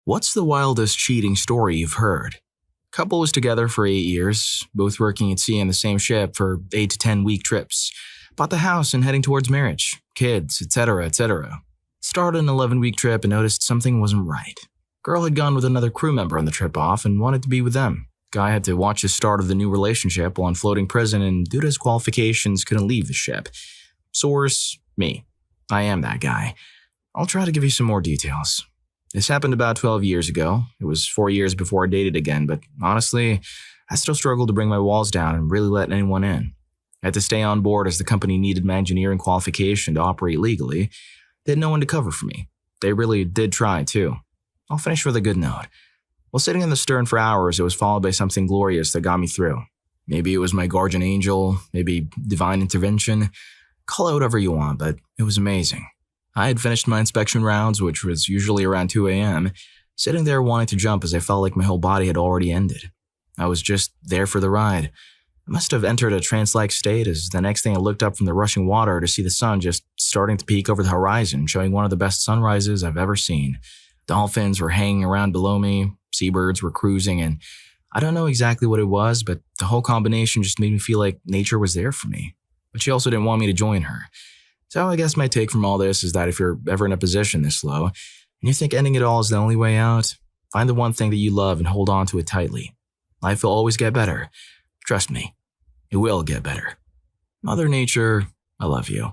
What's the wildest cheating story you've heard? Couple was together for 8 years, both working at sea on the same ship for 8 to 10 week trips. Bought the house and heading towards marriage, kids, etc., etc. Started an 11-week trip and noticed something wasn't right. Girl had gone with another crew member on the trip off and wanted to be with them. Guy had to watch the start of the new relationship while in floating prison and due to his qualifications couldn't leave the ship. Source, me. I am that guy. I'll try to give you some more details. This happened about 12 years ago. It was 4 years before I dated again, but honestly, I still struggled to bring my walls down and really let anyone in. I had to stay on board as the company needed my engineering qualification to operate legally. They had no one to cover for me. They really did try, too. I'll finish with a good note. While sitting in the stern for hours, it was followed by something glorious that got me through. Maybe it was my guardian angel, maybe divine intervention. Call it whatever you want, but it was amazing. I had finished my inspection rounds, which was usually around 2 a.m., sitting there wanting to jump as I felt like my whole body had already ended. I was just there for the ride. I must have entered a trance-like state as the next thing I looked up from the rushing water to see the sun just starting to peek over the horizon, showing one of the best sunrises I've ever seen. Dolphins were hanging around below me, seabirds were cruising, and I don't know exactly what it was, but the whole combination just made me feel like nature was there for me. But she also didn't want me to join her. So I guess my take from all this is that if you're ever in a position this low, and you think ending it all is the only way out, find the one thing that you love and hold on to it tightly. Life will always get better. Trust me, it will get better. Mother Nature, I love you.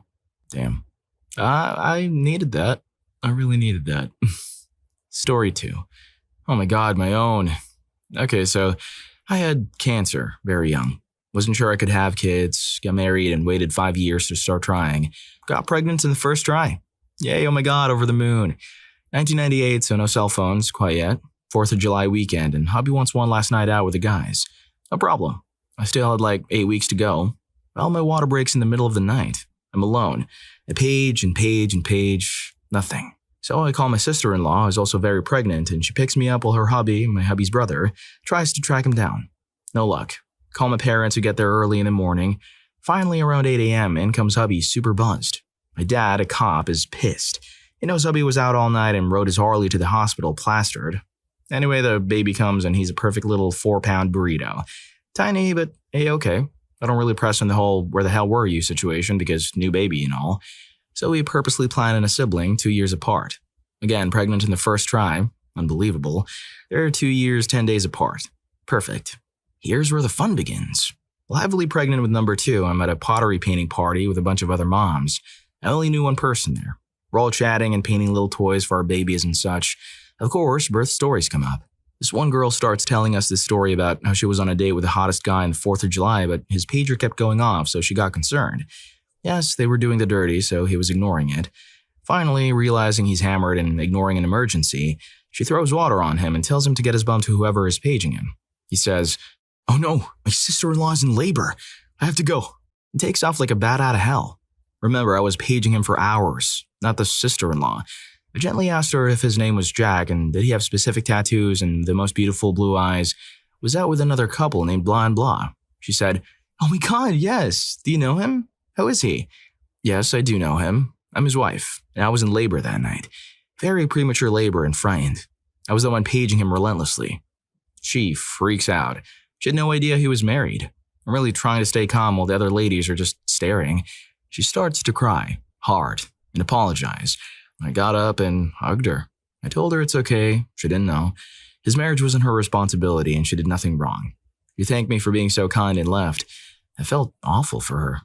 Damn. I needed that. I really needed that. Story 2. Oh my god, my own. Okay, so I had cancer very young. Wasn't sure I could have kids, got married and waited 5 years to start trying. Got pregnant in the first try. Yay, oh my god, over the moon. 1998, so no cell phones, quite yet. 4th of July weekend, and hubby wants one last night out with the guys. No problem. I still had like 8 weeks to go. Well, my water breaks in the middle of the night. I'm alone. I page and page and page. Nothing. So I call my sister-in-law, who's also very pregnant, and she picks me up while her hubby, my hubby's brother, tries to track him down. No luck. Call my parents who get there early in the morning. Finally, around 8 a.m., in comes hubby, super buzzed. My dad, a cop, is pissed. He knows hubby was out all night and rode his Harley to the hospital plastered. Anyway, the baby comes and he's a perfect little 4-pound burrito. Tiny, but okay. I don't really press on the whole where the hell were you situation because new baby and all. So we purposely planted a sibling 2 years apart. Again, pregnant in the first try. Unbelievable. They're 2 years, 10 days apart. Perfect. Here's where the fun begins. While heavily pregnant with number 2, I'm at a pottery painting party with a bunch of other moms. I only knew one person there. We're all chatting and painting little toys for our babies and such. Of course, birth stories come up. This one girl starts telling us this story about how she was on a date with the hottest guy on the 4th of July, but his pager kept going off, so she got concerned. Yes, they were doing the dirty, so he was ignoring it. Finally, realizing he's hammered and ignoring an emergency, she throws water on him and tells him to get his bum to whoever is paging him. He says, "Oh no, my sister-in-law's in labor. I have to go." And takes off like a bat out of hell. Remember, I was paging him for hours, not the sister-in-law. I gently asked her if his name was Jack and did he have specific tattoos and the most beautiful blue eyes. Was out with another couple named blah and blah. She said, "Oh my god, yes. Do you know him? How is he?" "Yes, I do know him. I'm his wife, and I was in labor that night. Very premature labor and frightened. I was the one paging him relentlessly." She freaks out. She had no idea he was married. I'm really trying to stay calm while the other ladies are just staring. She starts to cry, hard, and apologize. I got up and hugged her. I told her it's okay. She didn't know. His marriage wasn't her responsibility and she did nothing wrong. She thanked me for being so kind and left. I felt awful for her.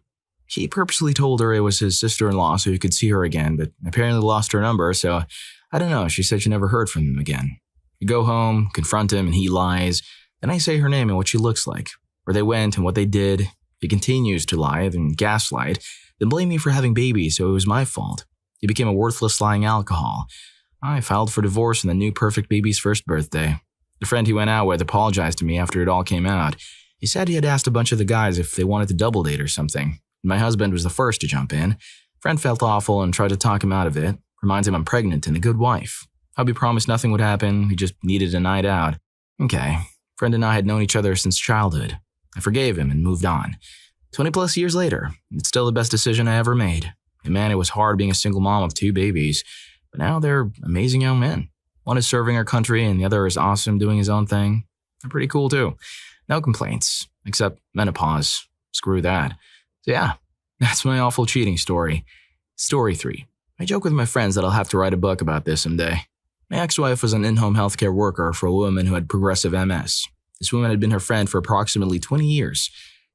He purposely told her it was his sister-in-law so he could see her again, but apparently lost her number, so I don't know. She said she never heard from him again. I go home, confront him, and he lies. Then I say her name and what she looks like, where they went and what they did. He continues to lie, then gaslight, then blame me for having babies, so it was my fault. He became a worthless lying alcohol. I filed for divorce on the new perfect baby's first birthday. The friend he went out with apologized to me after it all came out. He said he had asked a bunch of the guys if they wanted to double date or something. My husband was the first to jump in. Friend felt awful and tried to talk him out of it. Reminds him I'm pregnant and a good wife. Hubby promised nothing would happen. He just needed a night out. Okay. Friend and I had known each other since childhood. I forgave him and moved on. 20 plus years later, it's still the best decision I ever made. And man, it was hard being a single mom of 2 babies. But now they're amazing young men. One is serving our country and the other is awesome doing his own thing. They're pretty cool too. No complaints, except menopause. Screw that. So yeah, that's my awful cheating story. Story 3. I joke with my friends that I'll have to write a book about this someday. My ex-wife was an in-home healthcare worker for a woman who had progressive MS. This woman had been her friend for approximately 20 years.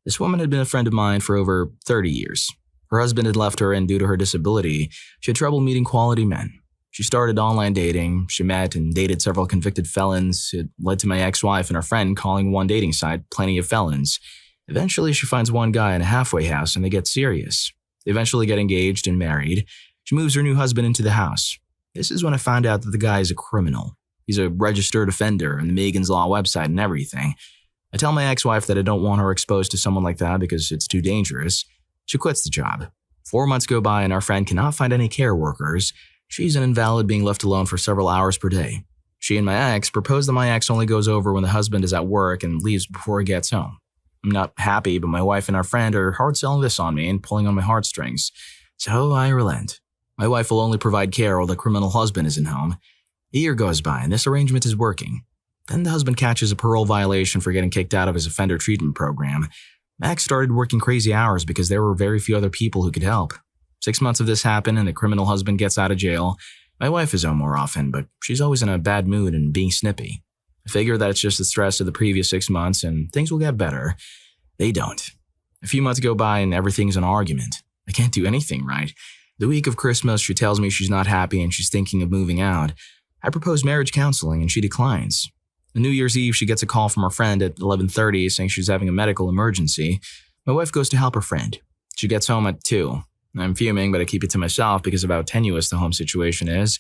This woman had been a friend of mine for over 30 years. Her husband had left her, and due to her disability, she had trouble meeting quality men. She started online dating. She met and dated several convicted felons. It led to my ex-wife and her friend calling one dating site Plenty of Felons. Eventually, she finds one guy in a halfway house and they get serious. They eventually get engaged and married. She moves her new husband into the house. This is when I found out that the guy is a criminal. He's a registered offender on the Megan's Law website and everything. I tell my ex-wife that I don't want her exposed to someone like that because it's too dangerous. She quits the job. 4 months go by and our friend cannot find any care workers. She's an invalid being left alone for several hours per day. She and my ex propose that my ex only goes over when the husband is at work and leaves before he gets home. I'm not happy, but my wife and our friend are hard selling this on me and pulling on my heartstrings. So I relent. My wife will only provide care while the criminal husband isn't home. A year goes by and this arrangement is working. Then the husband catches a parole violation for getting kicked out of his offender treatment program. Max started working crazy hours because there were very few other people who could help. 6 months of this happen and the criminal husband gets out of jail. My wife is home more often, but she's always in a bad mood and being snippy. I figure that it's just the stress of the previous 6 months and things will get better. They don't. A few months go by and everything's an argument. I can't do anything right. The week of Christmas, she tells me she's not happy and she's thinking of moving out. I propose marriage counseling and she declines. On New Year's Eve, she gets a call from her friend at 11:30 saying she's having a medical emergency. My wife goes to help her friend. She gets home at 2. I'm fuming, but I keep it to myself because of how tenuous the home situation is.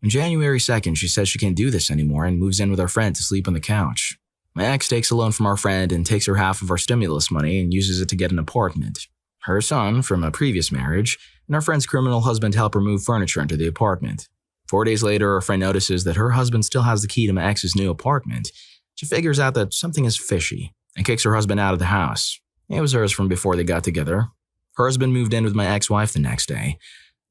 On January 2nd, she says she can't do this anymore and moves in with her friend to sleep on the couch. My ex takes a loan from our friend and takes her half of our stimulus money and uses it to get an apartment. Her son, from a previous marriage, and our friend's criminal husband help her move furniture into the apartment. 4 days later, our friend notices that her husband still has the key to my ex's new apartment. She figures out that something is fishy and kicks her husband out of the house. It was hers from before they got together. Her husband moved in with my ex-wife the next day.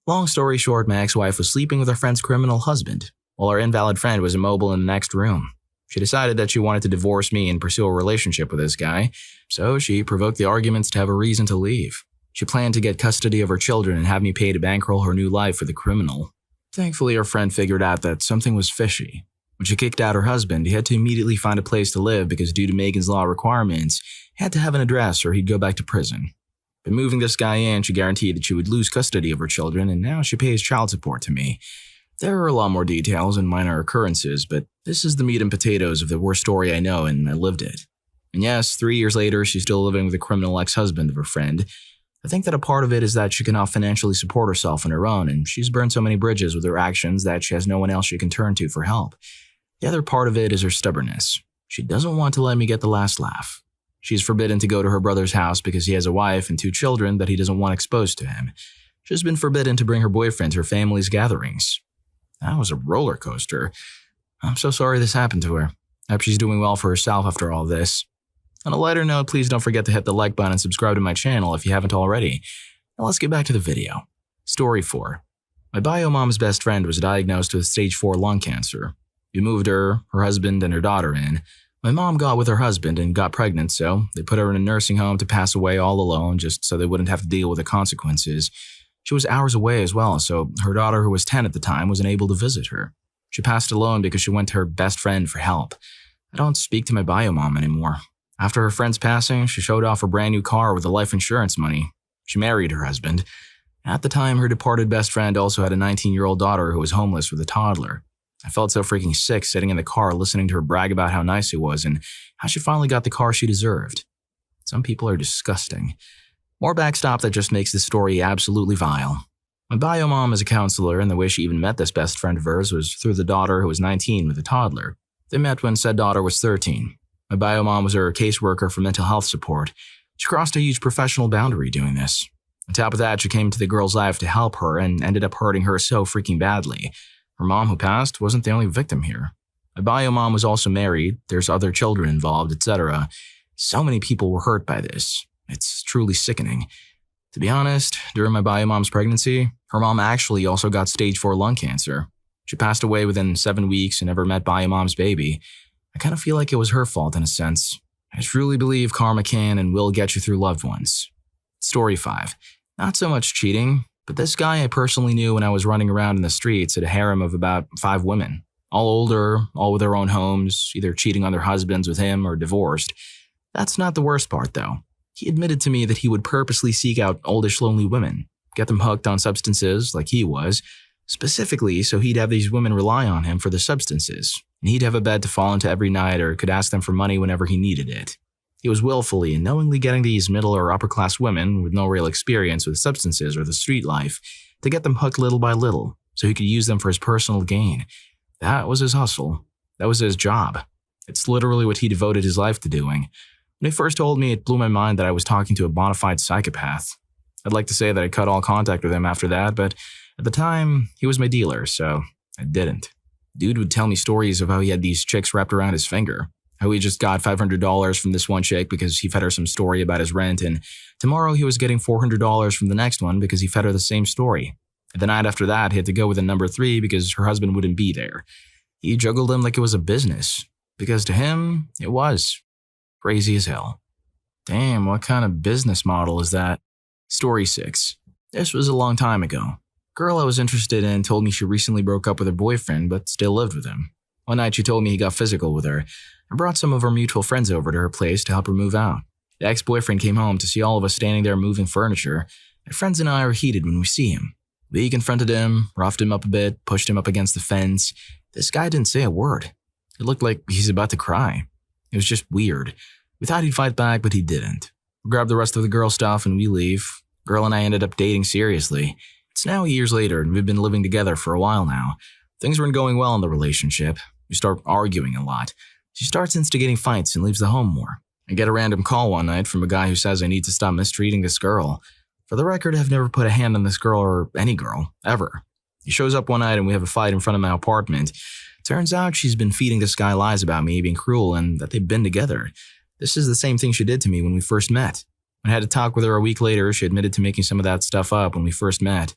Long story short, my ex-wife was sleeping with her friend's criminal husband, while our invalid friend was immobile in the next room. She decided that she wanted to divorce me and pursue a relationship with this guy, so she provoked the arguments to have a reason to leave. She planned to get custody of her children and have me pay to bankroll her new life for the criminal. Thankfully, her friend figured out that something was fishy. When she kicked out her husband, he had to immediately find a place to live because due to Megan's Law requirements, he had to have an address or he'd go back to prison. By moving this guy in, she guaranteed that she would lose custody of her children, and now she pays child support to me. There are a lot more details and minor occurrences, but this is the meat and potatoes of the worst story I know, and I lived it. And yes, 3 years later, she's still living with the criminal ex-husband of her friend. I think that a part of it is that she cannot financially support herself on her own, and she's burned so many bridges with her actions that she has no one else she can turn to for help. The other part of it is her stubbornness. She doesn't want to let me get the last laugh. She's forbidden to go to her brother's house because he has a wife and 2 children that he doesn't want exposed to him. She's been forbidden to bring her boyfriend to her family's gatherings. That was a roller coaster. I'm so sorry this happened to her. I hope she's doing well for herself after all this. On a lighter note, please don't forget to hit the like button and subscribe to my channel if you haven't already. Now let's get back to the video. Story 4. My bio mom's best friend was diagnosed with stage 4 lung cancer. We moved her husband, and her daughter in. My mom got with her husband and got pregnant, so they put her in a nursing home to pass away all alone just so they wouldn't have to deal with the consequences. She was hours away as well, so her daughter, who was 10 at the time, wasn't able to visit her. She passed alone because she went to her best friend for help. I don't speak to my bio mom anymore. After her friend's passing, she showed off her brand new car with the life insurance money. She married her husband. At the time, her departed best friend also had a 19-year-old daughter who was homeless with a toddler. I felt so freaking sick sitting in the car listening to her brag about how nice he was and how she finally got the car she deserved. Some people are disgusting. More backstop that just makes this story absolutely vile. My bio mom is a counselor, and the way she even met this best friend of hers was through the daughter who was 19 with a toddler. They met when said daughter was 13. My bio mom was her caseworker for mental health support. She crossed a huge professional boundary doing this. On top of that, she came into the girl's life to help her and ended up hurting her so freaking badly. Her mom, who passed, wasn't the only victim here. My bio mom was also married, there's other children involved, etc. So many people were hurt by this. It's truly sickening. To be honest, during my bio mom's pregnancy, her mom actually also got stage 4 lung cancer. She passed away within 7 weeks and never met Mom's baby. I kind of feel like it was her fault in a sense. I truly believe karma can and will get you through loved ones. Story 5. Not so much cheating, but this guy I personally knew when I was running around in the streets at a harem of about 5 women. All older, all with their own homes, either cheating on their husbands with him or divorced. That's not the worst part though. He admitted to me that he would purposely seek out oldish lonely women, get them hooked on substances like he was, specifically so he'd have these women rely on him for the substances, and he'd have a bed to fall into every night or could ask them for money whenever he needed it. He was willfully and knowingly getting these middle or upper class women with no real experience with substances or the street life to get them hooked little by little so he could use them for his personal gain. That was his hustle. That was his job. It's literally what he devoted his life to doing. When he first told me, it blew my mind that I was talking to a bona fide psychopath. I'd like to say that I cut all contact with him after that, but at the time, he was my dealer, so I didn't. Dude would tell me stories of how he had these chicks wrapped around his finger, how he just got $500 from this one chick because he fed her some story about his rent, and tomorrow he was getting $400 from the next one because he fed her the same story. And the night after that, he had to go with a number 3 because her husband wouldn't be there. He juggled them like it was a business, because to him, it was. Crazy as hell. Damn, what kind of business model is that? Story 6. This was a long time ago. Girl I was interested in told me she recently broke up with her boyfriend but still lived with him. One night she told me he got physical with her and brought some of her mutual friends over to her place to help her move out. The ex-boyfriend came home to see all of us standing there moving furniture. My friends and I are heated when we see him. We confronted him, roughed him up a bit, pushed him up against the fence. This guy didn't say a word. It looked like he's about to cry. It was just weird. We thought he'd fight back, but he didn't. We grabbed the rest of the girl stuff and we leave. Girl and I ended up dating seriously. It's now years later and we've been living together for a while now. Things weren't going well in the relationship. We start arguing a lot. She starts instigating fights and leaves the home more. I get a random call one night from a guy who says I need to stop mistreating this girl. For the record, I've never put a hand on this girl or any girl, ever. He shows up one night and we have a fight in front of my apartment. Turns out she's been feeding this guy lies about me being cruel and that they've been together. This is the same thing she did to me when we first met. When I had to talk with her a week later, she admitted to making some of that stuff up when we first met.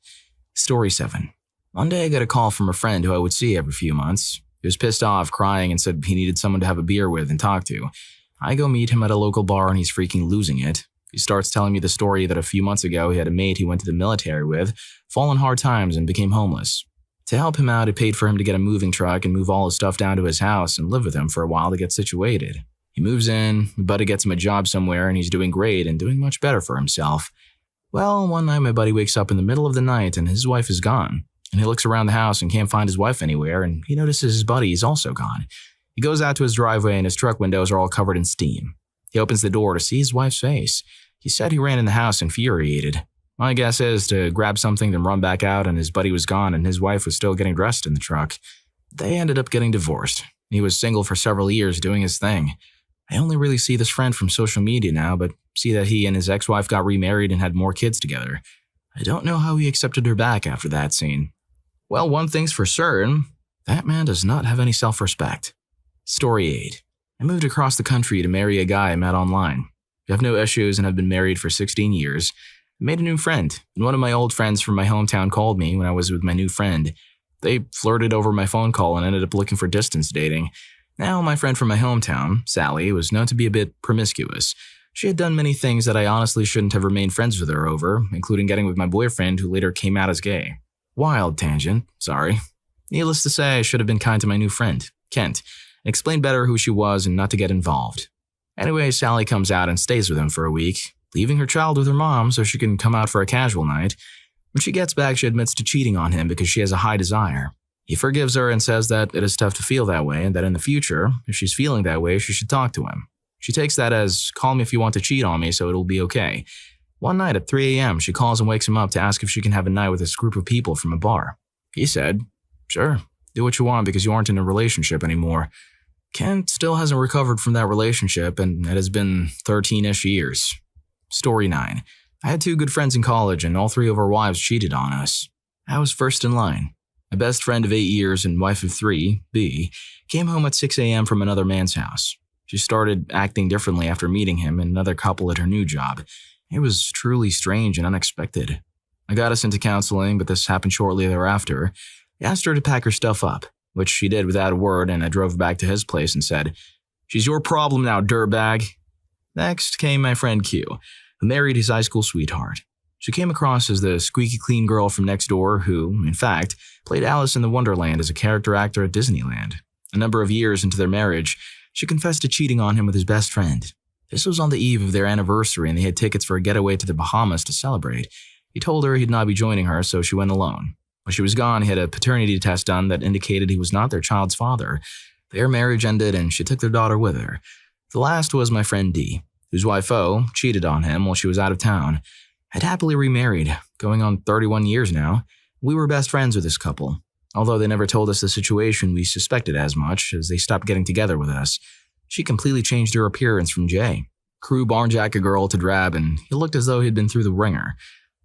Story 7. One day I got a call from a friend who I would see every few months. He was pissed off, crying, and said he needed someone to have a beer with and talk to. I go meet him at a local bar and he's freaking losing it. He starts telling me the story that a few months ago he had a mate he went to the military with, fell in hard times and became homeless. To help him out, I paid for him to get a moving truck and move all his stuff down to his house and live with him for a while to get situated. He moves in, my buddy gets him a job somewhere and he's doing great and doing much better for himself. Well, one night my buddy wakes up in the middle of the night and his wife is gone. And he looks around the house and can't find his wife anywhere and he notices his buddy is also gone. He goes out to his driveway and his truck windows are all covered in steam. He opens the door to see his wife's face. He said he ran in the house infuriated. My guess is to grab something, then run back out, and his buddy was gone and his wife was still getting dressed in the truck. They ended up getting divorced. He was single for several years doing his thing. I only really see this friend from social media now, but see that he and his ex-wife got remarried and had more kids together. I don't know how he accepted her back after that scene. Well, one thing's for certain, that man does not have any self-respect. Story 8. I moved across the country to marry a guy I met online. We have no issues and have been married for 16 years. I made a new friend, and one of my old friends from my hometown called me when I was with my new friend. They flirted over my phone call and ended up looking for distance dating. Now, my friend from my hometown, Sally, was known to be a bit promiscuous. She had done many things that I honestly shouldn't have remained friends with her over, including getting with my boyfriend who later came out as gay. Wild tangent, sorry. Needless to say, I should have been kind to my new friend, Kent, and explained better who she was and not to get involved. Anyway, Sally comes out and stays with him for a week, leaving her child with her mom so she can come out for a casual night. When she gets back, she admits to cheating on him because she has a high desire. He forgives her and says that it is tough to feel that way and that in the future, if she's feeling that way, she should talk to him. She takes that as, call me if you want to cheat on me so it'll be okay. One night at 3 a.m., she calls and wakes him up to ask if she can have a night with this group of people from a bar. He said, sure, do what you want because you aren't in a relationship anymore. Kent still hasn't recovered from that relationship and it has been 13-ish years. Story 9. I had 2 good friends in college and all 3 of our wives cheated on us. I was first in line. My best friend of 8 years and wife of 3, B, came home at 6 a.m. from another man's house. She started acting differently after meeting him and another couple at her new job. It was truly strange and unexpected. I got us into counseling, but this happened shortly thereafter. He asked her to pack her stuff up, which she did without a word, and I drove back to his place and said, "She's your problem now, dirtbag." Next came my friend Q, who married his high school sweetheart. She came across as the squeaky clean girl from next door who, in fact, played Alice in the Wonderland as a character actor at Disneyland. A number of years into their marriage, she confessed to cheating on him with his best friend. This was on the eve of their anniversary and they had tickets for a getaway to the Bahamas to celebrate. He told her he'd not be joining her, so she went alone. When she was gone, he had a paternity test done that indicated he was not their child's father. Their marriage ended and she took their daughter with her. The last was my friend D, whose wife O cheated on him while she was out of town. Had happily remarried, going on 31 years now. We were best friends with this couple. Although they never told us the situation, we suspected as much, as they stopped getting together with us. She completely changed her appearance from Jay. Crew barn jacket girl to drab, and he looked as though he'd been through the ringer.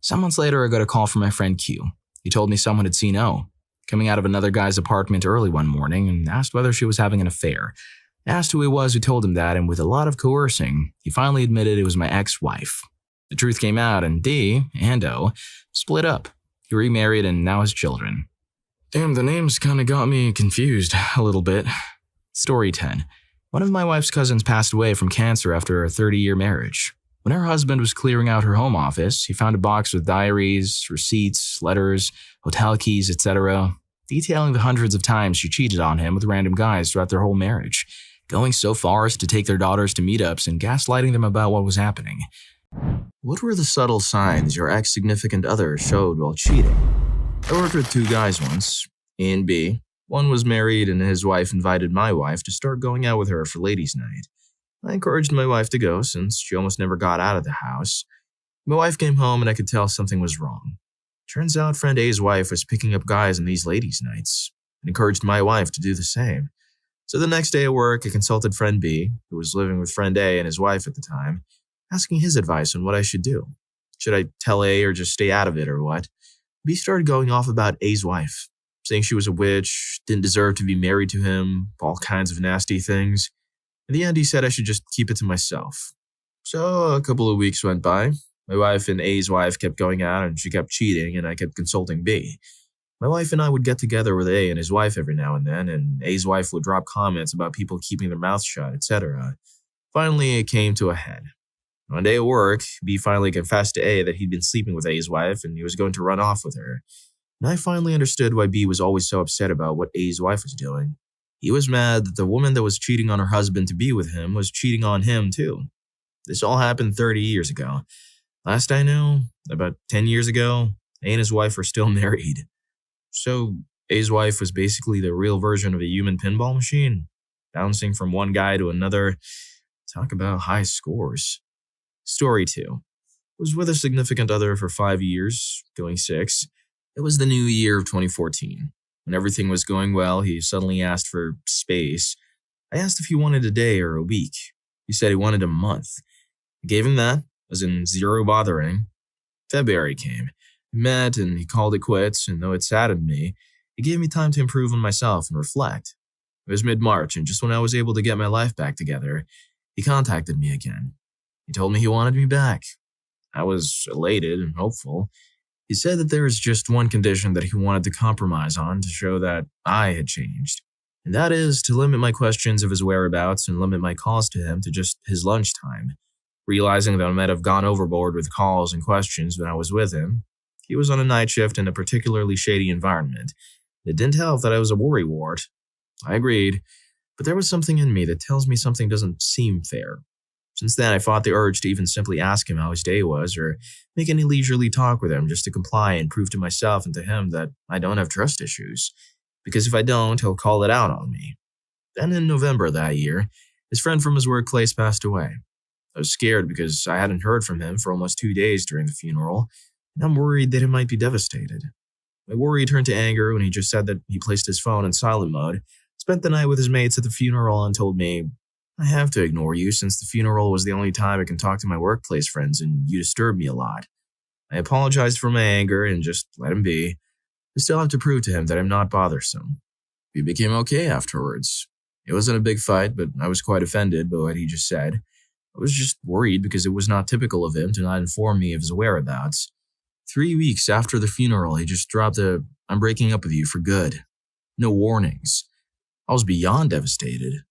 Some months later, I got a call from my friend Q. He told me someone had seen O coming out of another guy's apartment early one morning and asked whether she was having an affair. Asked who it was who told him that, and with a lot of coercing, he finally admitted it was my ex-wife. The truth came out, and D and O split up. He remarried and now has children. Damn, the names kinda got me confused a little bit. Story 10. One of my wife's cousins passed away from cancer after a 30-year marriage. When her husband was clearing out her home office, he found a box with diaries, receipts, letters, hotel keys, etc., detailing the hundreds of times she cheated on him with random guys throughout their whole marriage, going so far as to take their daughters to meetups and gaslighting them about what was happening. What were the subtle signs your ex-significant other showed while cheating? I worked with two guys once, A and B. One was married and his wife invited my wife to start going out with her for ladies' night. I encouraged my wife to go since she almost never got out of the house. My wife came home and I could tell something was wrong. Turns out friend A's wife was picking up guys on these ladies' nights and encouraged my wife to do the same. So the next day at work, I consulted friend B, who was living with friend A and his wife at the time, asking his advice on what I should do. Should I tell A or just stay out of it or what? B started going off about A's wife, saying she was a witch, didn't deserve to be married to him, all kinds of nasty things. In the end, he said I should just keep it to myself. So a couple of weeks went by. My wife and A's wife kept going out and she kept cheating and I kept consulting B. My wife and I would get together with A and his wife every now and then, and A's wife would drop comments about people keeping their mouths shut, etc. Finally, it came to a head. One day at work, B finally confessed to A that he'd been sleeping with A's wife and he was going to run off with her. And I finally understood why B was always so upset about what A's wife was doing. He was mad that the woman that was cheating on her husband to be with him was cheating on him too. This all happened 30 years ago. Last I knew, about 10 years ago, A and his wife were still married. So A's wife was basically the real version of a human pinball machine, bouncing from one guy to another. Talk about high scores. Story 2. Was with a significant other for 5 years, going 6. It was the new year of 2014. When everything was going well, he suddenly asked for space. I asked if he wanted a day or a week. He said he wanted a month. I gave him that, as in zero bothering. February came. We met and he called it quits, and though it saddened me, it gave me time to improve on myself and reflect. It was mid-March, and just when I was able to get my life back together, he contacted me again. He told me he wanted me back. I was elated and hopeful. He said that there was just one condition that he wanted to compromise on to show that I had changed, and that is to limit my questions of his whereabouts and limit my calls to him to just his lunchtime. Realizing that I might have gone overboard with calls and questions when I was with him, he was on a night shift in a particularly shady environment. It didn't help that I was a worrywart. I agreed, but there was something in me that tells me something doesn't seem fair. Since then, I fought the urge to even simply ask him how his day was or make any leisurely talk with him just to comply and prove to myself and to him that I don't have trust issues. Because if I don't, he'll call it out on me. Then in November that year, his friend from his workplace passed away. I was scared because I hadn't heard from him for almost 2 days during the funeral, and I'm worried that he might be devastated. My worry turned to anger when he just said that he placed his phone in silent mode, spent the night with his mates at the funeral, and told me, I have to ignore you since the funeral was the only time I can talk to my workplace friends and you disturb me a lot. I apologized for my anger and just let him be. I still have to prove to him that I'm not bothersome. We became okay afterwards. It wasn't a big fight, but I was quite offended by what he just said. I was just worried because it was not typical of him to not inform me of his whereabouts. 3 weeks after the funeral, he just dropped a, I'm breaking up with you for good. No warnings. I was beyond devastated.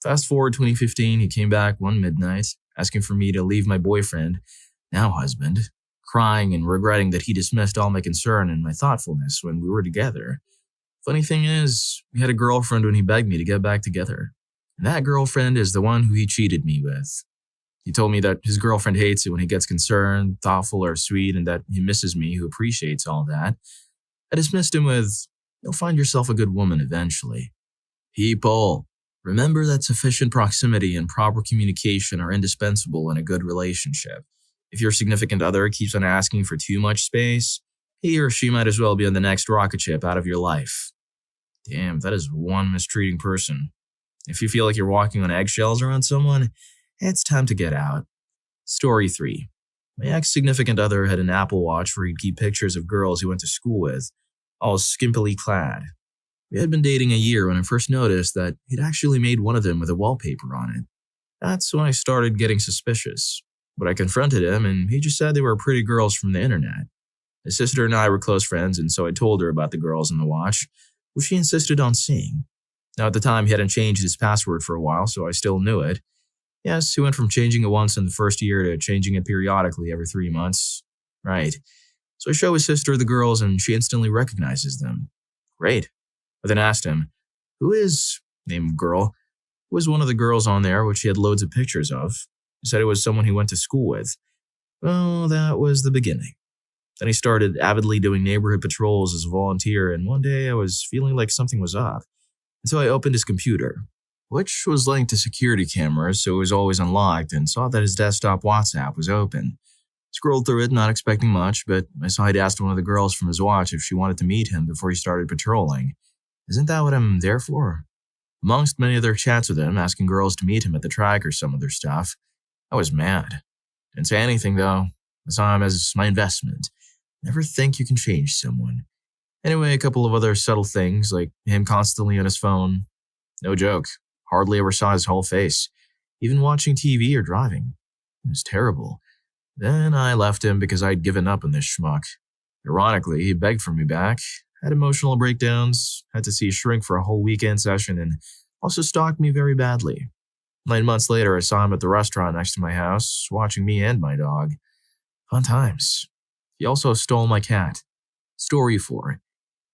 Fast forward 2015, he came back one midnight, asking for me to leave my boyfriend, now husband, crying and regretting that he dismissed all my concern and my thoughtfulness when we were together. Funny thing is, he had a girlfriend when he begged me to get back together. And that girlfriend is the one who he cheated me with. He told me that his girlfriend hates it when he gets concerned, thoughtful, or sweet, and that he misses me who appreciates all that. I dismissed him with, "You'll find yourself a good woman eventually." People, remember that sufficient proximity and proper communication are indispensable in a good relationship. If your significant other keeps on asking for too much space, he or she might as well be on the next rocket ship out of your life. Damn, that is one mistreating person. If you feel like you're walking on eggshells around someone, it's time to get out. Story 3. My ex-significant other had an Apple Watch where he'd keep pictures of girls he went to school with, all skimpily clad. We had been dating a year when I first noticed that he'd actually made one of them with a wallpaper on it. That's when I started getting suspicious. But I confronted him and he just said they were pretty girls from the internet. His sister and I were close friends, and so I told her about the girls in the watch, which she insisted on seeing. Now, at the time, he hadn't changed his password for a while, so I still knew it. Yes, he went from changing it once in the first year to changing it periodically every 3 months. Right. So I show his sister the girls, and she instantly recognizes them. Great. I then asked him, "Who is," named girl, "who was one of the girls on there which he had loads of pictures of?" He said it was someone he went to school with. Well, that was the beginning. Then he started avidly doing neighborhood patrols as a volunteer, and one day I was feeling like something was up. And so I opened his computer, which was linked to security cameras, so it was always unlocked, and saw that his desktop WhatsApp was open. Scrolled through it, not expecting much, but I saw he'd asked one of the girls from his watch if she wanted to meet him before he started patrolling. Isn't that what I'm there for? Amongst many other chats with him, asking girls to meet him at the track or some other stuff, I was mad. Didn't say anything, though. I saw him as my investment. Never think you can change someone. Anyway, a couple of other subtle things, like him constantly on his phone. No joke, hardly ever saw his whole face, even watching TV or driving. It was terrible. Then I left him because I'd given up on this schmuck. Ironically, he begged for me back, had emotional breakdowns, had to see a shrink for a whole weekend session, and also stalked me very badly. 9 months later, I saw him at the restaurant next to my house, watching me and my dog. Fun times. He also stole my cat. Story 4.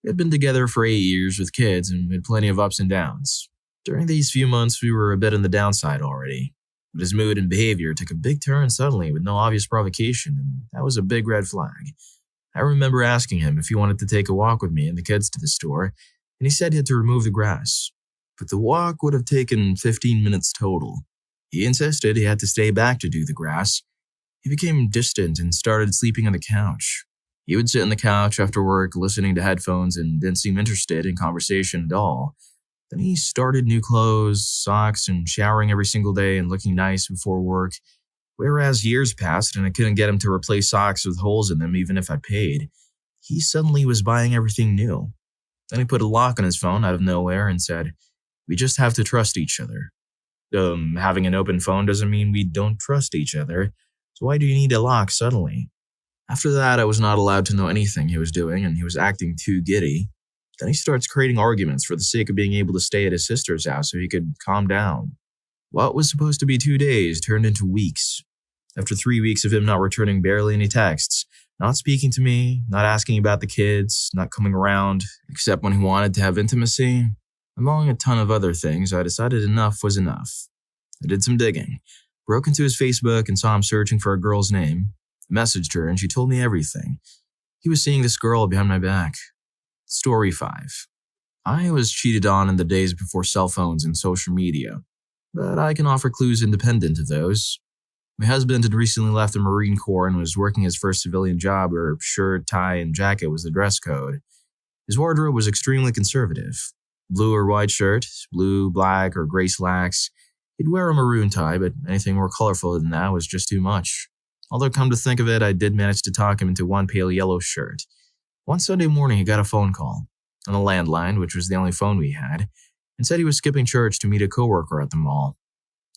We had been together for 8 years with kids and had plenty of ups and downs. During these few months, we were a bit on the downside already. But his mood and behavior took a big turn suddenly with no obvious provocation, and that was a big red flag. I remember asking him if he wanted to take a walk with me and the kids to the store, and he said he had to remove the grass. But the walk would have taken 15 minutes total. He insisted he had to stay back to do the grass. He became distant and started sleeping on the couch. He would sit on the couch after work listening to headphones and didn't seem interested in conversation at all. Then he started new clothes, socks, and showering every single day and looking nice before work. Whereas years passed and I couldn't get him to replace socks with holes in them even if I paid, he suddenly was buying everything new. Then he put a lock on his phone out of nowhere and said, "We just have to trust each other." Having an open phone doesn't mean we don't trust each other. So why do you need a lock suddenly? After that, I was not allowed to know anything he was doing, and he was acting too giddy. Then he starts creating arguments for the sake of being able to stay at his sister's house so he could calm down. What was supposed to be 2 days turned into weeks. After 3 weeks of him not returning barely any texts, not speaking to me, not asking about the kids, not coming around, except when he wanted to have intimacy, among a ton of other things, I decided enough was enough. I did some digging. Broke into his Facebook and saw him searching for a girl's name. I messaged her and she told me everything. He was seeing this girl behind my back. Story 5. I was cheated on in the days before cell phones and social media, but I can offer clues independent of those. My husband had recently left the Marine Corps and was working his first civilian job where shirt, tie, and jacket was the dress code. His wardrobe was extremely conservative. Blue or white shirt, blue, black, or gray slacks. He'd wear a maroon tie, but anything more colorful than that was just too much. Although come to think of it, I did manage to talk him into one pale yellow shirt. One Sunday morning, he got a phone call, on a landline, which was the only phone we had, and said he was skipping church to meet a coworker at the mall.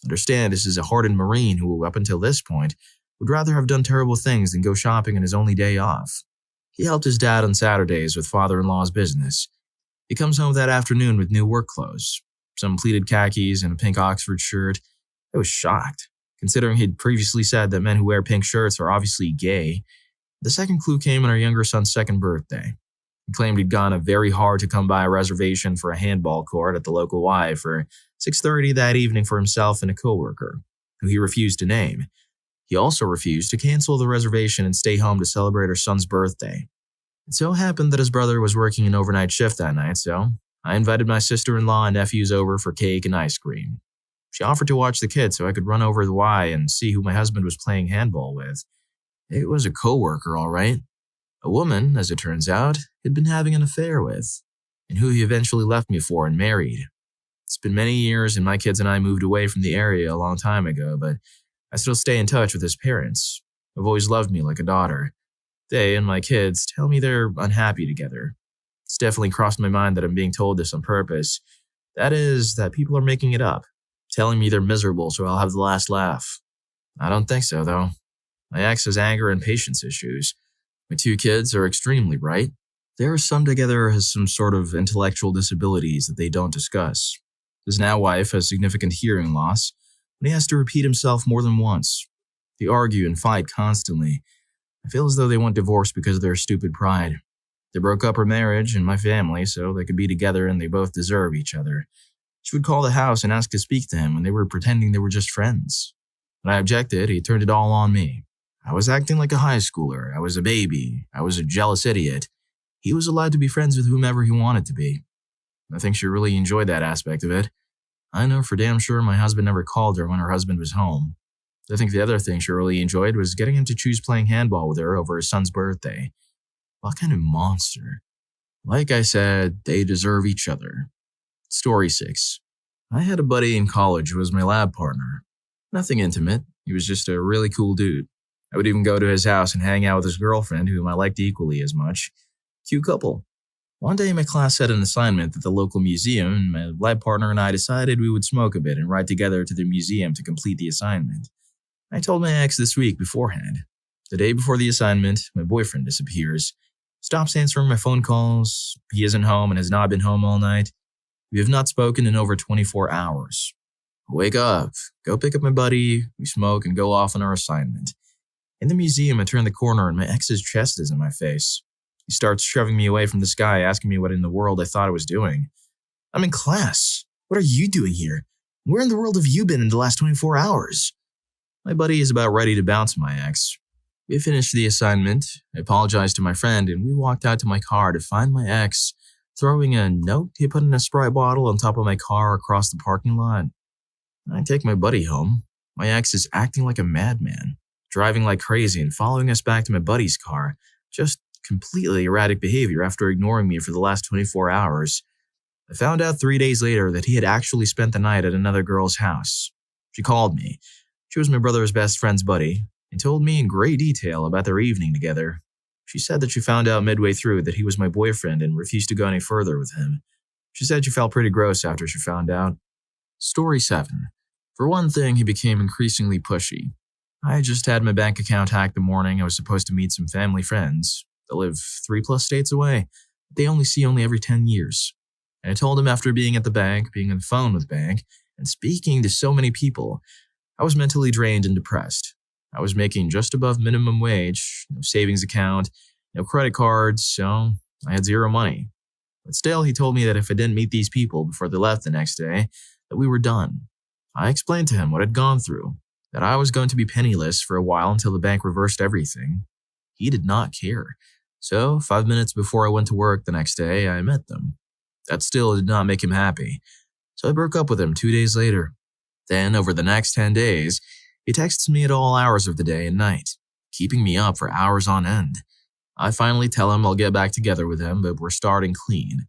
Understand, this is a hardened Marine who, up until this point, would rather have done terrible things than go shopping on his only day off. He helped his dad on Saturdays with father-in-law's business. He comes home that afternoon with new work clothes, some pleated khakis and a pink Oxford shirt. I was shocked, considering he'd previously said that men who wear pink shirts are obviously gay. The second clue came on our younger son's second birthday. He claimed he'd gone a very hard-to-come-by reservation for a handball court at the local Y for 6:30 that evening for himself and a coworker, who he refused to name. He also refused to cancel the reservation and stay home to celebrate our son's birthday. It so happened that his brother was working an overnight shift that night, so I invited my sister-in-law and nephews over for cake and ice cream. She offered to watch the kids so I could run over the Y and see who my husband was playing handball with. It was a coworker, all right. A woman, as it turns out, he'd been having an affair with, and who he eventually left me for and married. It's been many years and my kids and I moved away from the area a long time ago, but I still stay in touch with his parents, who've always loved me like a daughter. They and my kids tell me they're unhappy together. It's definitely crossed my mind that I'm being told this on purpose. That is, that people are making it up, telling me they're miserable so I'll have the last laugh. I don't think so, though. My ex has anger and patience issues. My two kids are extremely bright. Their son together has some sort of intellectual disabilities that they don't discuss. His now wife has significant hearing loss, and he has to repeat himself more than once. They argue and fight constantly. I feel as though they want divorce because of their stupid pride. They broke up her marriage and my family so they could be together and they both deserve each other. She would call the house and ask to speak to him when they were pretending they were just friends. When I objected, he turned it all on me. I was acting like a high schooler. I was a baby. I was a jealous idiot. He was allowed to be friends with whomever he wanted to be. I think she really enjoyed that aspect of it. I know for damn sure my husband never called her when her husband was home. I think the other thing she really enjoyed was getting him to choose playing handball with her over his son's birthday. What kind of monster? Like I said, they deserve each other. Story 6. I had a buddy in college who was my lab partner. Nothing intimate. He was just a really cool dude. I would even go to his house and hang out with his girlfriend, whom I liked equally as much. Cute couple. One day my class had an assignment at the local museum, and my lab partner and I decided we would smoke a bit and ride together to the museum to complete the assignment. I told my ex this week beforehand. The day before the assignment, my boyfriend disappears. Stops answering my phone calls. He isn't home and has not been home all night. We have not spoken in over 24 hours. I wake up, go pick up my buddy, we smoke and go off on our assignment. In the museum, I turn the corner and my ex's chest is in my face. He starts shoving me away from this guy, asking me what in the world I thought I was doing. I'm in class. What are you doing here? Where in the world have you been in the last 24 hours? My buddy is about ready to bounce my ex. We finished the assignment, I apologized to my friend, and we walked out to my car to find my ex throwing a note he put in a Sprite bottle on top of my car across the parking lot. I take my buddy home. My ex is acting like a madman, driving like crazy and following us back to my buddy's car. Just completely erratic behavior after ignoring me for the last 24 hours. I found out 3 days later that he had actually spent the night at another girl's house. She called me. She was my brother's best friend's buddy and told me in great detail about their evening together. She said that she found out midway through that he was my boyfriend and refused to go any further with him. She said she felt pretty gross after she found out. Story 7. For one thing, he became increasingly pushy. I had just had my bank account hacked the morning I was supposed to meet some family friends. They live 3+ states away. They only see every 10 years. And I told him after being at the bank, being on the phone with the bank, and speaking to so many people, I was mentally drained and depressed. I was making just above minimum wage, no savings account, no credit cards, so I had zero money. But still, he told me that if I didn't meet these people before they left the next day, that we were done. I explained to him what I'd gone through, that I was going to be penniless for a while until the bank reversed everything. He did not care. So, 5 minutes before I went to work the next day, I met them. That still did not make him happy. So I broke up with him 2 days later. Then, over the next 10 days, he texts me at all hours of the day and night, keeping me up for hours on end. I finally tell him I'll get back together with him, but we're starting clean.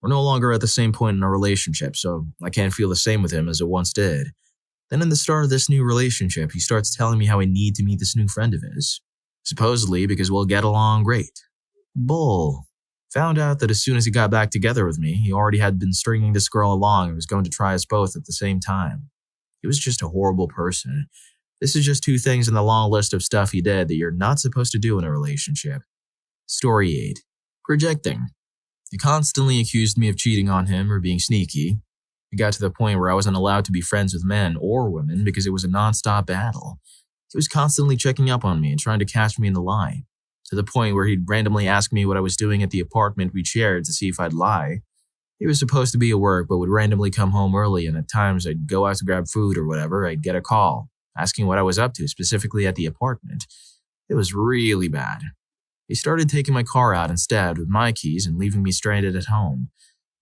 We're no longer at the same point in our relationship, so I can't feel the same with him as I once did. Then in the start of this new relationship, he starts telling me how I need to meet this new friend of his. Supposedly because we'll get along great. Bull. Found out that as soon as he got back together with me, he already had been stringing this girl along and was going to try us both at the same time. He was just a horrible person. This is just 2 things in the long list of stuff he did that you're not supposed to do in a relationship. Story 8. Projecting. He constantly accused me of cheating on him or being sneaky. It got to the point where I wasn't allowed to be friends with men or women because it was a nonstop battle. He was constantly checking up on me and trying to catch me in the lie, to the point where he'd randomly ask me what I was doing at the apartment we shared to see if I'd lie. He was supposed to be at work but would randomly come home early, and at times I'd go out to grab food or whatever, I'd get a call asking what I was up to specifically at the apartment. It was really bad. He started taking my car out instead with my keys and leaving me stranded at home.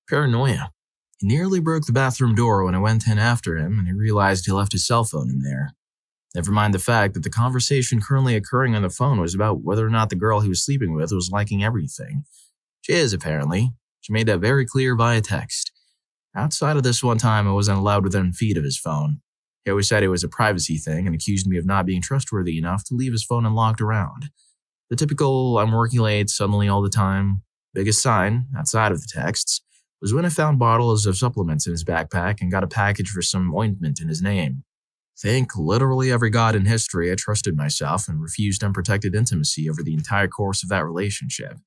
Paranoia. He nearly broke the bathroom door when I went in after him, and he realized he left his cell phone in there. Never mind the fact that the conversation currently occurring on the phone was about whether or not the girl he was sleeping with was liking everything. She is, apparently. She made that very clear via text. Outside of this one time, I wasn't allowed within feet of his phone. He always said it was a privacy thing and accused me of not being trustworthy enough to leave his phone unlocked around. The typical "I'm working late suddenly all the time" biggest sign, outside of the texts, was when I found bottles of supplements in his backpack and got a package for some ointment in his name. Thank literally every god in history I trusted myself and refused unprotected intimacy over the entire course of that relationship.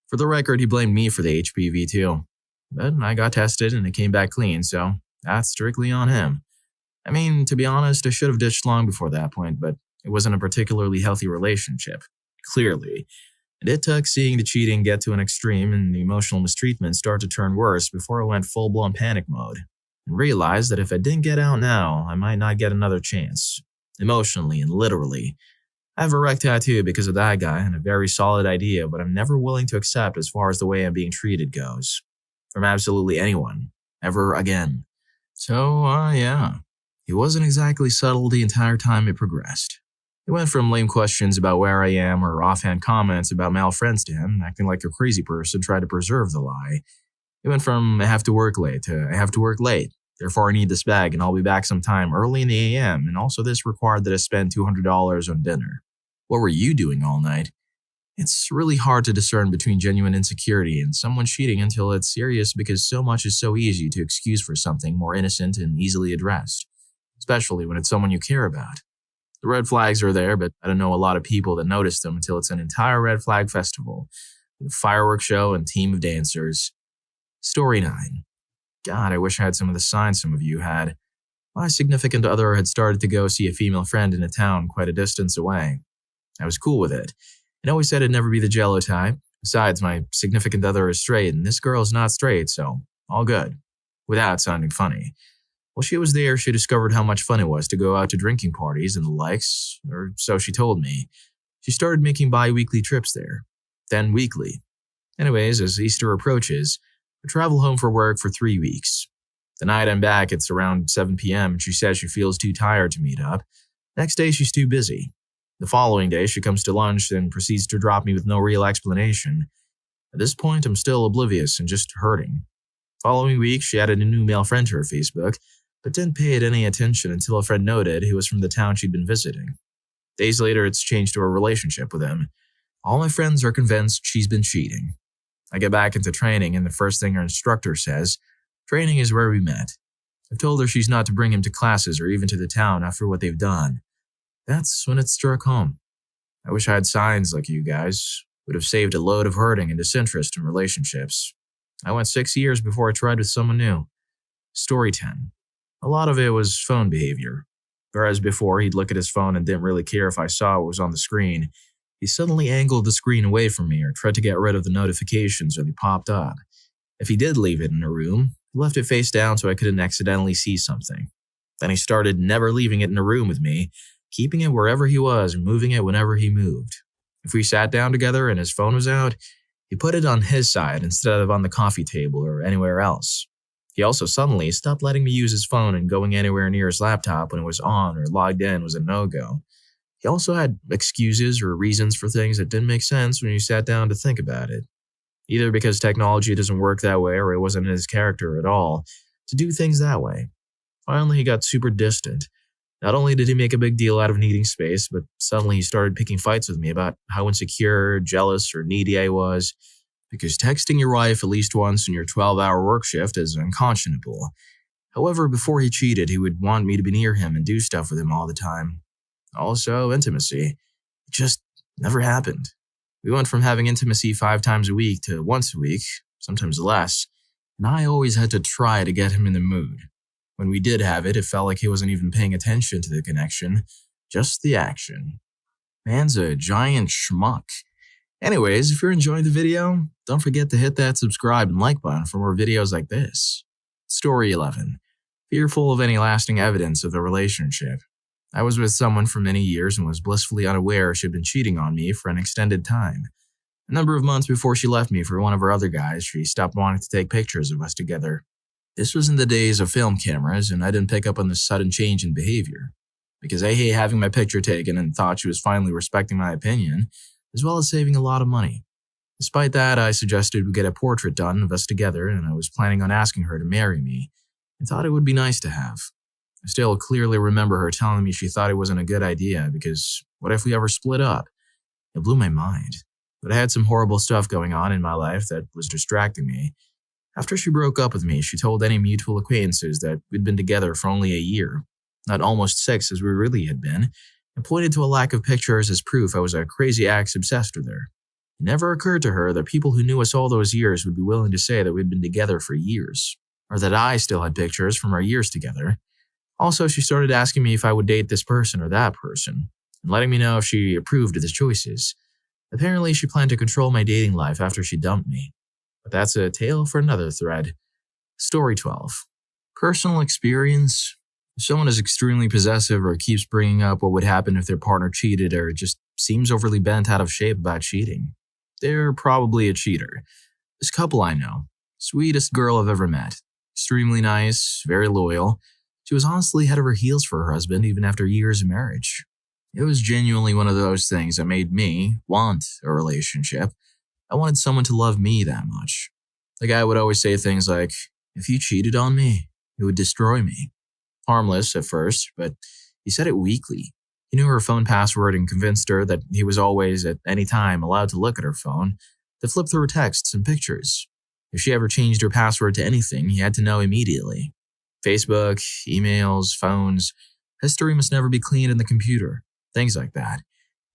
For the record, he blamed me for the HPV too. But I got tested and it came back clean, so that's strictly on him. I mean, to be honest, I should have ditched long before that point, but it wasn't a particularly healthy relationship. Clearly. And it took seeing the cheating get to an extreme and the emotional mistreatment start to turn worse before I went full-blown panic mode and realized that if I didn't get out now, I might not get another chance. Emotionally and literally. I have a wreck tattoo because of that guy and a very solid idea, but I'm never willing to accept as far as the way I'm being treated goes. From absolutely anyone. Ever again. So, yeah. He wasn't exactly subtle the entire time it progressed. It went from lame questions about where I am or offhand comments about male friends to him acting like a crazy person trying to preserve the lie. It went from "I have to work late" to "I have to work late, therefore I need this bag and I'll be back sometime early in the AM, and also this required that I spend $200 on dinner. What were you doing all night? It's really hard to discern between genuine insecurity and someone cheating until it's serious because so much is so easy to excuse for something more innocent and easily addressed, especially when it's someone you care about. The red flags are there, but I don't know a lot of people that notice them until it's an entire red flag festival, with a fireworks show and team of dancers. Story 9. God, I wish I had some of the signs some of you had. My significant other had started to go see a female friend in a town quite a distance away. I was cool with it, and always said I'd never be the jello type. Besides, my significant other is straight, and this girl is not straight, so all good. Without sounding funny. While she was there, she discovered how much fun it was to go out to drinking parties and the likes, or so she told me. She started making bi-weekly trips there, then weekly. Anyways, as Easter approaches, I travel home for work for 3 weeks. The night I'm back, it's around 7 p.m. and she says she feels too tired to meet up. Next day, she's too busy. The following day, she comes to lunch and proceeds to drop me with no real explanation. At this point, I'm still oblivious and just hurting. Following week, she added a new male friend to her Facebook, but didn't pay it any attention until a friend noted he was from the town she'd been visiting. Days later, it's changed to a relationship with him. All my friends are convinced she's been cheating. I get back into training, and the first thing her instructor says, "Training is where we met." I've told her she's not to bring him to classes or even to the town after what they've done. That's when it struck home. I wish I had signs like you guys. Would have saved a load of hurting and disinterest in relationships. I went 6 years before I tried with someone new. Story 10. A lot of it was phone behavior. Whereas before he'd look at his phone and didn't really care if I saw what was on the screen, he suddenly angled the screen away from me or tried to get rid of the notifications when they popped up. If he did leave it in a room, he left it face down so I couldn't accidentally see something. Then he started never leaving it in a room with me, keeping it wherever he was and moving it whenever he moved. If we sat down together and his phone was out, he put it on his side instead of on the coffee table or anywhere else. He also suddenly stopped letting me use his phone, and going anywhere near his laptop when it was on or logged in was a no-go. He also had excuses or reasons for things that didn't make sense when you sat down to think about it. Either because technology doesn't work that way or it wasn't in his character at all to do things that way. Finally, he got super distant. Not only did he make a big deal out of needing space, but suddenly he started picking fights with me about how insecure, jealous, or needy I was. Because texting your wife at least once in your 12-hour work shift is unconscionable. However, before he cheated, he would want me to be near him and do stuff with him all the time. Also, intimacy. It just never happened. We went from having intimacy 5 times a week to once a week, sometimes less, and I always had to try to get him in the mood. When we did have it, it felt like he wasn't even paying attention to the connection, just the action. Man's a giant schmuck. Anyways, if you're enjoying the video, don't forget to hit that subscribe and like button for more videos like this. Story 11. Fearful of any lasting evidence of the relationship. I was with someone for many years and was blissfully unaware she had been cheating on me for an extended time. A number of months before she left me for one of her other guys, she stopped wanting to take pictures of us together. This was in the days of film cameras, and I didn't pick up on this sudden change in behavior, because I hate having my picture taken and thought she was finally respecting my opinion, as well as saving a lot of money. Despite that, I suggested we get a portrait done of us together, and I was planning on asking her to marry me. I thought it would be nice to have. I still clearly remember her telling me she thought it wasn't a good idea because what if we ever split up? It blew my mind. But I had some horrible stuff going on in my life that was distracting me. After she broke up with me, she told any mutual acquaintances that we'd been together for only a year, not almost 6 as we really had been, and pointed to a lack of pictures as proof I was a crazy ex obsessed with her. It never occurred to her that people who knew us all those years would be willing to say that we'd been together for years, or that I still had pictures from our years together. Also, she started asking me if I would date this person or that person, and letting me know if she approved of the choices. Apparently, she planned to control my dating life after she dumped me. But that's a tale for another thread. Story 12. Personal experience. If someone is extremely possessive or keeps bringing up what would happen if their partner cheated or just seems overly bent out of shape about cheating, they're probably a cheater. This couple I know, sweetest girl I've ever met. Extremely nice, very loyal. She was honestly head over heels for her husband even after years of marriage. It was genuinely one of those things that made me want a relationship. I wanted someone to love me that much. The guy would always say things like, if you cheated on me, it would destroy me. Harmless at first, but he said it weakly. He knew her phone password and convinced her that he was always, at any time, allowed to look at her phone, to flip through her texts and pictures. If she ever changed her password to anything, he had to know immediately. Facebook, emails, phones, history must never be cleaned in the computer, things like that.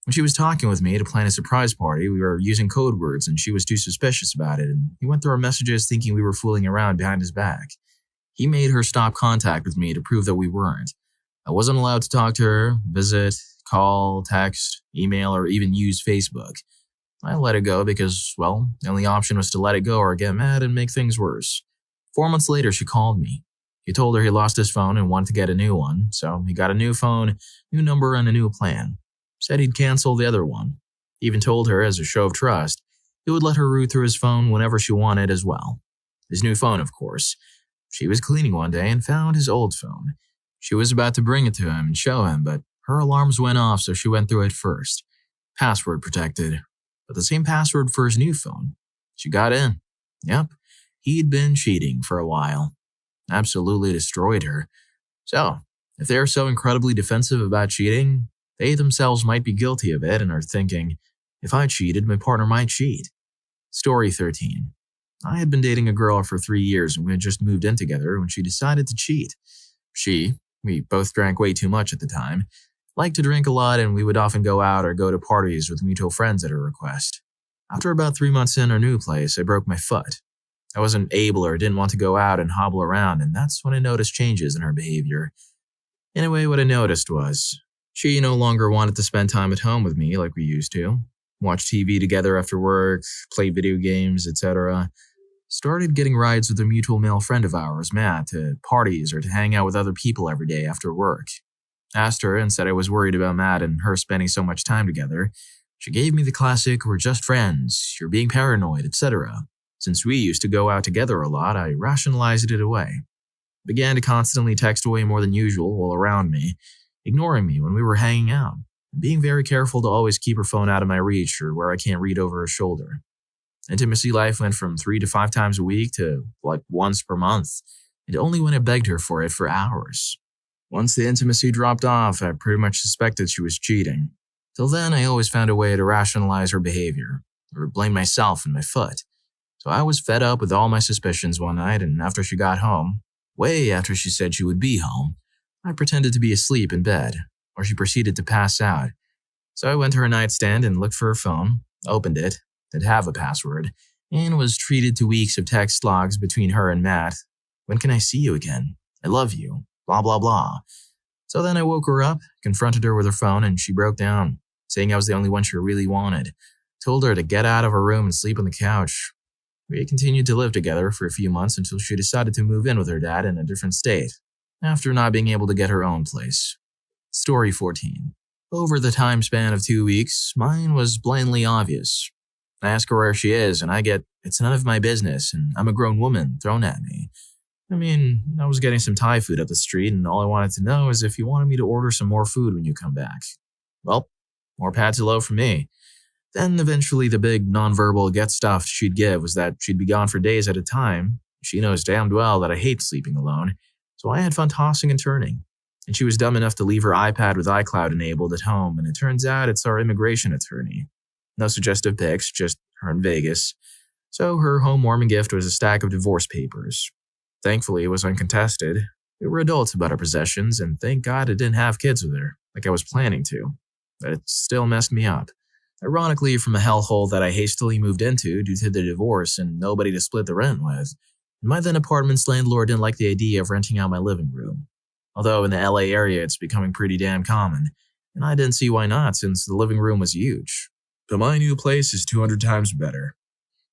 When she was talking with me to plan a surprise party, we were using code words and she was too suspicious about it, and he went through our messages thinking we were fooling around behind his back. He made her stop contact with me to prove that we weren't. I wasn't allowed to talk to her, visit, call, text, email, or even use Facebook. I let it go because, well, the only option was to let it go or get mad and make things worse. 4 months later, she called me. He told her he lost his phone and wanted to get a new one, so he got a new phone, new number, and a new plan. Said he'd cancel the other one. He even told her, as a show of trust, he would let her root through his phone whenever she wanted as well. His new phone, of course. She was cleaning one day and found his old phone. She was about to bring it to him and show him, but her alarms went off, so she went through it first. Password protected, but the same password for his new phone. She got in. Yep, he'd been cheating for a while. Absolutely destroyed her. So, if they're so incredibly defensive about cheating, they themselves might be guilty of it and are thinking, if I cheated, my partner might cheat. Story 13. I had been dating a girl for 3 years and we had just moved in together when she decided to cheat. We both drank way too much at the time, liked to drink a lot, and we would often go out or go to parties with mutual friends at her request. After about 3 months in our new place, I broke my foot. I wasn't able or didn't want to go out and hobble around, and that's when I noticed changes in her behavior. Anyway, what I noticed was, she no longer wanted to spend time at home with me like we used to, watch TV together after work, play video games, etc. Started getting rides with a mutual male friend of ours, Matt, to parties or to hang out with other people every day after work. Asked her and said I was worried about Matt and her spending so much time together. She gave me the classic, we're just friends, you're being paranoid, etc. Since we used to go out together a lot, I rationalized it away. Began to constantly text away more than usual while around me, ignoring me when we were hanging out, and being very careful to always keep her phone out of my reach or where I can't read over her shoulder. Intimacy life went from 3 to 5 times a week to like once per month, and only when I begged her for it for hours. Once the intimacy dropped off, I pretty much suspected she was cheating. Till then, I always found a way to rationalize her behavior, or blame myself and my foot. So I was fed up with all my suspicions one night, and after she got home, way after she said she would be home, I pretended to be asleep in bed, or she proceeded to pass out. So I went to her nightstand and looked for her phone, Opened it, didn't have a password, and was treated to weeks of text logs between her and Matt. When can I see you again? I love you. Blah, blah, blah. So then I woke her up, confronted her with her phone, and she broke down, saying I was the only one she really wanted. Told her to get out of her room and sleep on the couch. We continued to live together for a few months until she decided to move in with her dad in a different state, after not being able to get her own place. Story 14. Over the time span of 2 weeks, mine was blatantly obvious. I ask her where she is, and I get, "It's none of my business, and I'm a grown woman," thrown at me. I mean, I was getting some Thai food up the street, and all I wanted to know is if you wanted me to order some more food when you come back. Well, more pad to low for me. Then eventually the big nonverbal get stuff she'd give was that she'd be gone for days at a time. She knows damned well that I hate sleeping alone, so I had fun tossing and turning. And she was dumb enough to leave her iPad with iCloud enabled at home, and it turns out it's our immigration attorney. No suggestive pics, just her in Vegas. So her home-warming gift was a stack of divorce papers. Thankfully, it was uncontested. We were adults about our possessions, and thank God I didn't have kids with her, like I was planning to. But it still messed me up. Ironically, from a hellhole that I hastily moved into due to the divorce and nobody to split the rent with, my then apartment's landlord didn't like the idea of renting out my living room. Although in the LA area it's becoming pretty damn common, and I didn't see why not since the living room was huge. But my new place is 200 times better.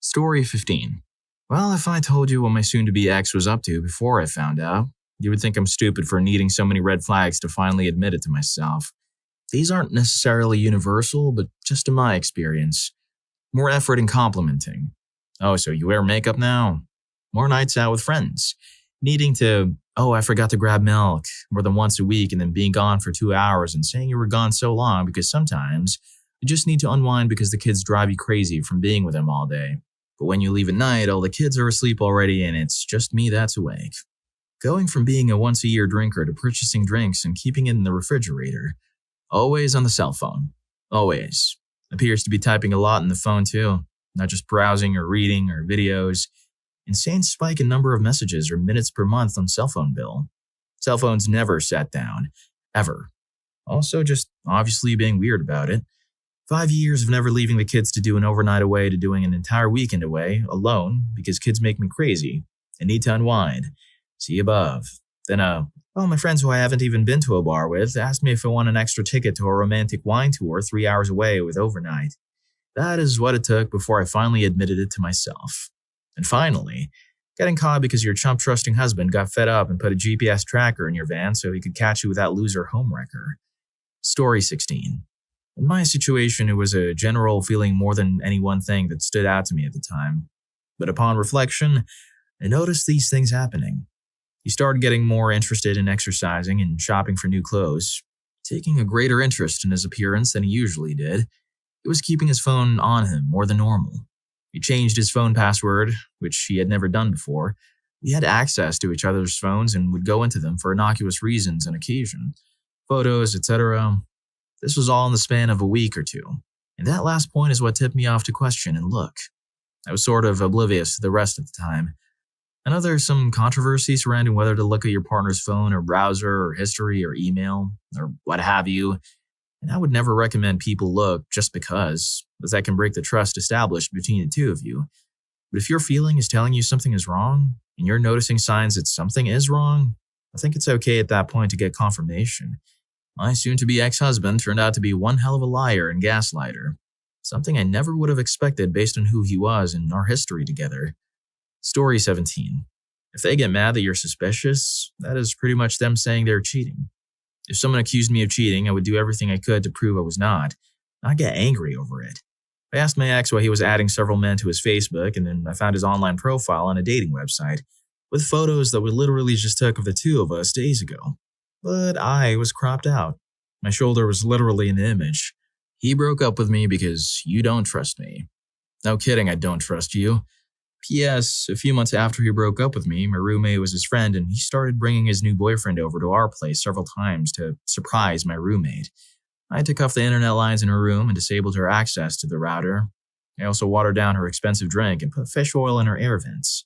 Story 15. Well, if I told you what my soon-to-be ex was up to before I found out, you would think I'm stupid for needing so many red flags to finally admit it to myself. These aren't necessarily universal, but just in my experience. More effort in complimenting. "Oh, so you wear makeup now?" More nights out with friends. Needing to, "Oh, I forgot to grab milk," more than once a week, and then being gone for 2 hours and saying you were gone so long because sometimes you just need to unwind because the kids drive you crazy from being with them all day. But when you leave at night, all the kids are asleep already and it's just me that's awake. Going from being a once-a-year drinker to purchasing drinks and keeping it in the refrigerator. Always on the cell phone. Always. Appears to be typing a lot in the phone too, not just browsing or reading or videos. Insane spike in number of messages or minutes per month on cell phone bill. Cell phones never sat down. Ever. Also just obviously being weird about it. 5 years of never leaving the kids to do an overnight away to doing an entire weekend away, alone, because kids make me crazy and need to unwind. See above. Then my friends who I haven't even been to a bar with asked me if I want an extra ticket to a romantic wine tour 3 hours away with overnight. That is what it took before I finally admitted it to myself. And finally, getting caught because your chump-trusting husband got fed up and put a GPS tracker in your van so he could catch you with that loser homewrecker. Story 16. In my situation, it was a general feeling more than any one thing that stood out to me at the time. But upon reflection, I noticed these things happening. He started getting more interested in exercising and shopping for new clothes, taking a greater interest in his appearance than he usually did. He was keeping his phone on him more than normal. He changed his phone password, which he had never done before. We had access to each other's phones and would go into them for innocuous reasons on occasion. Photos, etc. This was all in the span of a week or two. And that last point is what tipped me off to question and look. I was sort of oblivious to the rest of the time. I know there's some controversy surrounding whether to look at your partner's phone or browser or history or email or what have you. And I would never recommend people look just because, as that can break the trust established between the two of you. But if your feeling is telling you something is wrong, and you're noticing signs that something is wrong, I think it's okay at that point to get confirmation. My soon-to-be ex-husband turned out to be one hell of a liar and gaslighter. Something I never would have expected based on who he was and our history together. Story 17. If they get mad that you're suspicious, that is pretty much them saying they're cheating. If someone accused me of cheating, I would do everything I could to prove I was not get angry over it. I asked my ex why he was adding several men to his Facebook, and then I found his online profile on a dating website with photos that we literally just took of the two of us days ago. But I was cropped out. My shoulder was literally in the image. He broke up with me because you don't trust me. No kidding, I don't trust you. P.S. A few months after he broke up with me, my roommate was his friend and he started bringing his new boyfriend over to our place several times to surprise my roommate. I took off the internet lines in her room and disabled her access to the router. I also watered down her expensive drink and put fish oil in her air vents.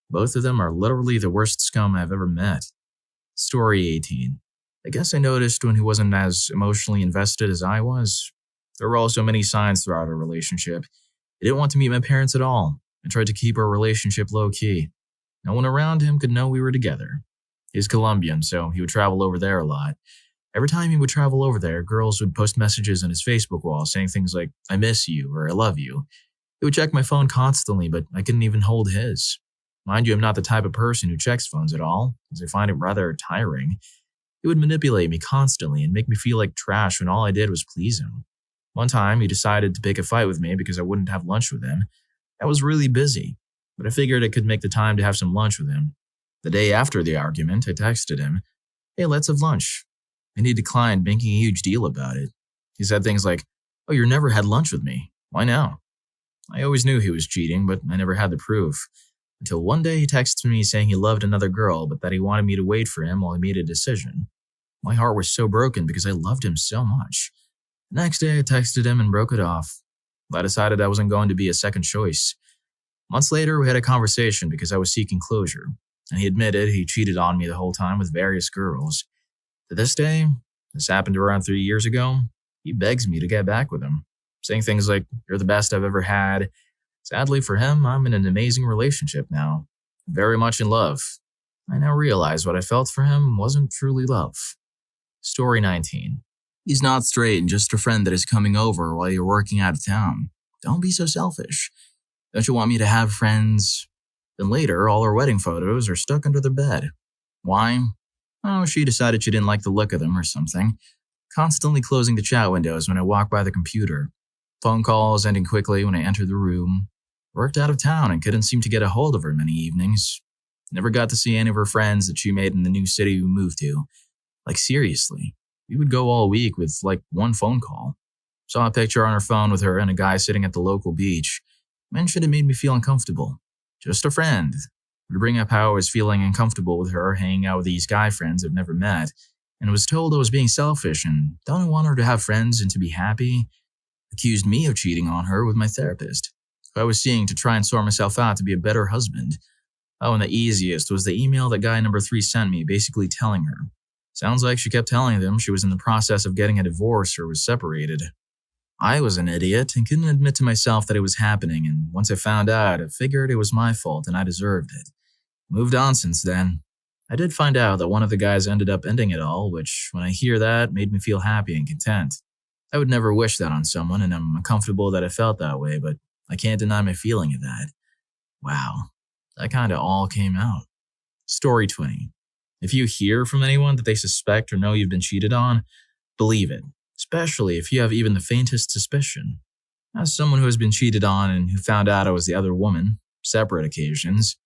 Both of them are literally the worst scum I've ever met. Story 18. I guess I noticed when he wasn't as emotionally invested as I was. There were also many signs throughout our relationship. He didn't want to meet my parents at all and tried to keep our relationship low-key. No one around him could know we were together. He's Colombian, so he would travel over there a lot. Every time he would travel over there, girls would post messages on his Facebook wall saying things like, "I miss you" or "I love you." He would check my phone constantly, but I couldn't even hold his. Mind you, I'm not the type of person who checks phones at all, as I find it rather tiring. He would manipulate me constantly and make me feel like trash when all I did was please him. One time, he decided to pick a fight with me because I wouldn't have lunch with him. I was really busy, but I figured I could make the time to have some lunch with him. The day after the argument, I texted him, "Hey, let's have lunch." And he declined, making a huge deal about it. He said things like, "Oh, you never had lunch with me. Why now?" I always knew he was cheating, but I never had the proof. Until one day he texted me saying he loved another girl, but that he wanted me to wait for him while he made a decision. My heart was so broken because I loved him so much. The next day I texted him and broke it off. I decided I wasn't going to be a second choice. Months later, we had a conversation because I was seeking closure, and he admitted he cheated on me the whole time with various girls. To this day, this happened around 3 years ago, he begs me to get back with him, saying things like, "You're the best I've ever had." Sadly for him, I'm in an amazing relationship now, very much in love. I now realize what I felt for him wasn't truly love. Story 19. He's not straight and just a friend that is coming over while you're working out of town. Don't be so selfish. Don't you want me to have friends? Then later, all our wedding photos are stuck under the bed. Why? Oh, she decided she didn't like the look of them or something. Constantly closing the chat windows when I walk by the computer. Phone calls ending quickly when I enter the room. Worked out of town and couldn't seem to get a hold of her many evenings. Never got to see any of her friends that she made in the new city we moved to. Like seriously, we would go all week with like one phone call. Saw a picture on her phone with her and a guy sitting at the local beach. Mentioned it made me feel uncomfortable. Just a friend. Would bring up how I was feeling uncomfortable with her hanging out with these guy friends I've never met, and was told I was being selfish and don't want her to have friends and to be happy. Accused me of cheating on her with my therapist, who I was seeing to try and sort myself out to be a better husband. Oh, and the easiest was the email that guy number 3 sent me, basically telling her. Sounds like she kept telling them she was in the process of getting a divorce or was separated. I was an idiot and couldn't admit to myself that it was happening, and once I found out, I figured it was my fault and I deserved it. Moved on since then. I did find out that one of the guys ended up ending it all, which, when I hear that, made me feel happy and content. I would never wish that on someone, and I'm uncomfortable that I felt that way, but I can't deny my feeling of that. Wow, that kinda all came out. Story 20. If you hear from anyone that they suspect or know you've been cheated on, believe it, especially if you have even the faintest suspicion. As someone who has been cheated on and who found out I was the other woman, separate occasions,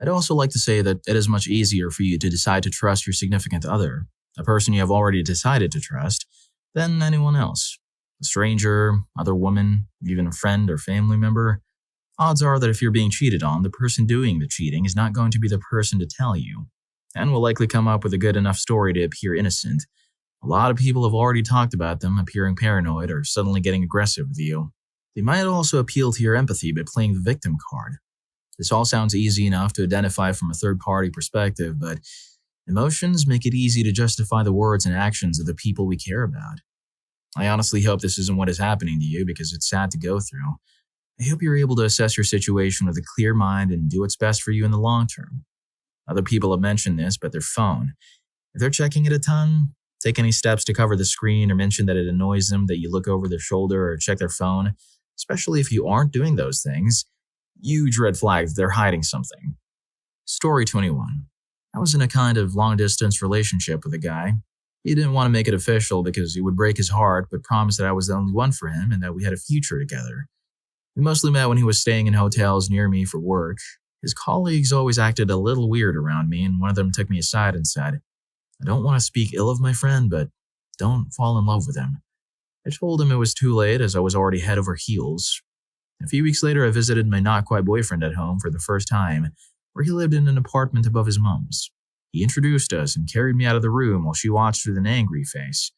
I'd also like to say that it is much easier for you to decide to trust your significant other, a person you have already decided to trust, than anyone else. A stranger, other woman, even a friend or family member. Odds are that if you're being cheated on, the person doing the cheating is not going to be the person to tell you, and will likely come up with a good enough story to appear innocent. A lot of people have already talked about them appearing paranoid or suddenly getting aggressive with you. They might also appeal to your empathy by playing the victim card. This all sounds easy enough to identify from a third-party perspective, but emotions make it easy to justify the words and actions of the people we care about. I honestly hope this isn't what is happening to you because it's sad to go through. I hope you're able to assess your situation with a clear mind and do what's best for you in the long term. Other people have mentioned this, but their phone. If they're checking it a ton, take any steps to cover the screen or mention that it annoys them that you look over their shoulder or check their phone, especially if you aren't doing those things. Huge red flag that they're hiding something. Story 21. I was in a kind of long-distance relationship with a guy. He didn't want to make it official because it would break his heart, but promised that I was the only one for him and that we had a future together. We mostly met when he was staying in hotels near me for work. His colleagues always acted a little weird around me, and one of them took me aside and said, "I don't want to speak ill of my friend, but don't fall in love with him." I told him it was too late as I was already head over heels. A few weeks later, I visited my not-quite-boyfriend at home for the first time, where he lived in an apartment above his mom's. He introduced us and carried me out of the room while she watched with an angry face.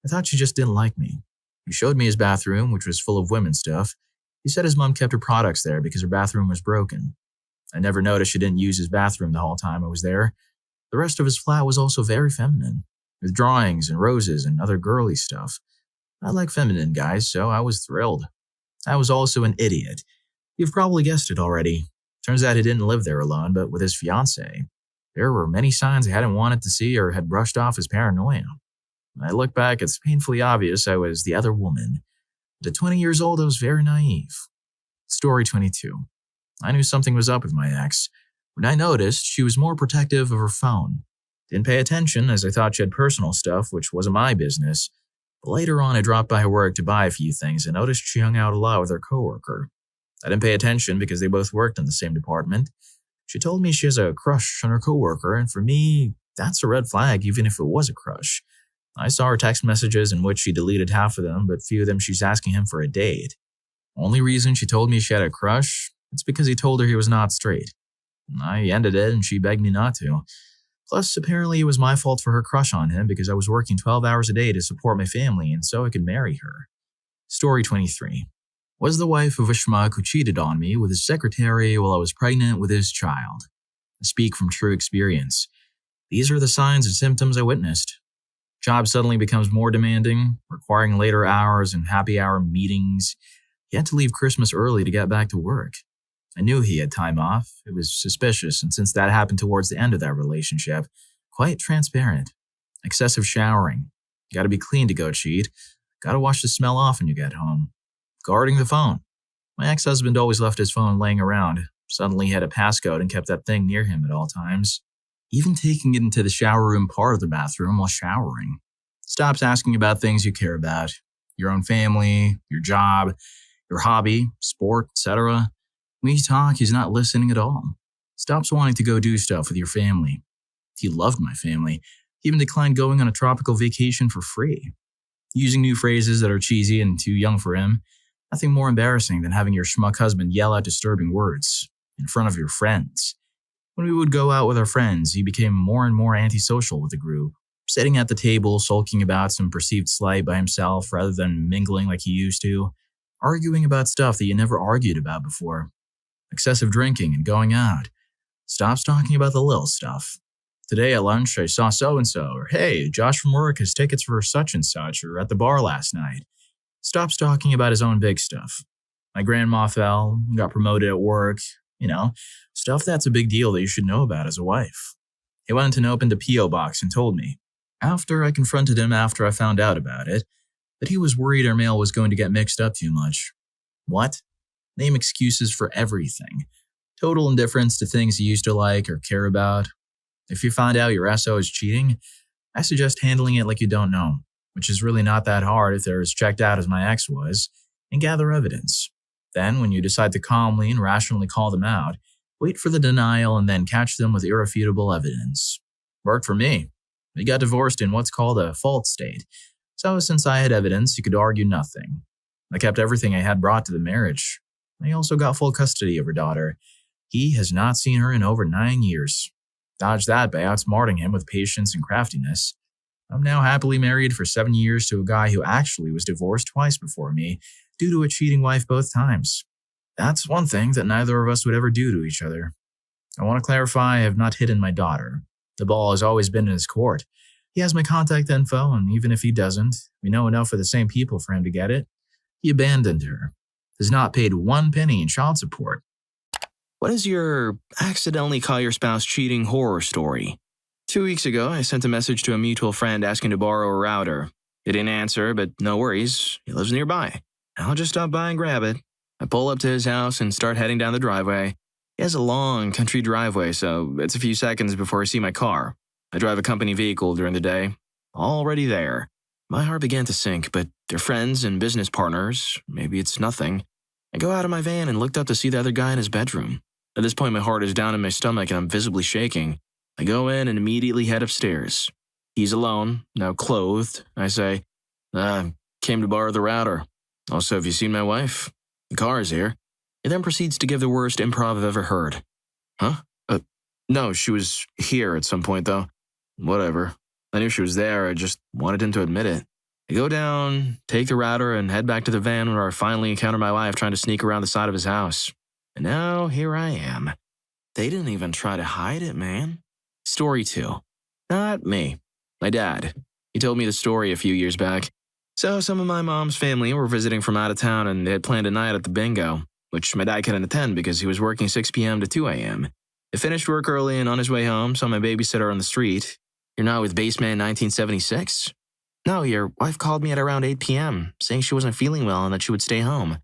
I thought she just didn't like me. He showed me his bathroom, which was full of women's stuff. He said his mom kept her products there because her bathroom was broken. I never noticed she didn't use his bathroom the whole time I was there. The rest of his flat was also very feminine, with drawings and roses and other girly stuff. I like feminine guys, so I was thrilled. I was also an idiot. You've probably guessed it already. Turns out he didn't live there alone, but with his fiance. There were many signs I hadn't wanted to see or had brushed off as paranoia. When I look back, it's painfully obvious I was the other woman. But at 20 years old, I was very naive. Story 22. I knew something was up with my ex. When I noticed, she was more protective of her phone. Didn't pay attention as I thought she had personal stuff, which wasn't my business. But later on, I dropped by her work to buy a few things and noticed she hung out a lot with her coworker. I didn't pay attention because they both worked in the same department. She told me she has a crush on her coworker, and for me, that's a red flag even if it was a crush. I saw her text messages in which she deleted half of them, but few of them she's asking him for a date. Only reason she told me she had a crush, it's because he told her he was not straight. I ended it and she begged me not to. Plus, apparently it was my fault for her crush on him because I was working 12 hours a day to support my family and so I could marry her. Story 23. Was the wife of a schmuck who cheated on me with his secretary while I was pregnant with his child. I speak from true experience. These are the signs and symptoms I witnessed. Job suddenly becomes more demanding, requiring later hours and happy hour meetings. He had to leave Christmas early to get back to work. I knew he had time off. It was suspicious, and since that happened towards the end of that relationship, quite transparent. Excessive showering. Gotta be clean to go cheat. Gotta wash the smell off when you get home. Guarding the phone. My ex-husband always left his phone laying around. Suddenly he had a passcode and kept that thing near him at all times. Even taking it into the shower room part of the bathroom while showering. Stops asking about things you care about. Your own family, your job, your hobby, sport, etc. When you talk, he's not listening at all. Stops wanting to go do stuff with your family. He loved my family. He even declined going on a tropical vacation for free. Using new phrases that are cheesy and too young for him. Nothing more embarrassing than having your schmuck husband yell out disturbing words in front of your friends. When we would go out with our friends, he became more and more antisocial with the group, sitting at the table, sulking about some perceived slight by himself rather than mingling like he used to, arguing about stuff that you never argued about before. Excessive drinking and going out. Stops talking about the little stuff. Today at lunch, I saw so-and-so, or hey, Josh from work has tickets for such and such, or at the bar last night. Stops talking about his own big stuff. My grandma fell, got promoted at work, stuff that's a big deal that you should know about as a wife. He went and opened a P.O. box and told me, after I confronted him after I found out about it, that he was worried our mail was going to get mixed up too much. What? Name excuses for everything. Total indifference to things he used to like or care about. If you find out your SO is cheating, I suggest handling it like you don't know, which is really not that hard if they're as checked out as my ex was, and gather evidence. Then, when you decide to calmly and rationally call them out, wait for the denial and then catch them with irrefutable evidence. Worked for me. We got divorced in what's called a fault state, so since I had evidence, you could argue nothing. I kept everything I had brought to the marriage. I also got full custody of her daughter. He has not seen her in over 9 years. Dodged that by outsmarting him with patience and craftiness. I'm now happily married for 7 years to a guy who actually was divorced twice before me, due to a cheating wife both times. That's one thing that neither of us would ever do to each other. I want to clarify I have not hidden my daughter. The ball has always been in his court. He has my contact info, and even if he doesn't, we know enough of the same people for him to get it. He abandoned her. Has not paid 1 penny in child support. What is your accidentally caught your spouse cheating horror story? 2 weeks ago, I sent a message to a mutual friend asking to borrow a router. He didn't answer, but no worries, he lives nearby. I'll just stop by and grab it. I pull up to his house and start heading down the driveway. He has a long country driveway, so it's a few seconds before I see my car. I drive a company vehicle during the day. Already there. My heart began to sink, but they're friends and business partners. Maybe it's nothing. I go out of my van and looked up to see the other guy in his bedroom. At this point, my heart is down in my stomach and I'm visibly shaking. I go in and immediately head upstairs. He's alone, now clothed. I say, came to borrow the router. Also, have you seen my wife? The car is here. He then proceeds to give the worst improv I've ever heard. Huh? No, she was here at some point, though. Whatever. I knew she was there, I just wanted him to admit it. I go down, take the router, and head back to the van where I finally encounter my wife trying to sneak around the side of his house. And now, here I am. They didn't even try to hide it, man. Story 2. Not me. My dad. He told me the story a few years back. So some of my mom's family were visiting from out of town and they had planned a night at the bingo, which my dad couldn't attend because he was working 6 p.m. to 2 a.m. He finished work early and on his way home saw my babysitter on the street. "You're not with Baseman 1976? "No, your wife called me at around 8 p.m., saying she wasn't feeling well and that she would stay home."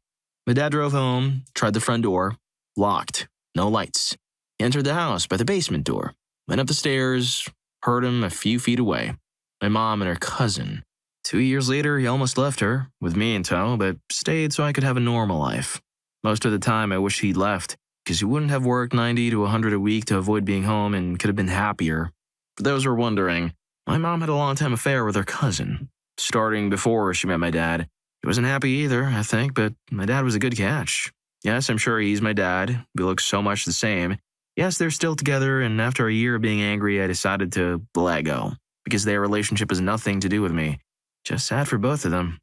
My dad drove home, tried the front door, locked, no lights. He entered the house by the basement door, went up the stairs, heard him a few feet away. My mom and her cousin. 2 years later, he almost left her, with me in tow, but stayed so I could have a normal life. Most of the time, I wish he'd left, because he wouldn't have worked 90 to 100 a week to avoid being home and could have been happier. For those who are wondering, my mom had a long-time affair with her cousin, starting before she met my dad. He wasn't happy either, I think, but my dad was a good catch. Yes, I'm sure he's my dad. We look so much the same. Yes, they're still together, and after a year of being angry, I decided to let go, because their relationship has nothing to do with me. Just sad for both of them.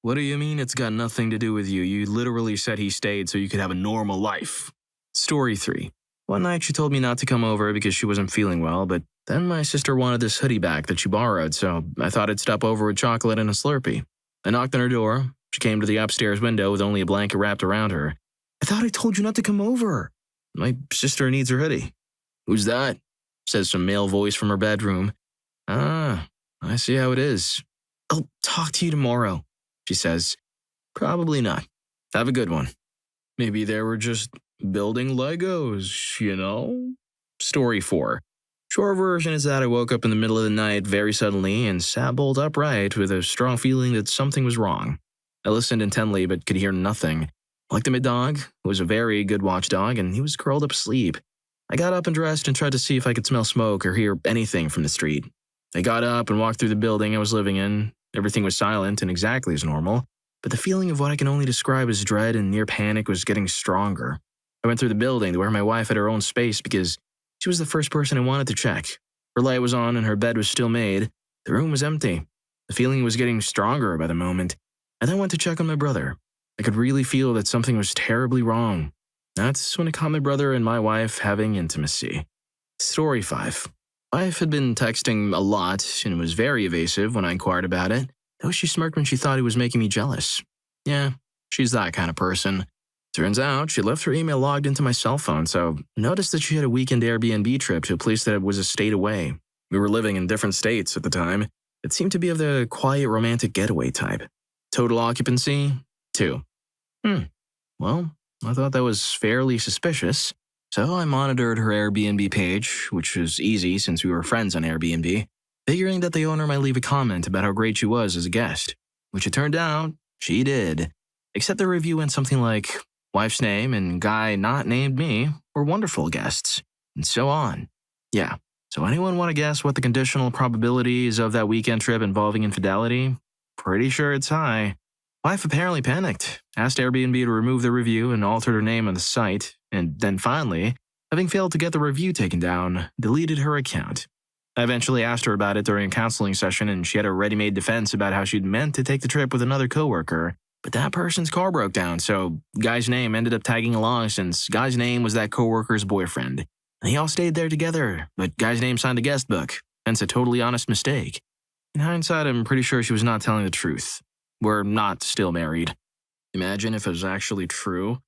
What do you mean it's got nothing to do with you? You literally said he stayed so you could have a normal life. Story 3. One night she told me not to come over because she wasn't feeling well, but then my sister wanted this hoodie back that she borrowed, so I thought I'd stop over with chocolate and a Slurpee. I knocked on her door. She came to the upstairs window with only a blanket wrapped around her. "I thought I told you not to come over." "My sister needs her hoodie." "Who's that?" says some male voice from her bedroom. "Ah, I see how it is." "I'll talk to you tomorrow," she says. "Probably not. Have a good one." Maybe they were just building Legos, you know? Story 4. Short version is that I woke up in the middle of the night very suddenly and sat bolt upright with a strong feeling that something was wrong. I listened intently but could hear nothing. I looked at my dog, who was a very good watchdog, and he was curled up asleep. I got up and dressed and tried to see if I could smell smoke or hear anything from the street. I got up and walked through the building I was living in. Everything was silent and exactly as normal, but the feeling of what I can only describe as dread and near panic was getting stronger. I went through the building to where my wife had her own space because she was the first person I wanted to check. Her light was on and her bed was still made. The room was empty. The feeling was getting stronger by the moment. I then went to check on my brother. I could really feel that something was terribly wrong. That's when I caught my brother and my wife having intimacy. Story 5. Wife had been texting a lot and was very evasive when I inquired about it, though she smirked when she thought he was making me jealous. Yeah, she's that kind of person. Turns out she left her email logged into my cell phone, so I noticed that she had a weekend Airbnb trip to a place that was a state away. We were living in different states at the time. It seemed to be of the quiet romantic getaway type. Total occupancy? 2. Well, I thought that was fairly suspicious. So I monitored her Airbnb page, which was easy since we were friends on Airbnb, figuring that the owner might leave a comment about how great she was as a guest, which it turned out she did. Except the review went something like, "Wife's name and guy not named me were wonderful guests," and so on. Yeah, so anyone want to guess what the conditional probabilities of that weekend trip involving infidelity? Pretty sure it's high. Wife apparently panicked, asked Airbnb to remove the review and altered her name on the site, and then finally, having failed to get the review taken down, deleted her account. I eventually asked her about it during a counseling session, and she had a ready-made defense about how she'd meant to take the trip with another coworker, but that person's car broke down, so guy's name ended up tagging along since guy's name was that coworker's boyfriend. And they all stayed there together, but guy's name signed a guest book, hence a totally honest mistake. In hindsight, I'm pretty sure she was not telling the truth. We're not still married. Imagine if it was actually true.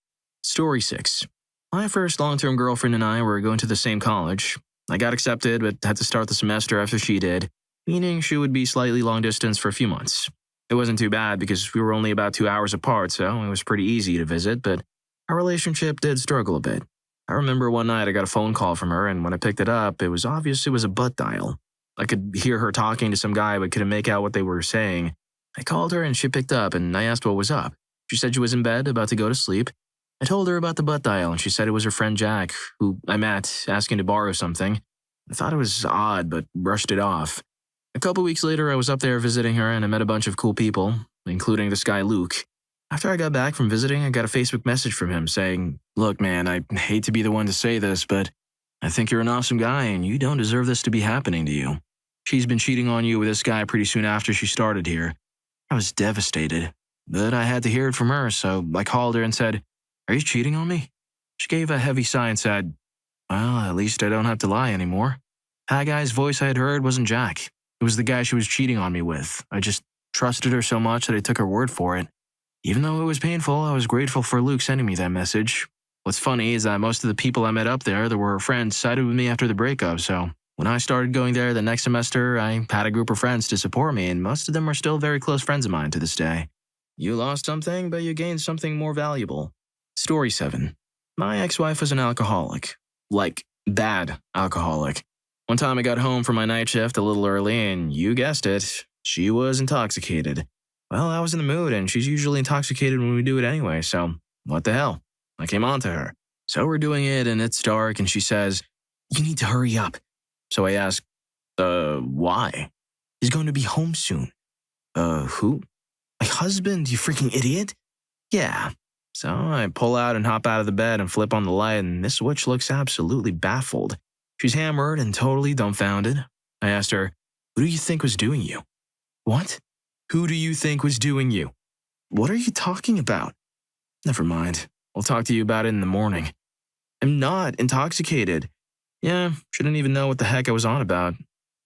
Story 6. My first long-term girlfriend and I were going to the same college. I got accepted, but had to start the semester after she did, meaning she would be slightly long distance for a few months. It wasn't too bad because we were only about 2 hours apart, so it was pretty easy to visit, but our relationship did struggle a bit. I remember one night I got a phone call from her, and when I picked it up, it was obvious it was a butt dial. I could hear her talking to some guy, but couldn't make out what they were saying. I called her and she picked up, and I asked what was up. She said she was in bed, about to go to sleep. I told her about the butt dial, and she said it was her friend Jack, who I met, asking to borrow something. I thought it was odd, but brushed it off. A couple weeks later, I was up there visiting her, and I met a bunch of cool people, including this guy Luke. After I got back from visiting, I got a Facebook message from him saying, "Look, man, I hate to be the one to say this, but I think you're an awesome guy, and you don't deserve this to be happening to you. She's been cheating on you with this guy pretty soon after she started here." I was devastated, but I had to hear it from her, so I called her and said, "Are you cheating on me?" She gave a heavy sigh and said, "Well, at least I don't have to lie anymore." That guy's voice I had heard wasn't Jack. It was the guy she was cheating on me with. I just trusted her so much that I took her word for it. Even though it was painful, I was grateful for Luke sending me that message. What's funny is that most of the people I met up there that were friends sided with me after the breakup, so when I started going there the next semester, I had a group of friends to support me, and most of them are still very close friends of mine to this day. You lost something, but you gained something more valuable. Story 7. My ex-wife was an alcoholic. Like, bad alcoholic. One time I got home from my night shift a little early, and you guessed it, she was intoxicated. Well, I was in the mood, and she's usually intoxicated when we do it anyway, so what the hell? I came on to her. So we're doing it, and it's dark, and she says, "You need to hurry up." So I ask, why? "He's going to be home soon." Who? "My husband, you freaking idiot." "Yeah." So I pull out and hop out of the bed and flip on the light, and this witch looks absolutely baffled. She's hammered and totally dumbfounded. I asked her, "Who do you think was doing you?" "What? Who do you think was doing you?" "What are you talking about?" "Never mind. I'll talk to you about it in the morning." "I'm not intoxicated." Yeah, shouldn't even know what the heck I was on about.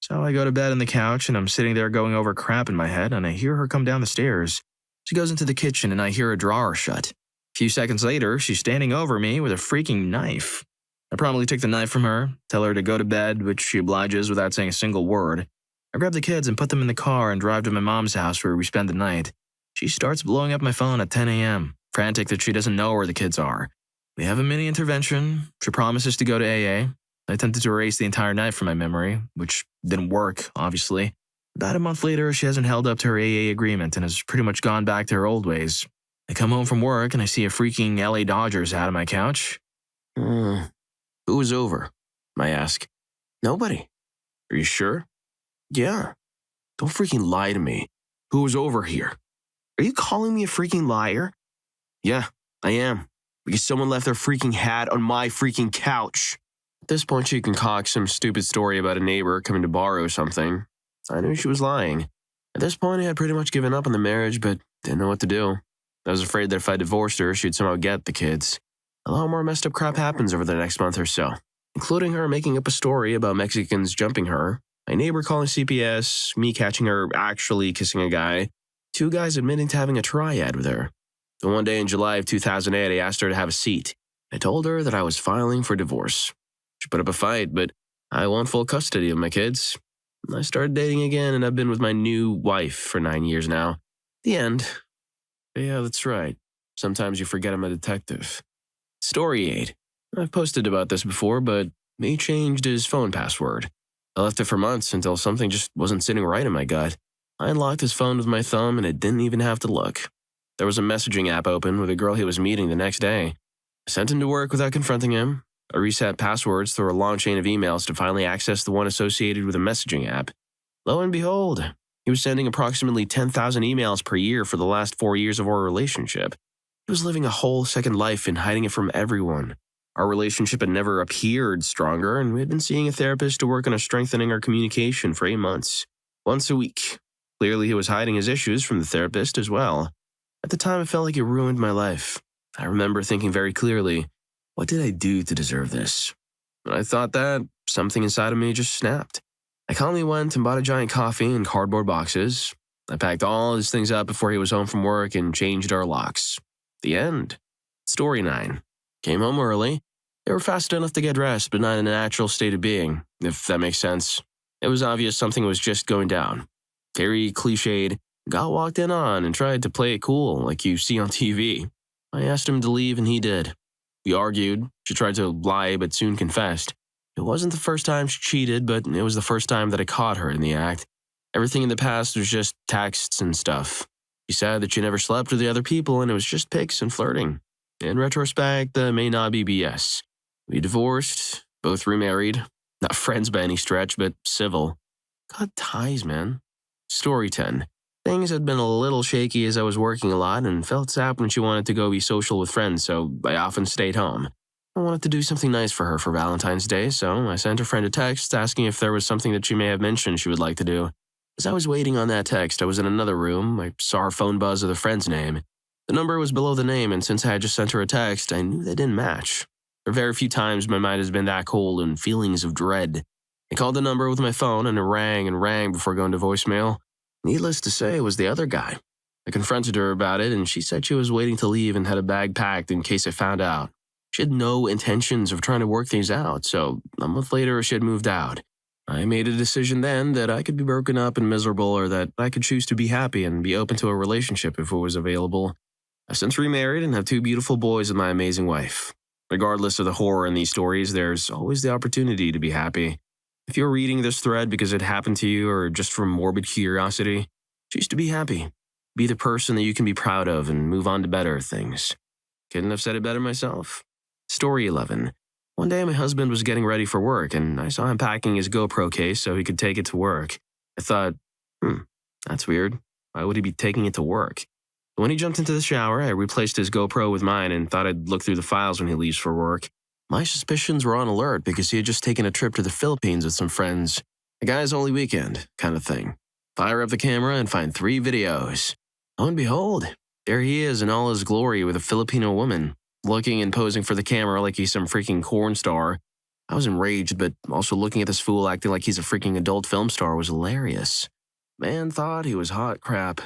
So I go to bed on the couch, and I'm sitting there going over crap in my head, and I hear her come down the stairs. She goes into the kitchen, and I hear a drawer shut. A few seconds later, she's standing over me with a freaking knife. I promptly take the knife from her, tell her to go to bed, which she obliges without saying a single word. I grab the kids and put them in the car and drive to my mom's house where we spend the night. She starts blowing up my phone at 10 a.m., frantic that she doesn't know where the kids are. We have a mini intervention. She promises to go to AA. I attempted to erase the entire night from my memory, which didn't work, obviously. About a month later, she hasn't held up to her AA agreement and has pretty much gone back to her old ways. I come home from work and I see a freaking LA Dodgers hat on my couch. Who was over? I ask. Nobody. Are you sure? Yeah. Don't freaking lie to me. Who was over here? Are you calling me a freaking liar? Yeah, I am. Because someone left their freaking hat on my freaking couch. At this point, she concocts some stupid story about a neighbor coming to borrow something. I knew she was lying. At this point, I had pretty much given up on the marriage, but didn't know what to do. I was afraid that if I divorced her, she'd somehow get the kids. A lot more messed up crap happens over the next month or so, including her making up a story about Mexicans jumping her, my neighbor calling CPS, me catching her actually kissing a guy, 2 guys admitting to having a triad with her. Then one day in July of 2008, I asked her to have a seat. I told her that I was filing for divorce. She put up a fight, but I want full custody of my kids. I started dating again, and I've been with my new wife for 9 years now. The end. Yeah, that's right. Sometimes you forget I'm a detective. Story 8. I've posted about this before, but he changed his phone password. I left it for months until something just wasn't sitting right in my gut. I unlocked his phone with my thumb, and I didn't even have to look. There was a messaging app open with a girl he was meeting the next day. I sent him to work without confronting him. I reset passwords through a long chain of emails to finally access the one associated with a messaging app. Lo and behold, he was sending approximately 10,000 emails per year for the last 4 years of our relationship. He was living a whole second life and hiding it from everyone. Our relationship had never appeared stronger, and we had been seeing a therapist to work on strengthening our communication for 8 months. Once a week. Clearly, he was hiding his issues from the therapist as well. At the time, it felt like it ruined my life. I remember thinking very clearly, what did I do to deserve this? When I thought that, something inside of me just snapped. I calmly went and bought a giant coffee in cardboard boxes. I packed all his things up before he was home from work and changed our locks. The end. Story 9. Came home early. They were fast enough to get dressed, but not in a natural state of being, if that makes sense. It was obvious something was just going down. Very cliched, got walked in on and tried to play it cool like you see on TV. I asked him to leave and he did. We argued. She tried to lie but soon confessed. It wasn't the first time she cheated, but it was the first time that I caught her in the act. Everything in the past was just texts and stuff. She said that she never slept with the other people and it was just pics and flirting. In retrospect, that may not be BS. We divorced, both remarried. Not friends by any stretch, but civil. Got ties, man. Story 10. Things had been a little shaky as I was working a lot and felt sad when she wanted to go be social with friends, so I often stayed home. I wanted to do something nice for her for Valentine's Day, so I sent her friend a text asking if there was something that she may have mentioned she would like to do. As I was waiting on that text, I was in another room. I saw her phone buzz with a friend's name. The number was below the name, and since I had just sent her a text, I knew they didn't match. There are very few times my mind has been that cold and feelings of dread. I called the number with my phone, and it rang before going to voicemail. Needless to say, it was the other guy. I confronted her about it, and she said she was waiting to leave and had a bag packed in case I found out. She had no intentions of trying to work things out, so a month later she had moved out. I made a decision then that I could be broken up and miserable, or that I could choose to be happy and be open to a relationship if it was available. I've since remarried and have 2 beautiful boys with my amazing wife. Regardless of the horror in these stories, there's always the opportunity to be happy. If you're reading this thread because it happened to you or just from morbid curiosity, choose to be happy. Be the person that you can be proud of and move on to better things. Couldn't have said it better myself. Story 11. One day my husband was getting ready for work and I saw him packing his GoPro case so he could take it to work. I thought, that's weird. Why would he be taking it to work? When he jumped into the shower, I replaced his GoPro with mine and thought I'd look through the files when he leaves for work. My suspicions were on alert because he had just taken a trip to the Philippines with some friends. A guy's only weekend kind of thing. Fire up the camera and find 3 videos. Lo and behold, there he is in all his glory with a Filipino woman, looking and posing for the camera like he's some freaking porn star. I was enraged, but also looking at this fool acting like he's a freaking adult film star was hilarious. Man thought he was hot crap.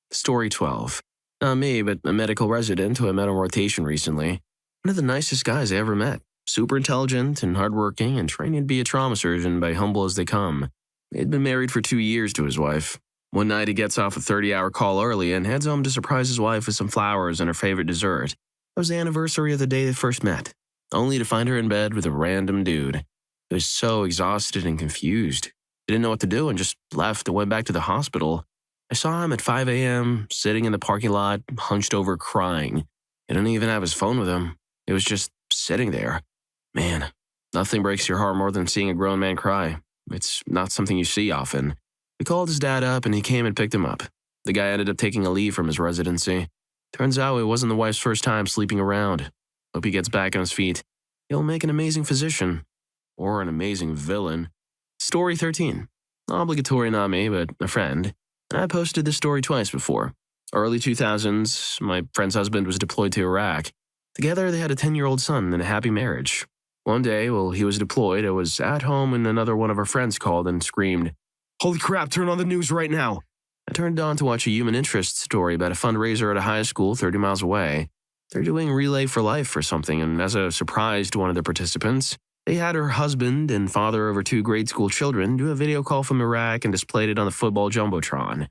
Story 12. Not me, but a medical resident who I met on rotation recently. One of the nicest guys I ever met. Super intelligent and hardworking and training to be a trauma surgeon by humble as they come. He had been married for 2 years to his wife. One night he gets off a 30-hour call early and heads home to surprise his wife with some flowers and her favorite dessert. It was the anniversary of the day they first met, only to find her in bed with a random dude. He was so exhausted and confused. He didn't know what to do and just left and went back to the hospital. I saw him at 5 a.m., sitting in the parking lot, hunched over crying. He didn't even have his phone with him. He was just sitting there. Man, nothing breaks your heart more than seeing a grown man cry. It's not something you see often. We called his dad up and he came and picked him up. The guy ended up taking a leave from his residency. Turns out it wasn't the wife's first time sleeping around. Hope he gets back on his feet. He'll make an amazing physician. Or an amazing villain. Story 13. Obligatory not me, but a friend. And I posted this story twice before. Early 2000s, my friend's husband was deployed to Iraq. Together, they had a 10-year-old son and a happy marriage. One day, while he was deployed, I was at home and another one of our friends called and screamed, "Holy crap, turn on the news right now!" I turned on to watch a human interest story about a fundraiser at a high school 30 miles away. They're doing Relay for Life or something, and as a surprise to one of the participants, they had her husband and father of her 2 grade school children do a video call from Iraq and displayed it on the football jumbotron.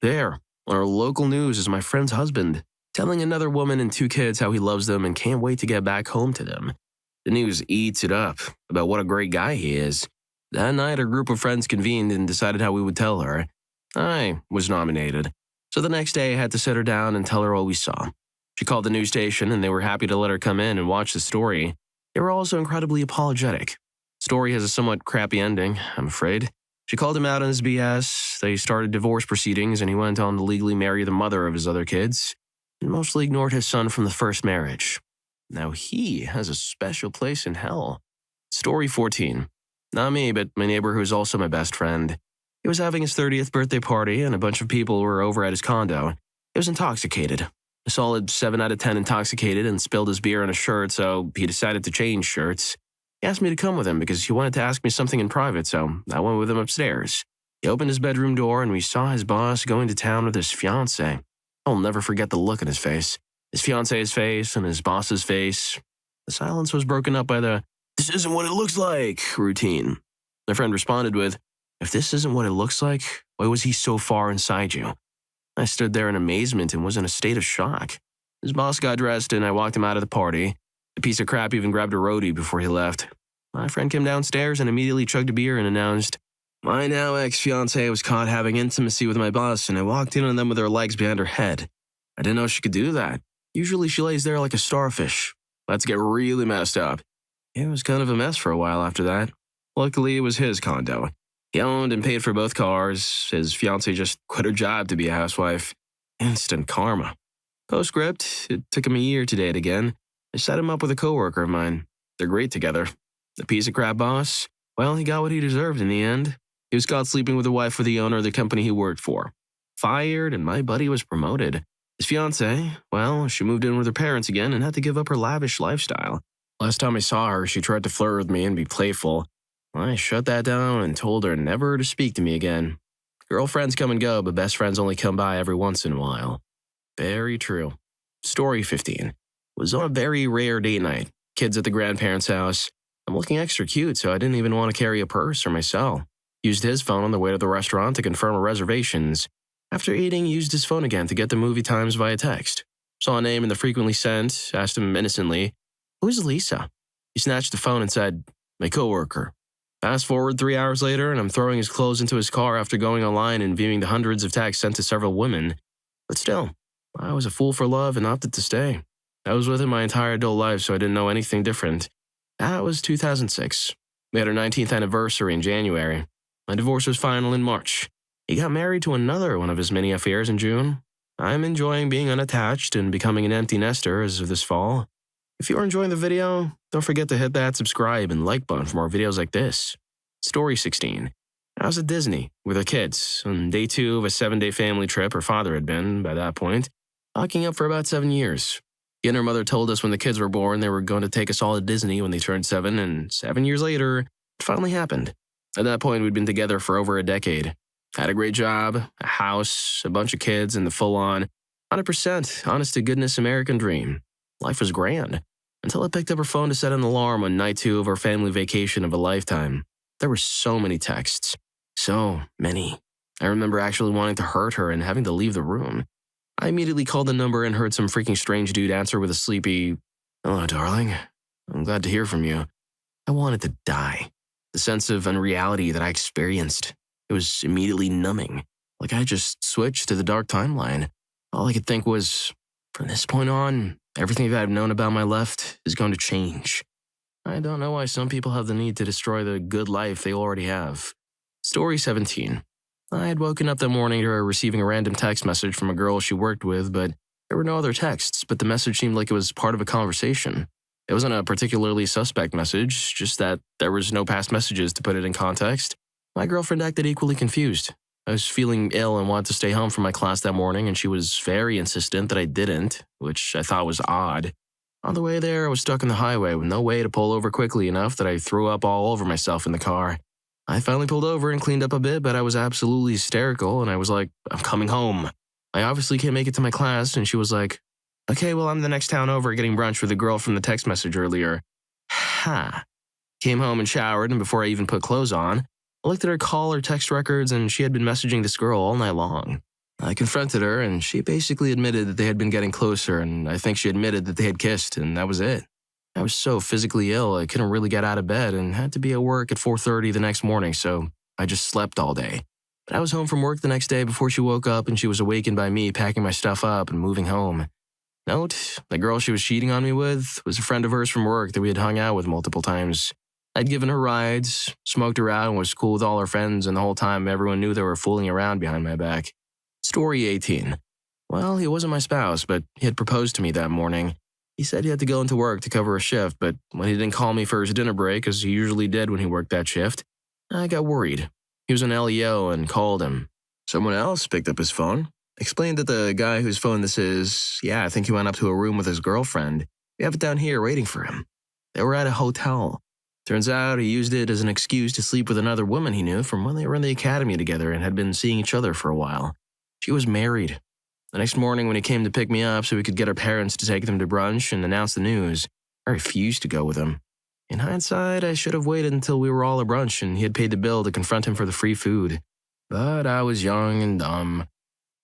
There, on our local news, is my friend's husband, telling another woman and 2 kids how he loves them and can't wait to get back home to them. The news eats it up about what a great guy he is. That night, a group of friends convened and decided how we would tell her. I was nominated. So the next day, I had to sit her down and tell her what we saw. She called the news station, and they were happy to let her come in and watch the story. They were also incredibly apologetic. The story has a somewhat crappy ending, I'm afraid. She called him out on his BS, they started divorce proceedings, and he went on to legally marry the mother of his other kids, and mostly ignored his son from the first marriage. Now he has a special place in hell. Story 14. Not me, but my neighbor who is also my best friend. He was having his 30th birthday party, and a bunch of people were over at his condo. He was intoxicated. A solid 7 out of 10 intoxicated and spilled his beer on his shirt, so he decided to change shirts. He asked me to come with him because he wanted to ask me something in private, so I went with him upstairs. He opened his bedroom door and we saw his boss going to town with his fiance. I'll never forget the look on his face. His fiance's face and his boss's face. The silence was broken up by the, "This isn't what it looks like," routine. My friend responded with, "If this isn't what it looks like, why was he so far inside you?" I stood there in amazement and was in a state of shock. His boss got dressed and I walked him out of the party. The piece of crap even grabbed a roadie before he left. My friend came downstairs and immediately chugged a beer and announced, "My now ex-fiancée was caught having intimacy with my boss and I walked in on them with her legs behind her head. I didn't know she could do that. Usually she lays there like a starfish. Let's get really messed up." It was kind of a mess for a while after that. Luckily, it was his condo. He owned and paid for both cars. His fiancée just quit her job to be a housewife. Instant karma. Postscript, it took him a year to date again. I set him up with a coworker of mine. They're great together. The piece of crap boss, well, he got what he deserved in the end. He was caught sleeping with the wife of the owner of the company he worked for. Fired, and my buddy was promoted. His fiancée, well, she moved in with her parents again and had to give up her lavish lifestyle. Last time I saw her, she tried to flirt with me and be playful. I shut that down and told her never to speak to me again. Girlfriends come and go, but best friends only come by every once in a while. Very true. Story 15. It was on a very rare date night. Kids at the grandparents' house. I'm looking extra cute, so I didn't even want to carry a purse or my cell. Used his phone on the way to the restaurant to confirm our reservations. After eating, used his phone again to get the movie times via text. Saw a name in the frequently sent, asked him innocently, "Who's Lisa?" He snatched the phone and said, "My coworker." Fast forward 3 hours later, and I'm throwing his clothes into his car after going online and viewing the hundreds of texts sent to several women. But still, I was a fool for love and opted to stay. I was with him my entire adult life, so I didn't know anything different. That was 2006. We had our 19th anniversary in January. My divorce was final in March. He got married to another one of his many affairs in June. I'm enjoying being unattached and becoming an empty nester as of this fall. If you are enjoying the video, don't forget to hit that subscribe and like button for more videos like this. Story 16. I was at Disney with our kids on day 2 of a 7-day family trip her father had been, by that point, locking up for about 7 years. He and her mother told us when the kids were born they were going to take us all to Disney when they turned 7, and 7 years later, it finally happened. At that point, we'd been together for over a decade. Had a great job, a house, a bunch of kids, and the full-on, 100% honest-to-goodness American dream. Life was grand, until I picked up her phone to set an alarm on night 2 of our family vacation of a lifetime. There were so many texts. So many. I remember actually wanting to hurt her and having to leave the room. I immediately called the number and heard some freaking strange dude answer with a sleepy, "Hello, darling. I'm glad to hear from you." I wanted to die. The sense of unreality that I experienced, it was immediately numbing, like I just switched to the dark timeline. All I could think was, from this point on, everything that I've known about my left is going to change. I don't know why some people have the need to destroy the good life they already have. Story 17. I had woken up that morning to her receiving a random text message from a girl she worked with, but there were no other texts, but the message seemed like it was part of a conversation. It wasn't a particularly suspect message, just that there was no past messages to put it in context. My girlfriend acted equally confused. I was feeling ill and wanted to stay home from my class that morning, and she was very insistent that I didn't, which I thought was odd. On the way there, I was stuck on the highway with no way to pull over quickly enough that I threw up all over myself in the car. I finally pulled over and cleaned up a bit, but I was absolutely hysterical, and I was like, "I'm coming home." I obviously can't make it to my class, and she was like, "Okay, well, I'm the next town over getting brunch with the girl from the text message earlier." Ha. Came home and showered, and before I even put clothes on, I looked at her call or text records, and she had been messaging this girl all night long. I confronted her, and she basically admitted that they had been getting closer, and I think she admitted that they had kissed, and that was it. I was so physically ill, I couldn't really get out of bed and had to be at work at 4:30 the next morning, so I just slept all day. But I was home from work the next day before she woke up, and she was awakened by me packing my stuff up and moving home. Note, the girl she was cheating on me with was a friend of hers from work that we had hung out with multiple times. I'd given her rides, smoked her out, and was cool with all her friends, and the whole time everyone knew they were fooling around behind my back. Story 18. Well, he wasn't my spouse, but he had proposed to me that morning. He said he had to go into work to cover a shift, but when he didn't call me for his dinner break, as he usually did when he worked that shift, I got worried. He was an LEO and called him. Someone else picked up his phone, explained that the guy whose phone this is, I think he went up to a room with his girlfriend. We have it down here waiting for him. They were at a hotel. Turns out he used it as an excuse to sleep with another woman he knew from when they were in the academy together and had been seeing each other for a while. She was married. The next morning when he came to pick me up so we could get our parents to take them to brunch and announce the news, I refused to go with him. In hindsight, I should have waited until we were all at brunch and he had paid the bill to confront him for the free food. But I was young and dumb.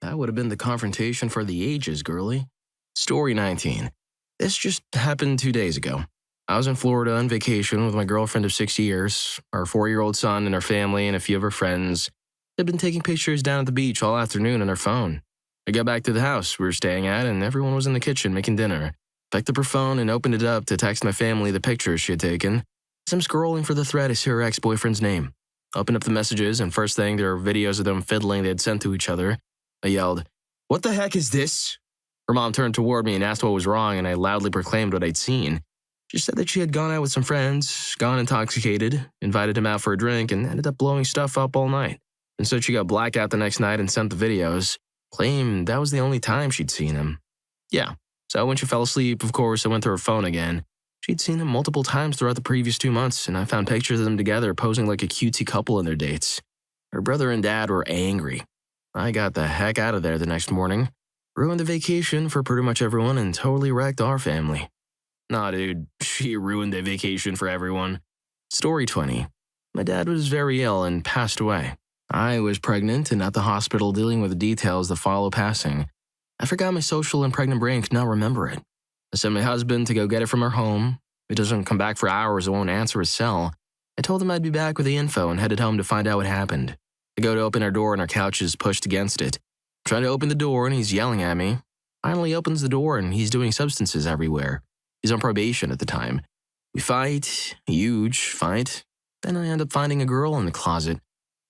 That would have been the confrontation for the ages, girly. Story 19. This just happened 2 days ago. I was in Florida on vacation with my girlfriend of 6 years, our 4-year-old son and her family and a few of her friends. They'd been taking pictures down at the beach all afternoon on her phone. I got back to the house we were staying at, and everyone was in the kitchen making dinner. Picked up her phone and opened it up to text my family the pictures she had taken. As I'm scrolling for the thread, I see her ex-boyfriend's name. Opened up the messages, and first thing, there were videos of them fiddling they had sent to each other. I yelled, "What the heck is this?" Her mom turned toward me and asked what was wrong, and I loudly proclaimed what I'd seen. She said that she had gone out with some friends, gone intoxicated, invited him out for a drink, and ended up blowing stuff up all night. And said she got blackout the next night and sent the videos. Claimed that was the only time she'd seen him. Yeah, so when she fell asleep, of course, I went to her phone again. She'd seen him multiple times throughout the previous 2 months, and I found pictures of them together posing like a cutesy couple in their dates. Her brother and dad were angry. I got the heck out of there the next morning, ruined the vacation for pretty much everyone, and totally wrecked our family. Nah, dude, she ruined the vacation for everyone. Story 20. My dad was very ill and passed away. I was pregnant and at the hospital dealing with the details that follow passing. I forgot my social and pregnant brain could not remember it. I sent my husband to go get it from her home. He doesn't come back for hours and won't answer his cell. I told him I'd be back with the info and headed home to find out what happened. I go to open our door and our couch is pushed against it. I'm trying to open the door and he's yelling at me. Finally opens the door and he's doing substances everywhere. He's on probation at the time. We fight, huge fight. Then I end up finding a girl in the closet.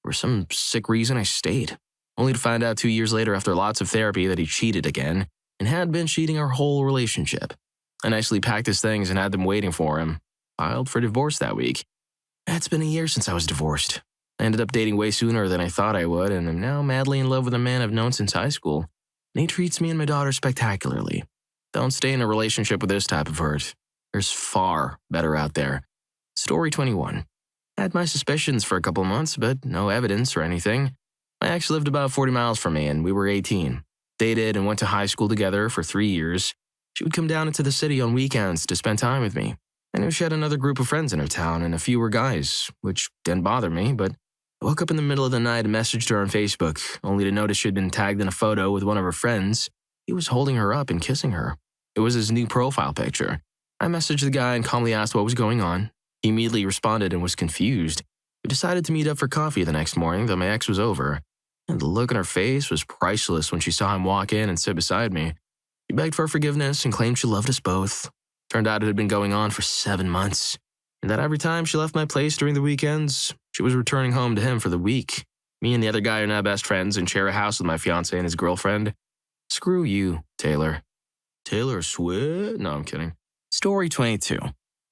For some sick reason, I stayed. Only to find out 2 years later after lots of therapy that he cheated again and had been cheating our whole relationship. I nicely packed his things and had them waiting for him. Filed for divorce that week. It's been a year since I was divorced. I ended up dating way sooner than I thought I would, and I'm now madly in love with a man I've known since high school. And he treats me and my daughter spectacularly. Don't stay in a relationship with this type of hurt. There's far better out there. Story 21. I had my suspicions for a couple months, but no evidence or anything. My ex lived about 40 miles from me, and we were 18. Dated and went to high school together for 3 years. She would come down into the city on weekends to spend time with me. I knew she had another group of friends in her town, and a few were guys, which didn't bother me, but I woke up in the middle of the night and messaged her on Facebook, only to notice she had been tagged in a photo with one of her friends. He was holding her up and kissing her. It was his new profile picture. I messaged the guy and calmly asked what was going on. He immediately responded and was confused. We decided to meet up for coffee the next morning, though my ex was over. And the look on her face was priceless when she saw him walk in and sit beside me. She begged for forgiveness and claimed she loved us both. Turned out it had been going on for 7 months, and that every time she left my place during the weekends, she was returning home to him for the week. Me and the other guy are now best friends and share a house with my fiance and his girlfriend. Screw you, Taylor. Taylor Swift? No, I'm kidding. Story 22.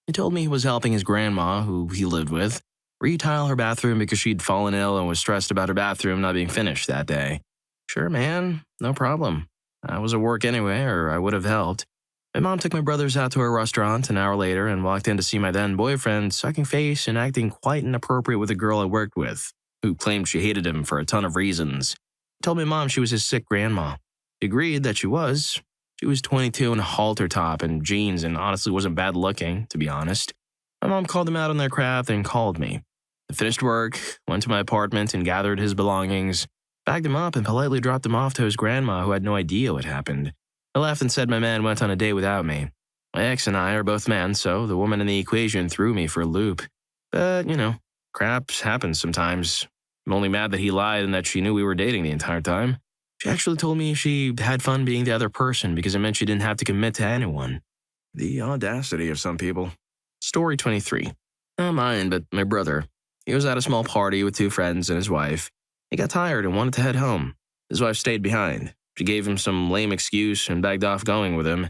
He told me he was helping his grandma, who he lived with, retile her bathroom because she'd fallen ill and was stressed about her bathroom not being finished that day. Sure, man. No problem. I was at work anyway, or I would have helped. My mom took my brothers out to a restaurant an hour later and walked in to see my then-boyfriend sucking face and acting quite inappropriate with a girl I worked with, who claimed she hated him for a ton of reasons. I told my mom she was his sick grandma. She agreed that she was. She was 22 in a halter top and jeans and honestly wasn't bad looking, to be honest. My mom called them out on their craft and called me. I finished work, went to my apartment and gathered his belongings, bagged him up and politely dropped him off to his grandma who had no idea what happened. I laughed and said my man went on a date without me. My ex and I are both men, so the woman in the equation threw me for a loop. But, crap happens sometimes. I'm only mad that he lied and that she knew we were dating the entire time. She actually told me she had fun being the other person because it meant she didn't have to commit to anyone. The audacity of some people. Story 23. Not mine, but my brother. He was at a small party with 2 friends and his wife. He got tired and wanted to head home. His wife stayed behind. She gave him some lame excuse and begged off going with him.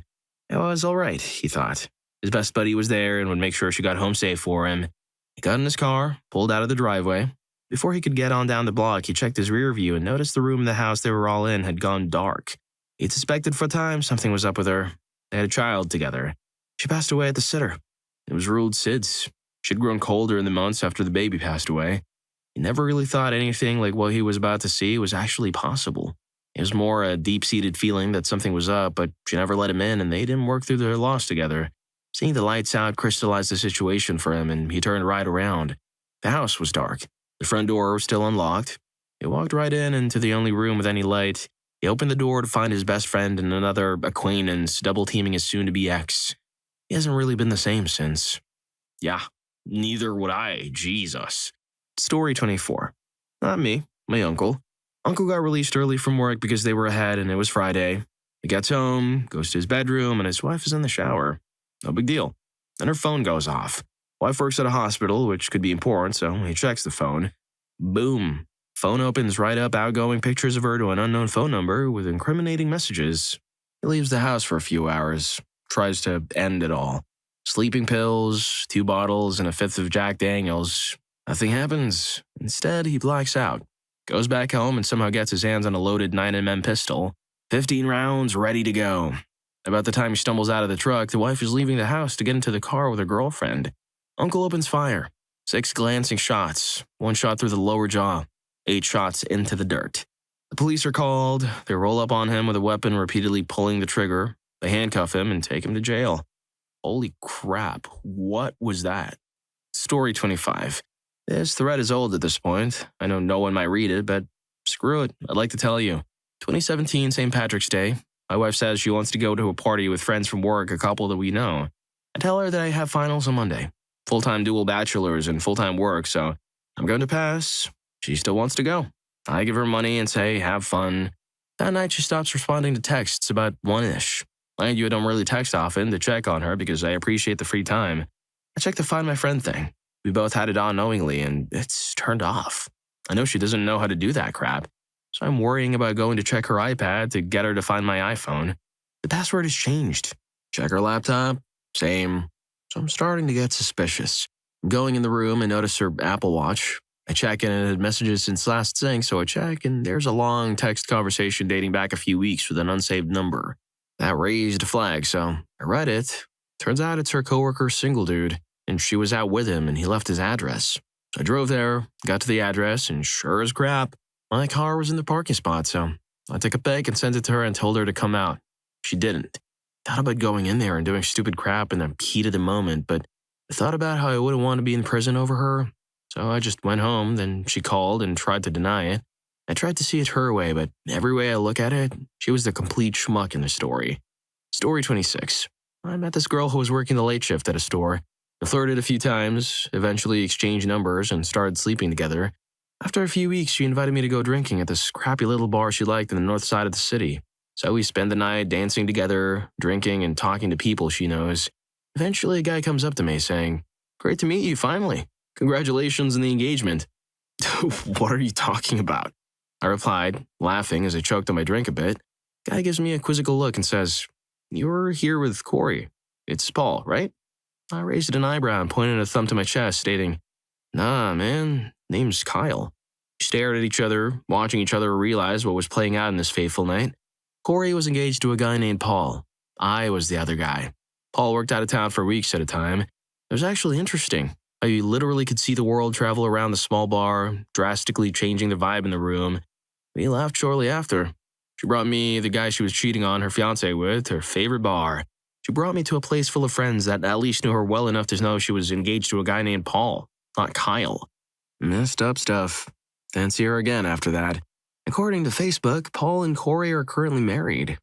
It was all right, he thought. His best buddy was there and would make sure she got home safe for him. He got in his car, pulled out of the driveway. Before he could get on down the block, he checked his rear view and noticed the room in the house they were all in had gone dark. He'd suspected for a time something was up with her. They had a child together. She passed away at the sitter. It was ruled SIDS. She'd grown colder in the months after the baby passed away. He never really thought anything like what he was about to see was actually possible. It was more a deep-seated feeling that something was up, but she never let him in and they didn't work through their loss together. Seeing the lights out crystallized the situation for him and he turned right around. The house was dark. The front door was still unlocked. He walked right in into the only room with any light. He opened the door to find his best friend and another acquaintance double-teaming his soon-to-be ex. He hasn't really been the same since. Yeah, neither would I, Jesus. Story 24. Not me, my uncle. Uncle got released early from work because they were ahead and it was Friday. He gets home, goes to his bedroom, and his wife is in the shower. No big deal. Then her phone goes off. Wife works at a hospital, which could be important, so he checks the phone. Boom. Phone opens right up outgoing pictures of her to an unknown phone number with incriminating messages. He leaves the house for a few hours, tries to end it all. Sleeping pills, 2 bottles, and a 5th of Jack Daniels. Nothing happens. Instead, he blacks out. Goes back home and somehow gets his hands on a loaded 9mm pistol. 15 rounds, ready to go. About the time he stumbles out of the truck, the wife is leaving the house to get into the car with her girlfriend. Uncle opens fire. 6 glancing shots, 1 shot through the lower jaw. 8 shots into the dirt. The police are called. They roll up on him with a weapon, repeatedly pulling the trigger. They handcuff him and take him to jail. Holy crap, what was that? Story 25. This thread is old at this point. I know no one might read it, but screw it, I'd like to tell you. 2017 St. Patrick's Day. My wife says she wants to go to a party with friends from work, a couple that we know. I tell her that I have finals on Monday. Full-time dual bachelors and full-time work, so I'm going to pass. She still wants to go. I give her money and say, have fun. That night, she stops responding to texts about 1-ish. Mind you, I don't really text often to check on her because I appreciate the free time. I check the Find My Friend thing. We both had it on knowingly, and it's turned off. I know she doesn't know how to do that crap, so I'm worrying about going to check her iPad to get her to find my iPhone. The password has changed. Check her laptop, same. So I'm starting to get suspicious. I'm going in the room and notice her Apple Watch. I check in and it had messages since last sync, so I check, and there's a long text conversation dating back a few weeks with an unsaved number. That raised a flag, so I read it. Turns out it's her coworker's single dude, and she was out with him and he left his address. So I drove there, got to the address, and sure as crap, my car was in the parking spot, so I took a pic and sent it to her and told her to come out. She didn't. Thought about going in there and doing stupid crap in the heat of the moment, but I thought about how I wouldn't want to be in prison over her, so I just went home. Then she called and tried to deny it. I tried to see it her way, but every way I look at it, she was the complete schmuck in the story. Story 26. I met this girl who was working the late shift at a store. We flirted a few times, eventually exchanged numbers, and started sleeping together. After a few weeks, she invited me to go drinking at this crappy little bar she liked in the north side of the city. So we spend the night dancing together, drinking, and talking to people she knows. Eventually, a guy comes up to me saying, "Great to meet you, finally. Congratulations on the engagement." What are you talking about? I replied, laughing as I choked on my drink a bit. Guy gives me a quizzical look and says, "You're here with Corey. It's Paul, right?" I raised an eyebrow and pointed a thumb to my chest, stating, "Nah, man, name's Kyle." We stared at each other, watching each other realize what was playing out in this fateful night. Corey was engaged to a guy named Paul. I was the other guy. Paul worked out of town for weeks at a time. It was actually interesting. I literally could see the world travel around the small bar, drastically changing the vibe in the room. We laughed shortly after. She brought me the guy she was cheating on her fiance with, to her favorite bar. She brought me to a place full of friends that at least knew her well enough to know she was engaged to a guy named Paul, not Kyle. Messed up stuff. Didn't see her again after that. According to Facebook, Paul and Corey are currently married.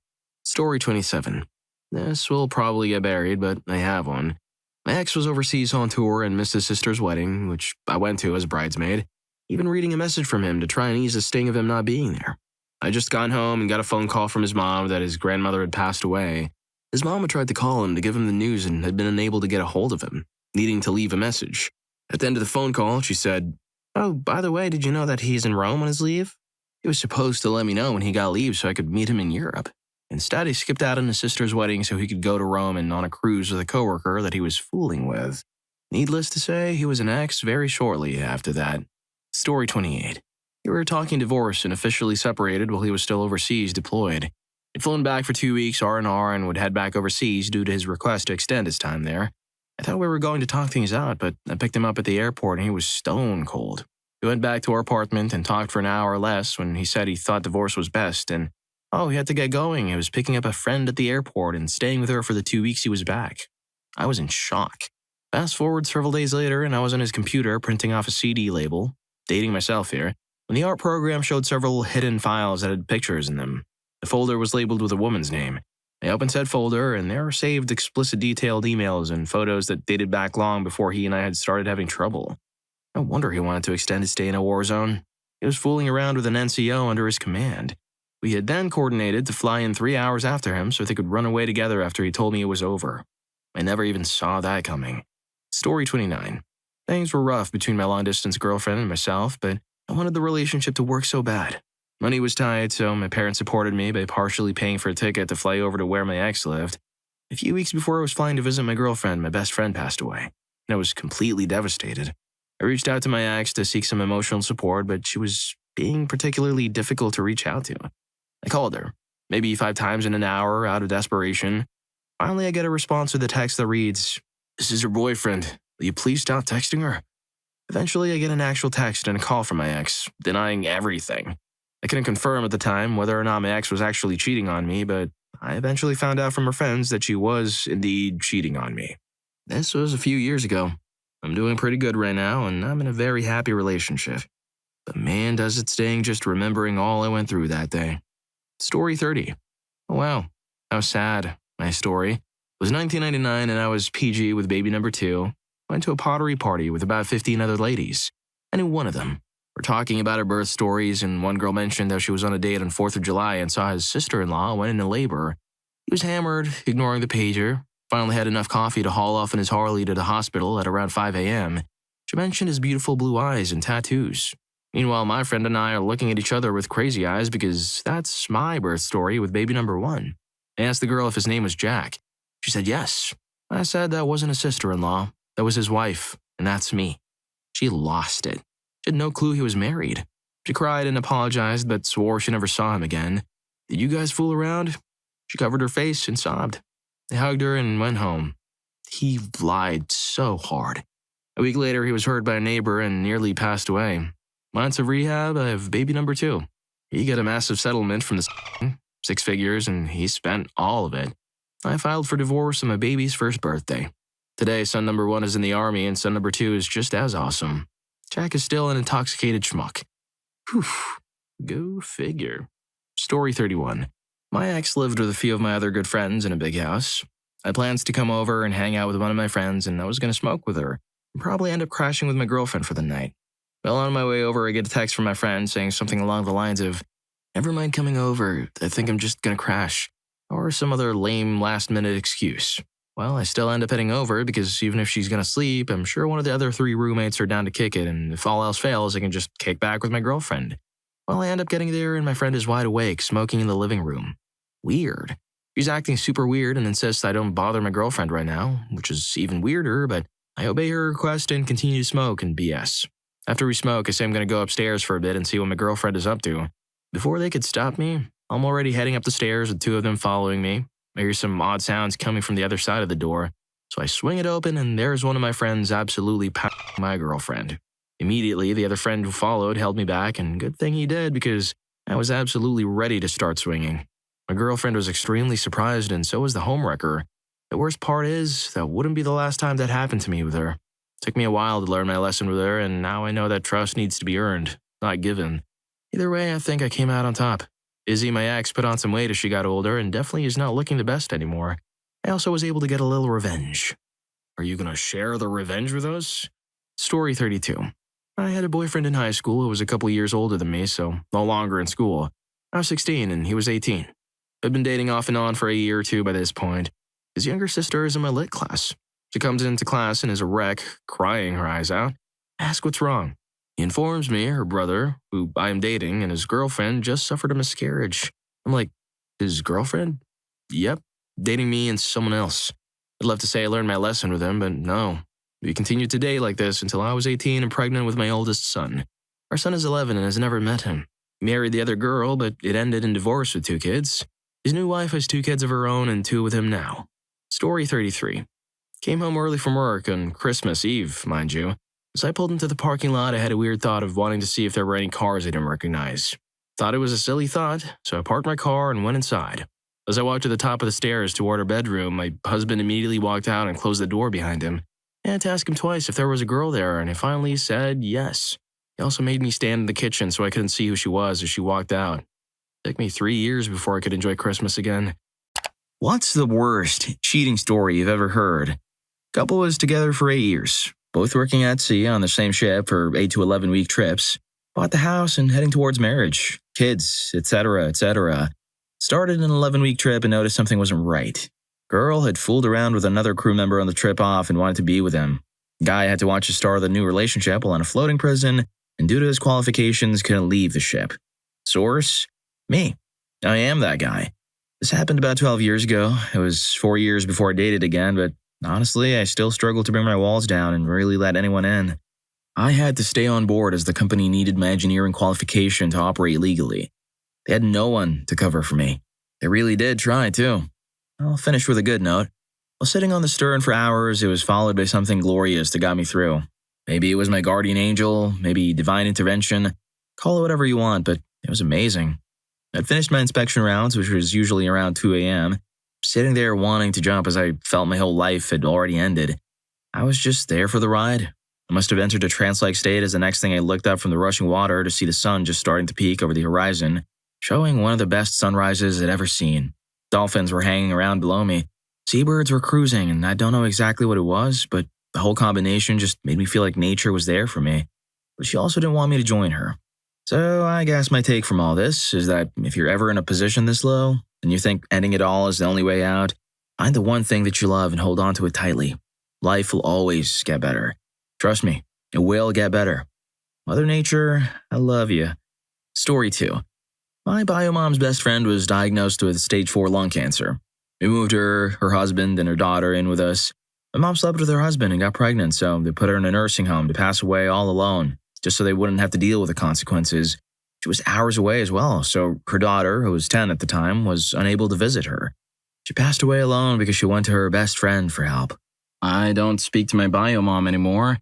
Story 27. This will probably get buried, but I have one. My ex was overseas on tour and missed his sister's wedding, which I went to as a bridesmaid, even reading a message from him to try and ease the sting of him not being there. I just got home and got a phone call from his mom that his grandmother had passed away. His mom had tried to call him to give him the news and had been unable to get a hold of him, needing to leave a message. At the end of the phone call, she said, "Oh, by the way, did you know that he's in Rome on his leave? He was supposed to let me know when he got leave so I could meet him in Europe. Instead, he skipped out on his sister's wedding so he could go to Rome and on a cruise with a coworker that he was fooling with. Needless to say, he was an ex very shortly after that." Story 28. We were talking divorce and officially separated while he was still overseas deployed. He'd flown back for 2 weeks R&R and would head back overseas due to his request to extend his time there. I thought we were going to talk things out, but I picked him up at the airport and he was stone cold. We went back to our apartment and talked for an hour or less when he said he thought divorce was best and, he had to get going. He was picking up a friend at the airport and staying with her for the 2 weeks he was back. I was in shock. Fast forward several days later and I was on his computer printing off a CD label, dating myself here, when the art program showed several hidden files that had pictures in them. The folder was labeled with a woman's name. I opened said folder and there were saved explicit detailed emails and photos that dated back long before he and I had started having trouble. No wonder he wanted to extend his stay in a war zone. He was fooling around with an NCO under his command. We had then coordinated to fly in 3 hours after him so they could run away together after he told me it was over. I never even saw that coming. Story 29. Things were rough between my long-distance girlfriend and myself, but I wanted the relationship to work so bad. Money was tight, so my parents supported me by partially paying for a ticket to fly over to where my ex lived. A few weeks before I was flying to visit my girlfriend, my best friend passed away, and I was completely devastated. I reached out to my ex to seek some emotional support, but she was being particularly difficult to reach out to. I called her, maybe 5 times in an hour out of desperation. Finally, I get a response with a text that reads, "This is your boyfriend. Will you please stop texting her?" At Eventually, I get an actual text and a call from my ex, denying everything. I couldn't confirm at the time whether or not my ex was actually cheating on me, but I eventually found out from her friends that she was indeed cheating on me. This was a few years ago. I'm doing pretty good right now, and I'm in a very happy relationship. But man, does it sting just remembering all I went through that day. Story 30. Oh wow, how sad. My story. It was 1999 and I was PG with baby number 2. Went to a pottery party with about 15 other ladies. I knew one of them. We're talking about her birth stories, and one girl mentioned how she was on a date on 4th of July and saw his sister-in-law went into labor. He was hammered, ignoring the pager. Finally had enough coffee to haul off in his Harley to the hospital at around 5 a.m. She mentioned his beautiful blue eyes and tattoos. Meanwhile, my friend and I are looking at each other with crazy eyes because that's my birth story with baby number 1. I asked the girl if his name was Jack. She said yes. I said that wasn't a sister-in-law. That was his wife, and that's me. She lost it. She had no clue he was married. She cried and apologized, but swore she never saw him again. Did you guys fool around? She covered her face and sobbed. They hugged her and went home. He lied so hard. A week later, he was hurt by a neighbor and nearly passed away. Months of rehab, I have baby number 2. He got a massive settlement from the 6 figures, and he spent all of it. I filed for divorce on my baby's first birthday. Today, son number 1 is in the army, and son number 2 is just as awesome. Jack is still an intoxicated schmuck. Whew. Go figure. Story 31. My ex lived with a few of my other good friends in a big house. I had plans to come over and hang out with one of my friends, and I was going to smoke with her, and probably end up crashing with my girlfriend for the night. Well, on my way over, I get a text from my friend saying something along the lines of, "Never mind coming over, I think I'm just going to crash," or some other lame last-minute excuse. Well, I still end up heading over because even if she's going to sleep, I'm sure one of the other 3 roommates are down to kick it, and if all else fails, I can just kick back with my girlfriend. Well, I end up getting there, and my friend is wide awake, smoking in the living room. Weird. She's acting super weird and insists I don't bother my girlfriend right now, which is even weirder, but I obey her request and continue to smoke and BS. After we smoke, I say I'm going to go upstairs for a bit and see what my girlfriend is up to. Before they could stop me, I'm already heading up the stairs with 2 of them following me. I hear some odd sounds coming from the other side of the door, so I swing it open and there's one of my friends absolutely pounding my girlfriend. Immediately, the other friend who followed held me back, and good thing he did because I was absolutely ready to start swinging. My girlfriend was extremely surprised, and so was the homewrecker. The worst part is, that wouldn't be the last time that happened to me with her. It took me a while to learn my lesson with her, and now I know that trust needs to be earned, not given. Either way, I think I came out on top. Izzy, my ex, put on some weight as she got older and definitely is not looking the best anymore. I also was able to get a little revenge. Are you going to share the revenge with us? Story 32. I had a boyfriend in high school who was a couple years older than me, so no longer in school. I was 16 and he was 18. I'd been dating off and on for a year or 2 by this point. His younger sister is in my lit class. She comes into class and is a wreck, crying her eyes out. I ask what's wrong. He informs me her brother, who I am dating, and his girlfriend just suffered a miscarriage. I'm like, his girlfriend? Yep, dating me and someone else. I'd love to say I learned my lesson with him, but no. We continued to date like this until I was 18 and pregnant with my oldest son. Our son is 11 and has never met him. He married the other girl, but it ended in divorce with 2 kids. His new wife has 2 kids of her own and 2 with him now. Story 33. Came home early from work on Christmas Eve, mind you. As I pulled into the parking lot, I had a weird thought of wanting to see if there were any cars I didn't recognize. Thought it was a silly thought, so I parked my car and went inside. As I walked to the top of the stairs toward our bedroom, my husband immediately walked out and closed the door behind him. I had to ask him twice if there was a girl there, and he finally said yes. He also made me stand in the kitchen so I couldn't see who she was as she walked out. It took me 3 years before I could enjoy Christmas again. What's the worst cheating story you've ever heard? Couple was together for 8 years, both working at sea on the same ship for 8 to 11 week trips. Bought the house and heading towards marriage, kids, etc., etc. Started an 11-week trip and noticed something wasn't right. Girl had fooled around with another crew member on the trip off and wanted to be with him. Guy had to watch the start of the new relationship while in a floating prison, and due to his qualifications, couldn't leave the ship. Source? Me. I am that guy. This happened about 12 years ago. It was 4 years before I dated again, but honestly, I still struggle to bring my walls down and really let anyone in. I had to stay on board as the company needed my engineering qualification to operate legally. They had no one to cover for me. They really did try, too. I'll finish with a good note. While sitting on the stern for hours, it was followed by something glorious that got me through. Maybe it was my guardian angel, maybe divine intervention. Call it whatever you want, but it was amazing. I'd finished my inspection rounds, which was usually around 2 a.m., sitting there wanting to jump as I felt my whole life had already ended. I was just there for the ride. I must have entered a trance-like state as the next thing I looked up from the rushing water to see the sun just starting to peak over the horizon, showing one of the best sunrises I'd ever seen. Dolphins were hanging around below me. Seabirds were cruising, and I don't know exactly what it was, but the whole combination just made me feel like nature was there for me. But she also didn't want me to join her. So I guess my take from all this is that if you're ever in a position this low, and you think ending it all is the only way out, find the one thing that you love and hold on to it tightly. Life will always get better. Trust me, it will get better. Mother Nature, I love you. Story 2. My bio-mom's best friend was diagnosed with stage 4 lung cancer. We moved her husband, and her daughter in with us. My mom slept with her husband and got pregnant, so they put her in a nursing home to pass away all alone, just so they wouldn't have to deal with the consequences. She was hours away as well, so her daughter, who was 10 at the time, was unable to visit her. She passed away alone because she went to her best friend for help. I don't speak to my bio-mom anymore.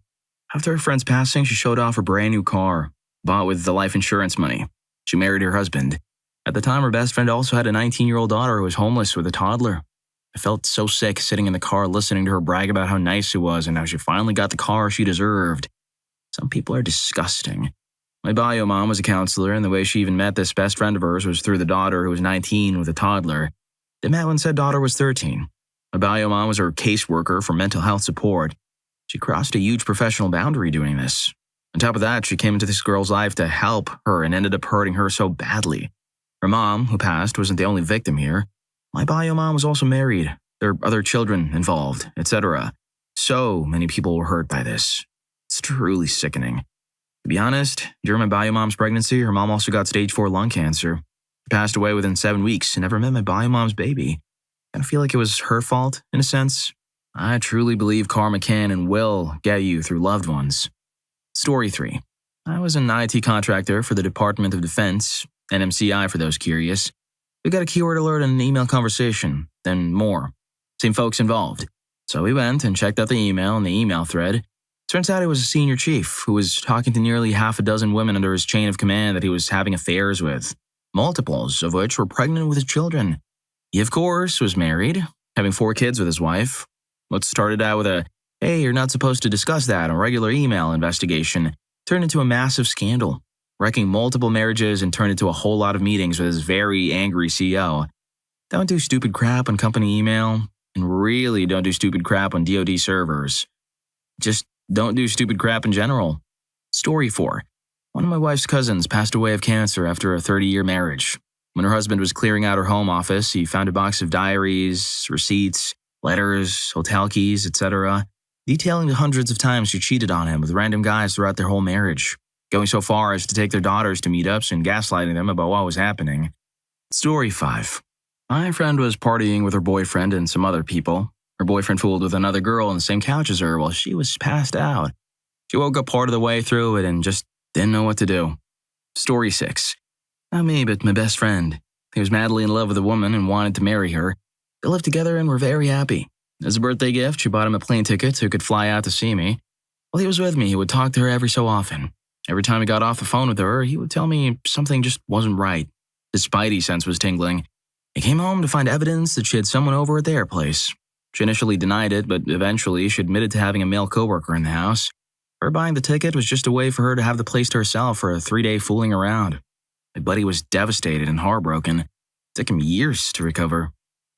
After her friend's passing, she showed off her brand new car, bought with the life insurance money. She married her husband. At the time, her best friend also had a 19-year-old daughter who was homeless with a toddler. I felt so sick sitting in the car listening to her brag about how nice it was and how she finally got the car she deserved. Some people are disgusting. My bio-mom was a counselor, and the way she even met this best friend of hers was through the daughter who was 19 with a toddler. They met when said daughter was 13. My bio-mom was her caseworker for mental health support. She crossed a huge professional boundary doing this. On top of that, she came into this girl's life to help her and ended up hurting her so badly. Her mom, who passed, wasn't the only victim here. My bio-mom was also married. There are other children involved, etc. So many people were hurt by this. It's truly sickening. To be honest, during my bio-mom's pregnancy, her mom also got stage 4 lung cancer. She passed away within 7 weeks and never met my bio-mom's baby. I feel like it was her fault, in a sense. I truly believe karma can and will get you through loved ones. Story 3. I was an IT contractor for the Department of Defense, NMCI for those curious. We got a keyword alert in an email conversation, then more. Same folks involved. So we went and checked out the email and the email thread. Turns out it was a senior chief who was talking to nearly half a dozen women under his chain of command that he was having affairs with, multiples of which were pregnant with his children. He, of course, was married, having 4 kids with his wife. What started out with a, hey, you're not supposed to discuss that on a regular email investigation, turned into a massive scandal, wrecking multiple marriages and turned into a whole lot of meetings with his very angry CEO. Don't do stupid crap on company email, and really don't do stupid crap on DoD servers. Just don't do stupid crap in general. Story 4. One of my wife's cousins passed away of cancer after a 30-year marriage. When her husband was clearing out her home office, he found a box of diaries, receipts, letters, hotel keys, etc., detailing the hundreds of times she cheated on him with random guys throughout their whole marriage, going so far as to take their daughters to meetups and gaslighting them about what was happening. Story 5. My friend was partying with her boyfriend and some other people. Her boyfriend fooled with another girl on the same couch as her while she was passed out. She woke up part of the way through it and just didn't know what to do. Story 6. Not me, but my best friend. He was madly in love with a woman and wanted to marry her. They lived together and were very happy. As a birthday gift, she bought him a plane ticket so he could fly out to see me. While he was with me, he would talk to her every so often. Every time he got off the phone with her, he would tell me something just wasn't right. His spidey sense was tingling. He came home to find evidence that she had someone over at their place. She initially denied it, but eventually she admitted to having a male coworker in the house. Her buying the ticket was just a way for her to have the place to herself for a 3-day fooling around. My buddy was devastated and heartbroken. It took him years to recover.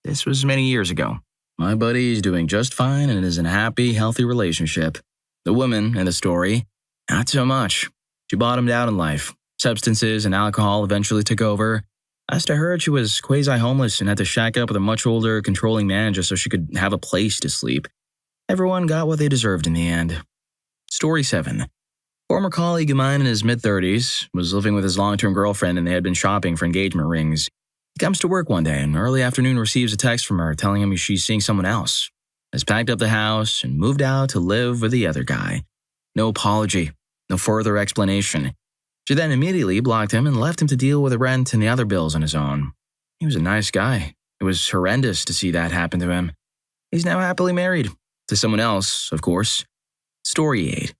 This was many years ago. My buddy is doing just fine and is in a happy, healthy relationship. The woman in the story, not so much. She bottomed out in life. Substances and alcohol eventually took over. Last I heard, she was quasi-homeless and had to shack up with a much older, controlling man just so she could have a place to sleep. Everyone got what they deserved in the end. Story 7. Former colleague of mine in his mid-30s was living with his long-term girlfriend and they had been shopping for engagement rings. He comes to work one day and early afternoon receives a text from her telling him she's seeing someone else. Has packed up the house and moved out to live with the other guy. No apology, no further explanation. She then immediately blocked him and left him to deal with the rent and the other bills on his own. He was a nice guy. It was horrendous to see that happen to him. He's now happily married. To someone else, of course. Story 8.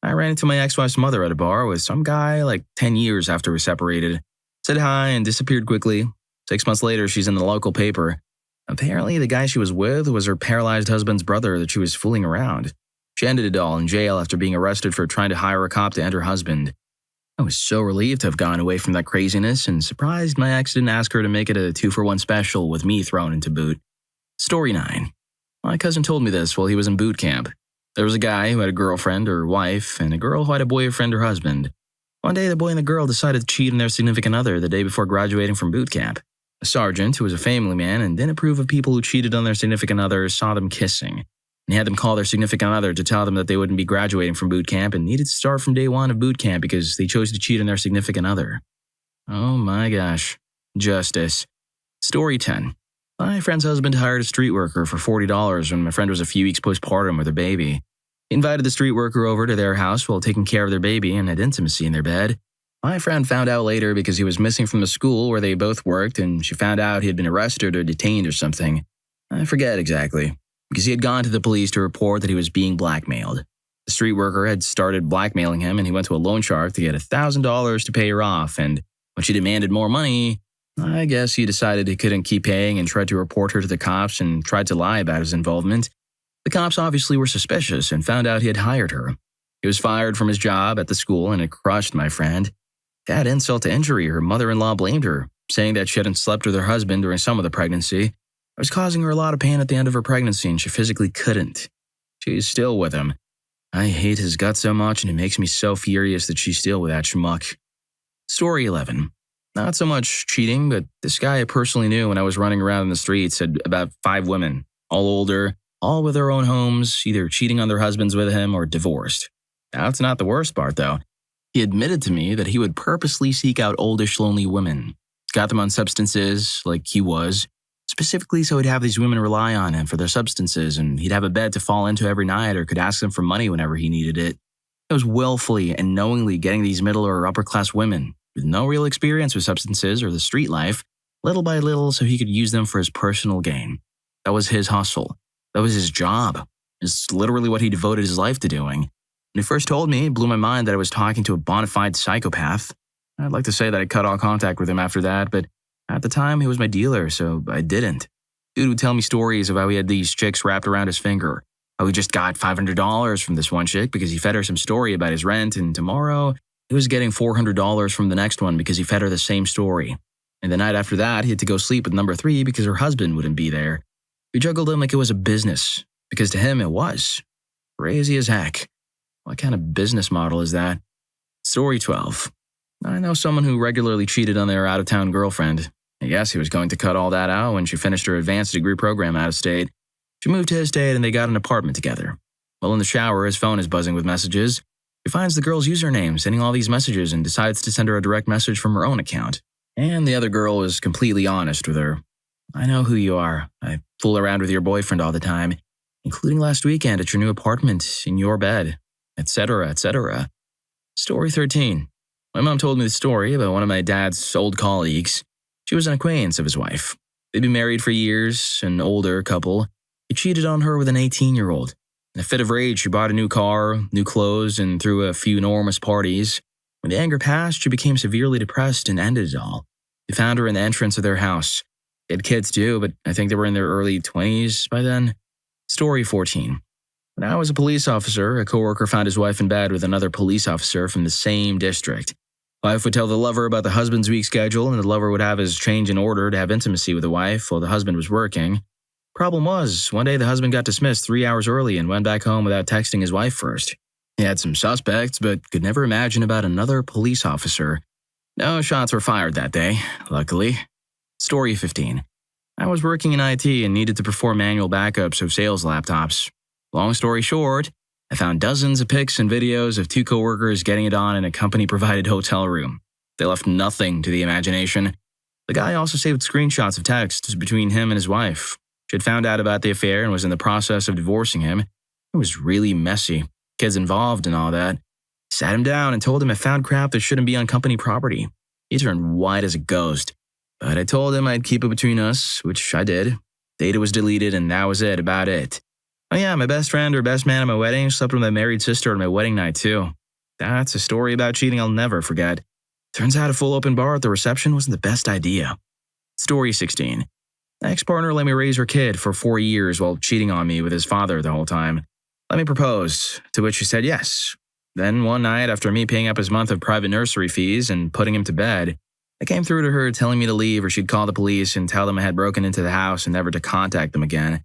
I ran into my ex-wife's mother at a bar with some guy like 10 years after we separated. Said hi and disappeared quickly. 6 months later, she's in the local paper. Apparently, the guy she was with was her paralyzed husband's brother that she was fooling around. She ended it all in jail after being arrested for trying to hire a cop to end her husband. I was so relieved to have gone away from that craziness and surprised my ex didn't ask her to make it a 2-for-1 special with me thrown into boot. Story 9. My cousin told me this while he was in boot camp. There was a guy who had a girlfriend or wife and a girl who had a boyfriend or husband. One day, the boy and the girl decided to cheat on their significant other the day before graduating from boot camp. A sergeant, who was a family man and didn't approve of people who cheated on their significant others, saw them kissing. And he had them call their significant other to tell them that they wouldn't be graduating from boot camp and needed to start from day one of boot camp because they chose to cheat on their significant other. Oh my gosh. Justice. Story 10. My friend's husband hired a street worker for $40 when my friend was a few weeks postpartum with her baby. He invited the street worker over to their house while taking care of their baby and had intimacy in their bed. My friend found out later because he was missing from the school where they both worked, and she found out he had been arrested or detained or something. I forget exactly, because he had gone to the police to report that he was being blackmailed. The street worker had started blackmailing him, and he went to a loan shark to get $1,000 to pay her off, and when she demanded more money, I guess he decided he couldn't keep paying and tried to report her to the cops and tried to lie about his involvement. The cops obviously were suspicious and found out he had hired her. He was fired from his job at the school, and it crushed my friend. To add insult to injury, her mother-in-law blamed her, saying that she hadn't slept with her husband during some of the pregnancy. It was causing her a lot of pain at the end of her pregnancy, and she physically couldn't. She's still with him. I hate his guts so much, and it makes me so furious that she's still with that schmuck. Story 11. Not so much cheating, but this guy I personally knew when I was running around in the streets had about 5 women, all older, all with their own homes, either cheating on their husbands with him or divorced. That's not the worst part, though. He admitted to me that he would purposely seek out oldish, lonely women, got them on substances like he was, specifically so he'd have these women rely on him for their substances, and he'd have a bed to fall into every night or could ask them for money whenever he needed it. He was willfully and knowingly getting these middle or upper-class women with no real experience with substances or the street life, little by little so he could use them for his personal gain. That was his hustle. That was his job. It's literally what he devoted his life to doing. When he first told me, it blew my mind that I was talking to a bona fide psychopath. I'd like to say that I cut all contact with him after that, but at the time, he was my dealer, so I didn't. Dude would tell me stories of how he had these chicks wrapped around his finger, how he just got $500 from this one chick because he fed her some story about his rent, and tomorrow, he was getting $400 from the next one because he fed her the same story. And the night after that, he had to go sleep with number 3 because her husband wouldn't be there. We juggled him like it was a business, because to him it was. Crazy as heck. What kind of business model is that? Story 12. I know someone who regularly cheated on their out-of-town girlfriend. I guess he was going to cut all that out when she finished her advanced degree program out of state. She moved to his state and they got an apartment together. While in the shower, his phone is buzzing with messages. He finds the girl's username, sending all these messages, and decides to send her a direct message from her own account. And the other girl is completely honest with her. I know who you are. I fool around with your boyfriend all the time, including last weekend at your new apartment, in your bed, etc., etc. Story 13. My mom told me the story about one of my dad's old colleagues. She was an acquaintance of his wife. They'd been married for years, an older couple. He cheated on her with an 18-year-old. In a fit of rage, she bought a new car, new clothes, and threw a few enormous parties. When the anger passed, she became severely depressed and ended it all. They found her in the entrance of their house. They had kids too, but I think they were in their early 20s by then. Story 14. When I was a police officer, a coworker found his wife in bed with another police officer from the same district. Wife would tell the lover about the husband's week schedule, and the lover would have his change in order to have intimacy with the wife while the husband was working. Problem was, one day the husband got dismissed 3 hours early and went back home without texting his wife first. He had some suspects, but could never imagine about another police officer. No shots were fired that day, luckily. Story 15. I was working in IT and needed to perform manual backups of sales laptops. Long story short, I found dozens of pics and videos of 2 coworkers getting it on in a company-provided hotel room. They left nothing to the imagination. The guy also saved screenshots of texts between him and his wife. She had found out about the affair and was in the process of divorcing him. It was really messy. Kids involved and all that. Sat him down and told him I found crap that shouldn't be on company property. He turned white as a ghost. But I told him I'd keep it between us, which I did. Data was deleted and that was it, about it. Oh yeah, my best friend or best man at my wedding slept with my married sister at my wedding night too. That's a story about cheating I'll never forget. Turns out a full open bar at the reception wasn't the best idea. Story 16. My ex-partner let me raise her kid for 4 years while cheating on me with his father the whole time. Let me propose, to which she said yes. Then one night, after me paying up his month of private nursery fees and putting him to bed, I came through to her telling me to leave or she'd call the police and tell them I had broken into the house and never to contact them again.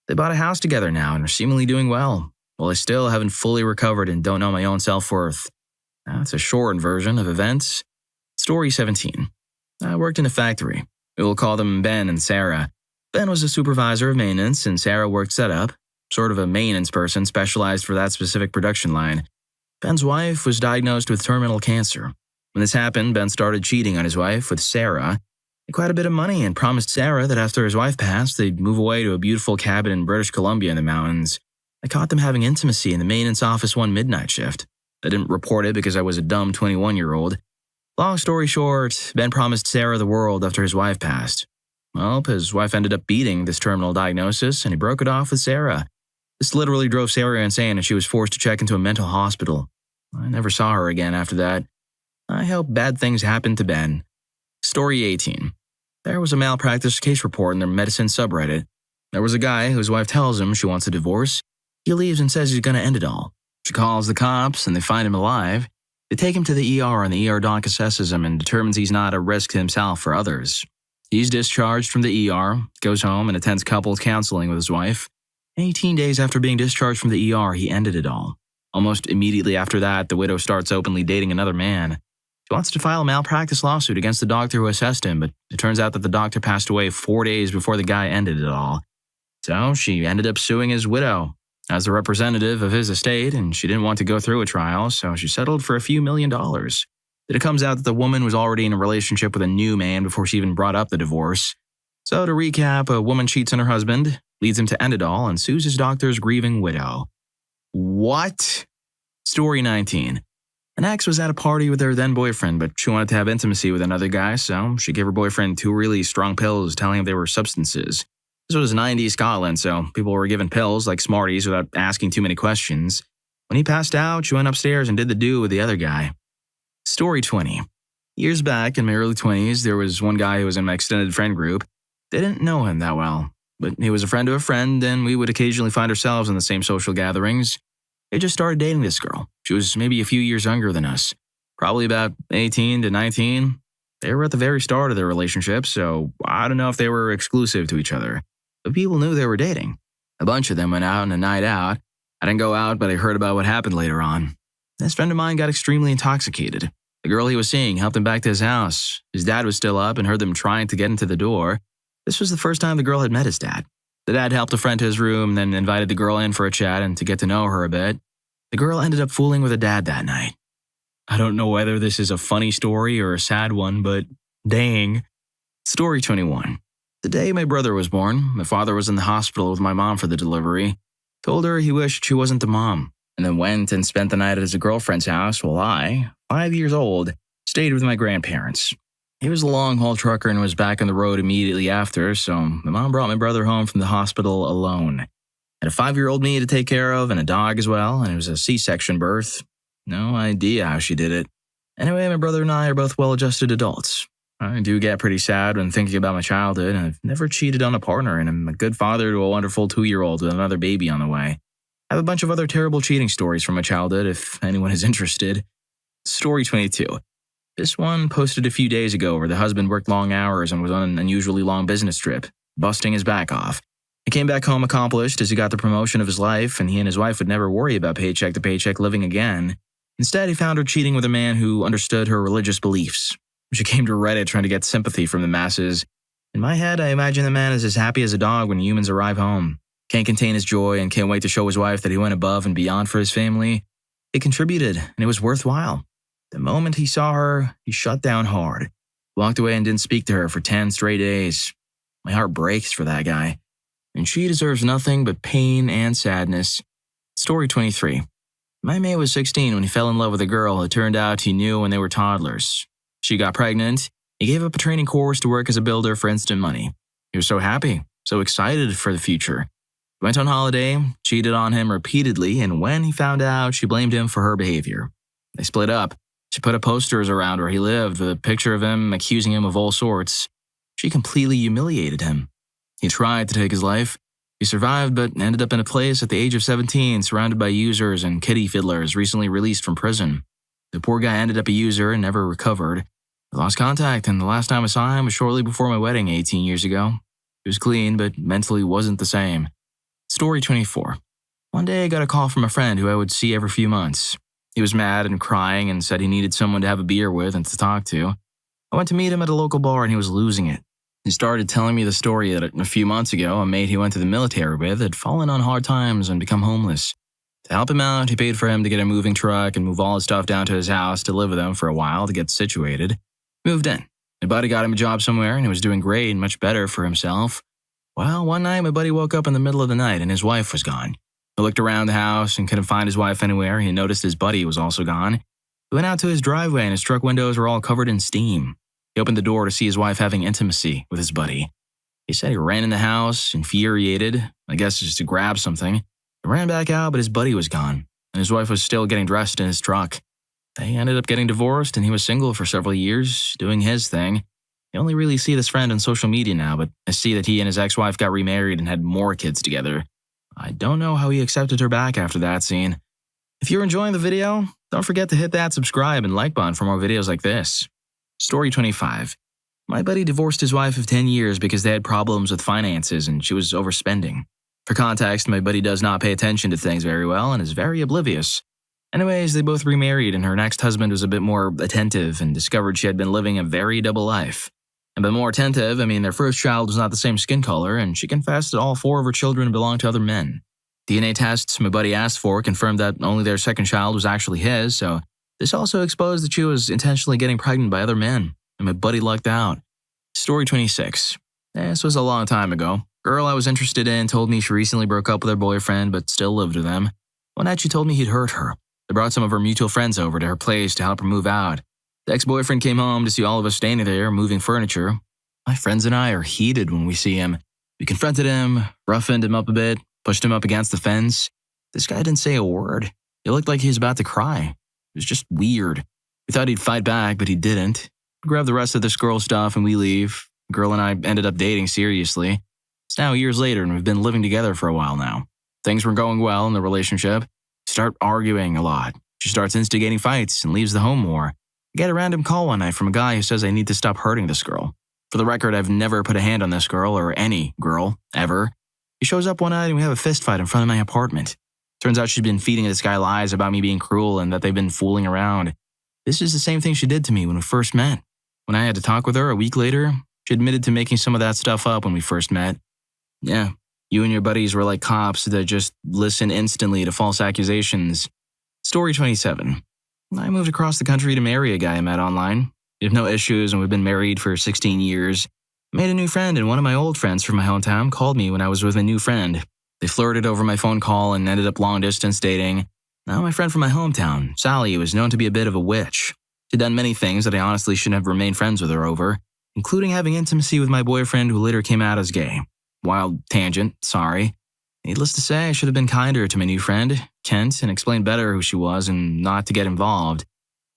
They bought a house together now and are seemingly doing well, while I still haven't fully recovered and don't know my own self-worth. That's a shortened version of events. Story 17. I worked in a factory. We will call them Ben and Sarah. Ben was a supervisor of maintenance and Sarah worked setup, sort of a maintenance person specialized for that specific production line. Ben's wife was diagnosed with terminal cancer. When this happened, Ben started cheating on his wife with Sarah. He quite a bit of money and promised Sarah that after his wife passed, they'd move away to a beautiful cabin in British Columbia in the mountains. I caught them having intimacy in the maintenance office one midnight shift. I didn't report it because I was a dumb 21-year-old. Long story short, Ben promised Sarah the world after his wife passed. Well, his wife ended up beating this terminal diagnosis and he broke it off with Sarah. This literally drove Sarah insane and she was forced to check into a mental hospital. I never saw her again after that. I hope bad things happened to Ben. Story 18. There was a malpractice case report in their medicine subreddit. There was a guy whose wife tells him she wants a divorce. He leaves and says he's going to end it all. She calls the cops and they find him alive. They take him to the ER and the ER doc assesses him and determines he's not a risk to himself or others. He's discharged from the ER, goes home and attends couples counseling with his wife. 18 days after being discharged from the ER, he ended it all. Almost immediately after that, the widow starts openly dating another man. She wants to file a malpractice lawsuit against the doctor who assessed him, but it turns out that the doctor passed away 4 days before the guy ended it all. So she ended up suing his widow as the representative of his estate, and she didn't want to go through a trial, so she settled for a few $1,000,000. Then it comes out that the woman was already in a relationship with a new man before she even brought up the divorce. So to recap, a woman cheats on her husband, leads him to end it all, and sues his doctor's grieving widow. What? Story 19. An ex was at a party with her then-boyfriend, but she wanted to have intimacy with another guy, so she gave her boyfriend 2 really strong pills telling him they were substances. This was 90s Scotland, so people were given pills like Smarties without asking too many questions. When he passed out, she went upstairs and did the do with the other guy. Story 20. Years back, in my early 20s, there was one guy who was in my extended friend group. They didn't know him that well, but he was a friend of a friend, and we would occasionally find ourselves in the same social gatherings. They just started dating this girl. She was maybe a few years younger than us, probably about 18 to 19. They were at the very start of their relationship, so I don't know if they were exclusive to each other. But people knew they were dating. A bunch of them went out on a night out. I didn't go out, but I heard about what happened later on. This friend of mine got extremely intoxicated. The girl he was seeing helped him back to his house. His dad was still up and heard them trying to get into the door. This was the first time the girl had met his dad. The dad helped a friend to his room, then invited the girl in for a chat and to get to know her a bit. The girl ended up fooling with her dad that night. I don't know whether this is a funny story or a sad one, but dang. Story 21. The day my brother was born, my father was in the hospital with my mom for the delivery. Told her he wished she wasn't the mom, and then went and spent the night at his girlfriend's house while I, 5 years old, stayed with my grandparents. He was a long-haul trucker and was back on the road immediately after, so my mom brought my brother home from the hospital alone. Had a 5-year-old me to take care of and a dog as well, and it was a C-section birth. No idea how she did it. Anyway, my brother and I are both well-adjusted adults. I do get pretty sad when thinking about my childhood, and I've never cheated on a partner, and I'm a good father to a wonderful 2-year-old with another baby on the way. I have a bunch of other terrible cheating stories from my childhood if anyone is interested. Story 22. This one posted a few days ago where the husband worked long hours and was on an unusually long business trip, busting his back off. He came back home accomplished as he got the promotion of his life, and he and his wife would never worry about paycheck to paycheck living again. Instead, he found her cheating with a man who understood her religious beliefs. She came to Reddit trying to get sympathy from the masses. In my head, I imagine the man is as happy as a dog when humans arrive home. Can't contain his joy and can't wait to show his wife that he went above and beyond for his family. He contributed, and it was worthwhile. The moment he saw her, he shut down hard. Walked away and didn't speak to her for 10 straight days. My heart breaks for that guy. And she deserves nothing but pain and sadness. Story 23. My mate was 16 when he fell in love with a girl it turned out he knew when they were toddlers. She got pregnant. He gave up a training course to work as a builder for instant money. He was so happy, so excited for the future. Went on holiday, cheated on him repeatedly, and when he found out, she blamed him for her behavior. They split up. She put up posters around where he lived with a picture of him accusing him of all sorts. She completely humiliated him. He tried to take his life. He survived but ended up in a place at the age of 17 surrounded by users and kitty fiddlers recently released from prison. The poor guy ended up a user and never recovered. I lost contact, and the last time I saw him was shortly before my wedding 18 years ago. He was clean, but mentally wasn't the same. Story 24. One day I got a call from a friend who I would see every few months. He was mad and crying and said he needed someone to have a beer with and to talk to. I went to meet him at a local bar and he was losing it. He started telling me the story that a few months ago, a mate he went to the military with had fallen on hard times and become homeless. To help him out, he paid for him to get a moving truck and move all his stuff down to his house to live with him for a while to get situated. He moved in. My buddy got him a job somewhere and he was doing great and much better for himself. Well, one night my buddy woke up in the middle of the night and his wife was gone. He looked around the house and couldn't find his wife anywhere. He noticed his buddy was also gone. He went out to his driveway and his truck windows were all covered in steam. He opened the door to see his wife having intimacy with his buddy. He said he ran in the house, infuriated, I guess just to grab something. He ran back out, but his buddy was gone, and his wife was still getting dressed in his truck. They ended up getting divorced, and he was single for several years, doing his thing. I only really see this friend on social media now, but I see that he and his ex-wife got remarried and had more kids together. I don't know how he accepted her back after that scene. If you're enjoying the video, don't forget to hit that subscribe and like button for more videos like this. Story 25. My buddy divorced his wife of 10 years because they had problems with finances and she was overspending. For context, my buddy does not pay attention to things very well and is very oblivious. Anyways, they both remarried and her next husband was a bit more attentive and discovered she had been living a very double life. And by more attentive, I mean their first child was not the same skin color and she confessed that all 4 of her children belonged to other men. DNA tests my buddy asked for confirmed that only their second child was actually his, so this also exposed that she was intentionally getting pregnant by other men, and my buddy lucked out. Story 26. This was a long time ago. Girl I was interested in told me she recently broke up with her boyfriend but still lived with him. One night she told me he'd hurt her. They brought some of her mutual friends over to her place to help her move out. The ex-boyfriend came home to see all of us standing there moving furniture. My friends and I are heated when we see him. We confronted him, roughened him up a bit, pushed him up against the fence. This guy didn't say a word. He looked like he was about to cry. It was just weird. We thought he'd fight back, but he didn't. We grabbed the rest of this girl's stuff and we leave. The girl and I ended up dating seriously. It's now years later and we've been living together for a while now. Things were going well in the relationship. We start arguing a lot. She starts instigating fights and leaves the home more. I get a random call one night from a guy who says I need to stop hurting this girl. For the record, I've never put a hand on this girl or any girl, ever. He shows up one night and we have a fist fight in front of my apartment. Turns out she's been feeding this guy lies about me being cruel and that they've been fooling around. This is the same thing she did to me when we first met. When I had to talk with her a week later, she admitted to making some of that stuff up when we first met. Yeah, you and your buddies were like cops that just listen instantly to false accusations. Story 27. I moved across the country to marry a guy I met online. We have no issues and we've been married for 16 years. I made a new friend and one of my old friends from my hometown called me when I was with a new friend. They flirted over my phone call and ended up long-distance dating. Now my friend from my hometown, Sally, was known to be a bit of a witch. She'd done many things that I honestly shouldn't have remained friends with her over, including having intimacy with my boyfriend who later came out as gay. Wild tangent, sorry. Needless to say, I should have been kinder to my new friend, Kent, and explained better who she was and not to get involved.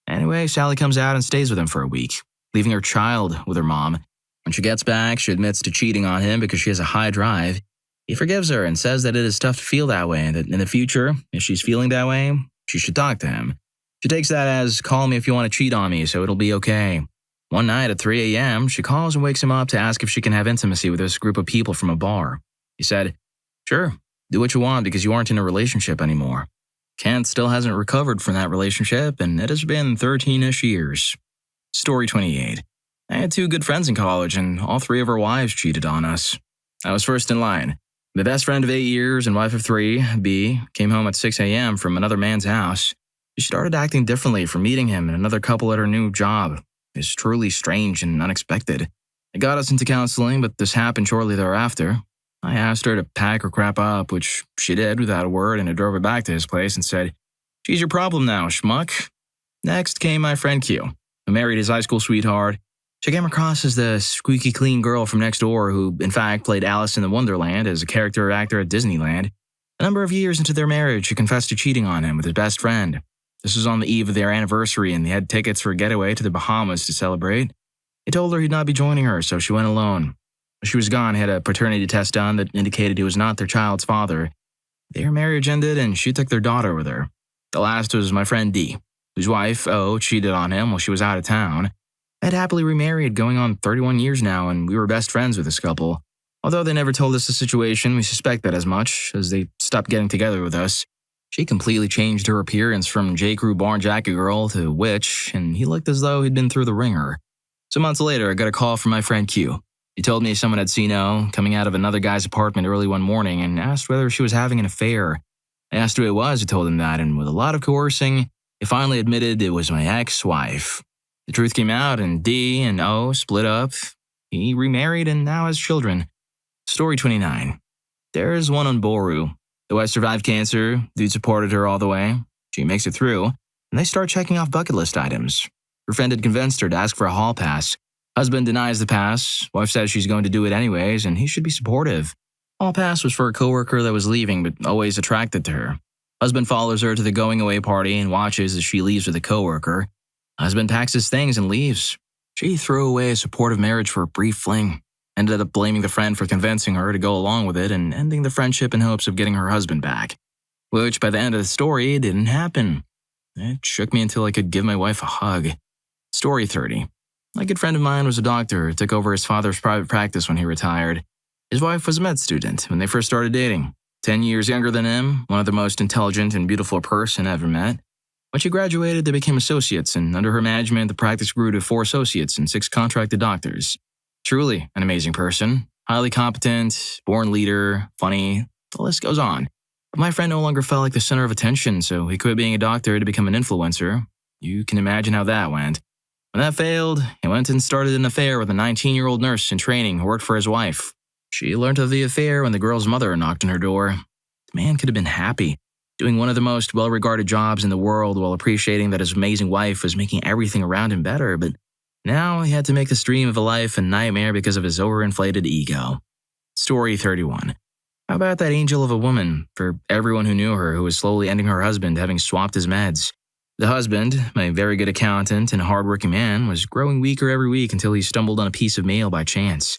Anyway, Sally comes out and stays with him for a week, leaving her child with her mom. When she gets back, she admits to cheating on him because she has a high drive. He forgives her and says that it is tough to feel that way and that in the future, if she's feeling that way, she should talk to him. She takes that as, call me if you want to cheat on me so it'll be okay. One night at 3 a.m., she calls and wakes him up to ask if she can have intimacy with this group of people from a bar. He said, sure, do what you want because you aren't in a relationship anymore. Kent still hasn't recovered from that relationship and it has been 13-ish years. Story 28. I had 2 good friends in college and all 3 of our wives cheated on us. I was first in line. My best friend of 8 years and wife of 3, B, came home at 6 a.m. from another man's house. She started acting differently from meeting him and another couple at her new job. It was truly strange and unexpected. It got us into counseling, but this happened shortly thereafter. I asked her to pack her crap up, which she did without a word, and I drove her back to his place and said, she's your problem now, schmuck. Next came my friend Q, who married his high school sweetheart. She came across as the squeaky clean girl from next door who, in fact, played Alice in the Wonderland as a character actor at Disneyland. A number of years into their marriage, she confessed to cheating on him with his best friend. This was on the eve of their anniversary, and they had tickets for a getaway to the Bahamas to celebrate. He told her he'd not be joining her, so she went alone. When she was gone, he had a paternity test done that indicated he was not their child's father. Their marriage ended, and she took their daughter with her. The last was my friend D, whose wife, O, cheated on him while she was out of town. I had happily remarried, going on 31 years now, and we were best friends with this couple. Although they never told us the situation, we suspect that as much, as they stopped getting together with us. She completely changed her appearance from J. Crew barn jacket girl to witch, and he looked as though he'd been through the ringer. Some months later, I got a call from my friend Q. He told me someone had seen O coming out of another guy's apartment early one morning and asked whether she was having an affair. I asked who it was who told him that, and with a lot of coercing, he finally admitted it was my ex-wife. The truth came out, and D and O split up. He remarried and now has children. Story 29. There's one on Boru. The wife survived cancer, dude supported her all the way. She makes it through, and they start checking off bucket list items. Her friend had convinced her to ask for a hall pass. Husband denies the pass. Wife says she's going to do it anyways, and he should be supportive. Hall pass was for a coworker that was leaving, but always attracted to her. Husband follows her to the going away party and watches as she leaves with a coworker. Husband packs his things and leaves. She threw away a supportive marriage for a brief fling. Ended up blaming the friend for convincing her to go along with it and ending the friendship in hopes of getting her husband back. Which, by the end of the story, didn't happen. It shook me until I could give my wife a hug. Story 30. A good friend of mine was a doctor who took over his father's private practice when he retired. His wife was a med student when they first started dating. 10 years younger than him, one of the most intelligent and beautiful person I ever met. When she graduated, they became associates, and under her management, the practice grew to 4 associates and 6 contracted doctors. Truly an amazing person, highly competent, born leader, funny, the list goes on. But my friend no longer felt like the center of attention, so he quit being a doctor to become an influencer. You can imagine how that went. When that failed, he went and started an affair with a 19-year-old nurse in training who worked for his wife. She learned of the affair when the girl's mother knocked on her door. The man could have been happy, doing one of the most well-regarded jobs in the world while appreciating that his amazing wife was making everything around him better, but now he had to make this dream of a life a nightmare because of his overinflated ego. Story 31. How about that angel of a woman, for everyone who knew her, who was slowly ending her husband having swapped his meds? The husband, my very good accountant and a hardworking man, was growing weaker every week until he stumbled on a piece of mail by chance.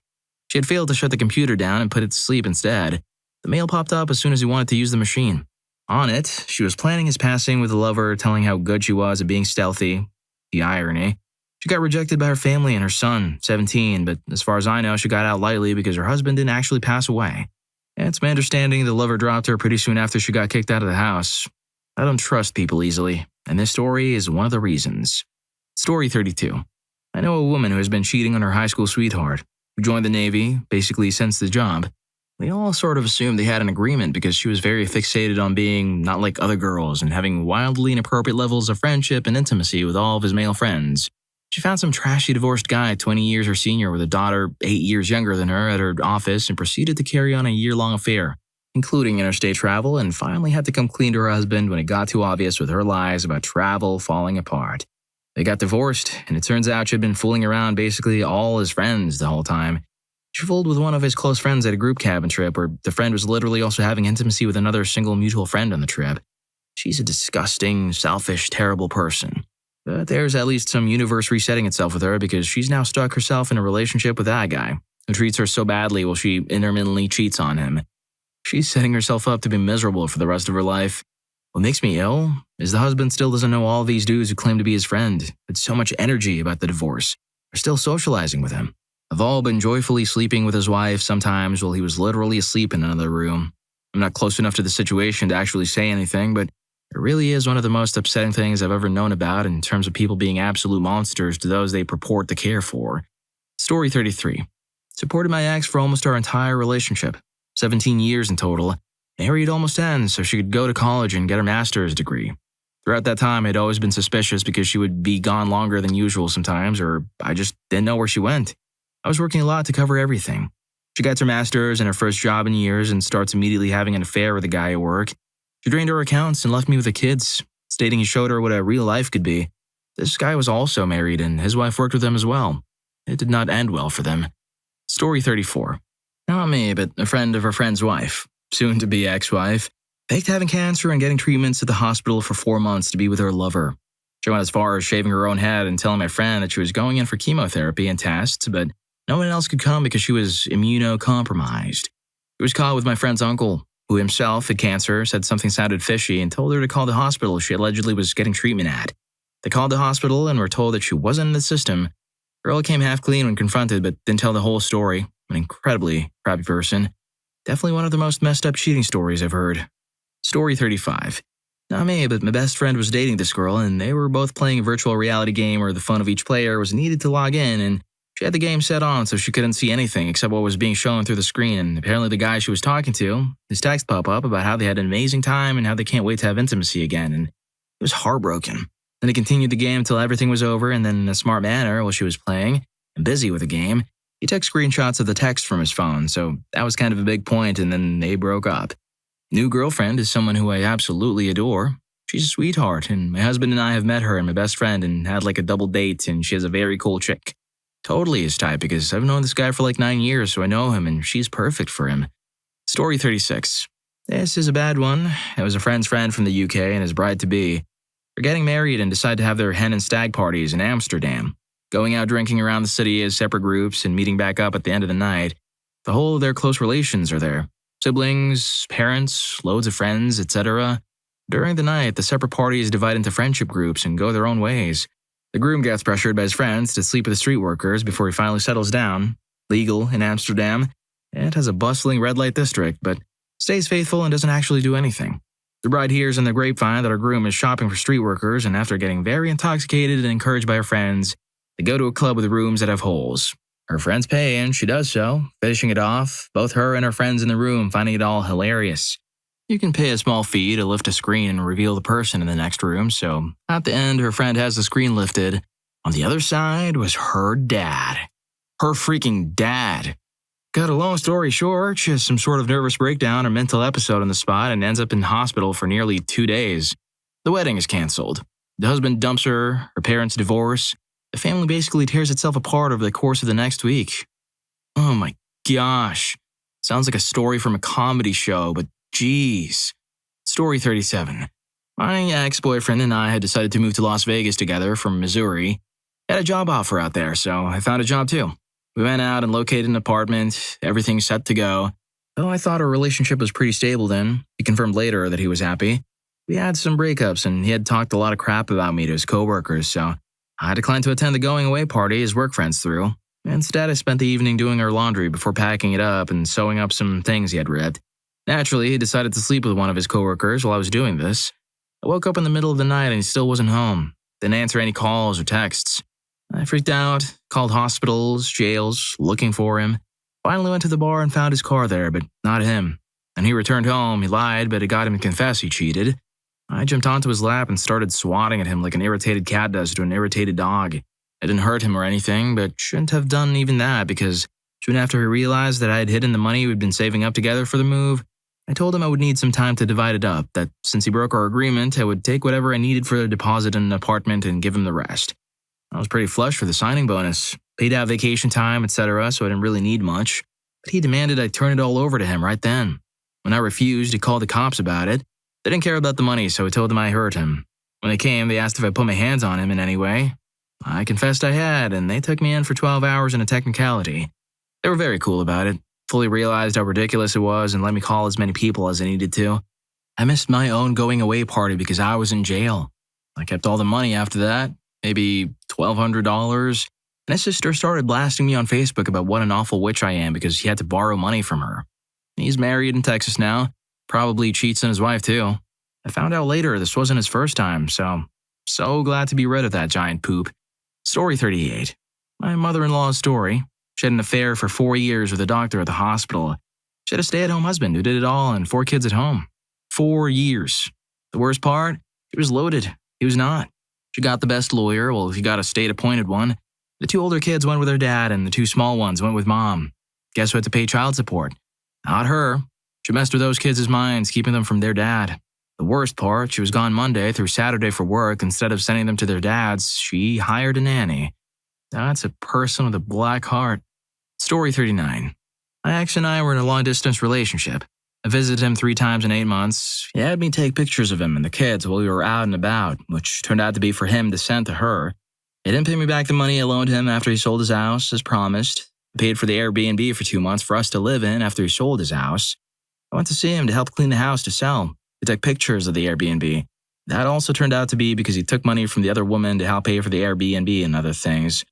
She had failed to shut the computer down and put it to sleep instead. The mail popped up as soon as he wanted to use the machine. On it, she was planning his passing with a lover, telling how good she was at being stealthy. The irony. She got rejected by her family and her son, 17, but as far as I know, she got out lightly because her husband didn't actually pass away. It's my understanding the lover dropped her pretty soon after she got kicked out of the house. I don't trust people easily, and this story is one of the reasons. Story 32. I know a woman who has been cheating on her high school sweetheart, who joined the Navy, basically since the job. They all sort of assumed they had an agreement because she was very fixated on being not like other girls and having wildly inappropriate levels of friendship and intimacy with all of his male friends. She found some trashy divorced guy 20 years her senior with a daughter 8 years younger than her at her office and proceeded to carry on a year-long affair, including interstate travel, and finally had to come clean to her husband when it got too obvious with her lies about travel falling apart. They got divorced, and it turns out she'd been fooling around basically all his friends the whole time. She fooled with one of his close friends at a group cabin trip where the friend was literally also having intimacy with another single mutual friend on the trip. She's a disgusting, selfish, terrible person. But there's at least some universe resetting itself with her because she's now stuck herself in a relationship with that guy, who treats her so badly while she intermittently cheats on him. She's setting herself up to be miserable for the rest of her life. What makes me ill is the husband still doesn't know all these dudes who claim to be his friend, with so much energy about the divorce, are still socializing with him. Have all been joyfully sleeping with his wife sometimes while he was literally asleep in another room. I'm not close enough to the situation to actually say anything, but it really is one of the most upsetting things I've ever known about in terms of people being absolute monsters to those they purport to care for. Story 33. Supported my ex for almost our entire relationship. 17 years in total. Married almost 10 so she could go to college and get her master's degree. Throughout that time, I'd always been suspicious because she would be gone longer than usual sometimes, or I just didn't know where she went. I was working a lot to cover everything. She gets her master's and her first job in years and starts immediately having an affair with a guy at work. She drained her accounts and left me with the kids, stating he showed her what a real life could be. This guy was also married and his wife worked with him as well. it did not end well for them. Story 34. Not me, but a friend of a friend's wife, soon to be ex-wife, faked having cancer and getting treatments at the hospital for 4 months to be with her lover. She went as far as shaving her own head and telling my friend that she was going in for chemotherapy and tests, but no one else could come because she was immunocompromised. She was caught with my friend's uncle, who himself had cancer, said something sounded fishy, and told her to call the hospital she allegedly was getting treatment at. They called the hospital and were told that she wasn't in the system. Girl came half clean when confronted, but didn't tell the whole story. An incredibly crappy person. Definitely one of the most messed up cheating stories I've heard. Story 35. Not me, but my best friend was dating this girl, and they were both playing a virtual reality game where the phone of each player was needed to log in, and she had the game set on so she couldn't see anything except what was being shown through the screen, and apparently the guy she was talking to, his text pop up about how they had an amazing time and how they can't wait to have intimacy again, and he was heartbroken. Then he continued the game until everything was over, and then in a smart manner while she was playing and busy with the game, he took screenshots of the text from his phone, so that was kind of a big point, and then they broke up. New girlfriend is someone who I absolutely adore. She's a sweetheart, and my husband and I have met her and my best friend and had like a double date, and she has a very cool chick. Totally his type because I've known this guy for like 9 years, so I know him, and she's perfect for him. Story 36. This is a bad one. It was a friend's friend from the UK and his bride-to-be. They're getting married and decide to have their hen and stag parties in Amsterdam, going out drinking around the city as separate groups and meeting back up at the end of the night. The whole of their close relations are there. Siblings, parents, loads of friends, etc. During the night, the separate parties divide into friendship groups and go their own ways. The groom gets pressured by his friends to sleep with the street workers before he finally settles down. Legal in Amsterdam. It has a bustling red light district, but stays faithful and doesn't actually do anything. The bride hears in the grapevine that her groom is shopping for street workers, and after getting very intoxicated and encouraged by her friends, they go to a club with rooms that have holes. Her friends pay, and she does so, finishing it off, both her and her friends in the room finding it all hilarious. You can pay a small fee to lift a screen and reveal the person in the next room, so at the end, her friend has the screen lifted. On the other side was her dad. Her freaking dad. Got a long story short, she has some sort of nervous breakdown or mental episode on the spot and ends up in hospital for nearly 2 days. The wedding is canceled. The husband dumps her parents divorce. The family basically tears itself apart over the course of the next week. Oh my gosh. Sounds like a story from a comedy show, but geez. Story 37. My ex-boyfriend and I had decided to move to Las Vegas together from Missouri. Had a job offer out there, so I found a job too. We went out and located an apartment, everything set to go. Though I thought our relationship was pretty stable then, he confirmed later that he was happy. We had some breakups and he had talked a lot of crap about me to his coworkers, so I declined to attend the going-away party his work friends threw. Instead, I spent the evening doing our laundry before packing it up and sewing up some things he had ripped. Naturally, he decided to sleep with one of his coworkers while I was doing this. I woke up in the middle of the night and he still wasn't home. Didn't answer any calls or texts. I freaked out, called hospitals, jails, looking for him. Finally went to the bar and found his car there, but not him. When he returned home, he lied, but it got him to confess he cheated. I jumped onto his lap and started swatting at him like an irritated cat does to an irritated dog. I didn't hurt him or anything, but shouldn't have done even that because soon after he realized that I had hidden the money we'd been saving up together for the move, I told him I would need some time to divide it up, that since he broke our agreement, I would take whatever I needed for the deposit in an apartment and give him the rest. I was pretty flush for the signing bonus, paid out vacation time, etc., so I didn't really need much, but he demanded I turn it all over to him right then. When I refused, he called the cops about it. They didn't care about the money, so I told them I hurt him. When they came, they asked if I put my hands on him in any way. I confessed I had, and they took me in for 12 hours in a technicality. They were very cool about it, fully realized how ridiculous it was, and let me call as many people as I needed to. I missed my own going-away party because I was in jail. I kept all the money after that, maybe $1,200, and his sister started blasting me on Facebook about what an awful witch I am because he had to borrow money from her. He's married in Texas now, probably cheats on his wife too. I found out later this wasn't his first time, so glad to be rid of that giant poop. Story 38. My mother-in-law's story. She had an affair for 4 years with a doctor at the hospital. She had a stay-at-home husband who did it all and 4 kids at home. 4 years. The worst part? He was loaded. He was not. She got the best lawyer, well, he got a state-appointed one. The 2 older kids went with their dad and the 2 small ones went with mom. Guess who had to pay child support? Not her. She messed with those kids' minds, keeping them from their dad. The worst part, she was gone Monday through Saturday for work. Instead of sending them to their dads, she hired a nanny. That's a person with a black heart. Story 39. My ex and I were in a long-distance relationship. I visited him 3 times in 8 months. He had me take pictures of him and the kids while we were out and about, which turned out to be for him to send to her. He didn't pay me back the money I loaned him after he sold his house, as promised. He paid for the Airbnb for 2 months for us to live in after he sold his house. I went to see him to help clean the house to sell. He took pictures of the Airbnb. That also turned out to be because he took money from the other woman to help pay for the Airbnb and other things.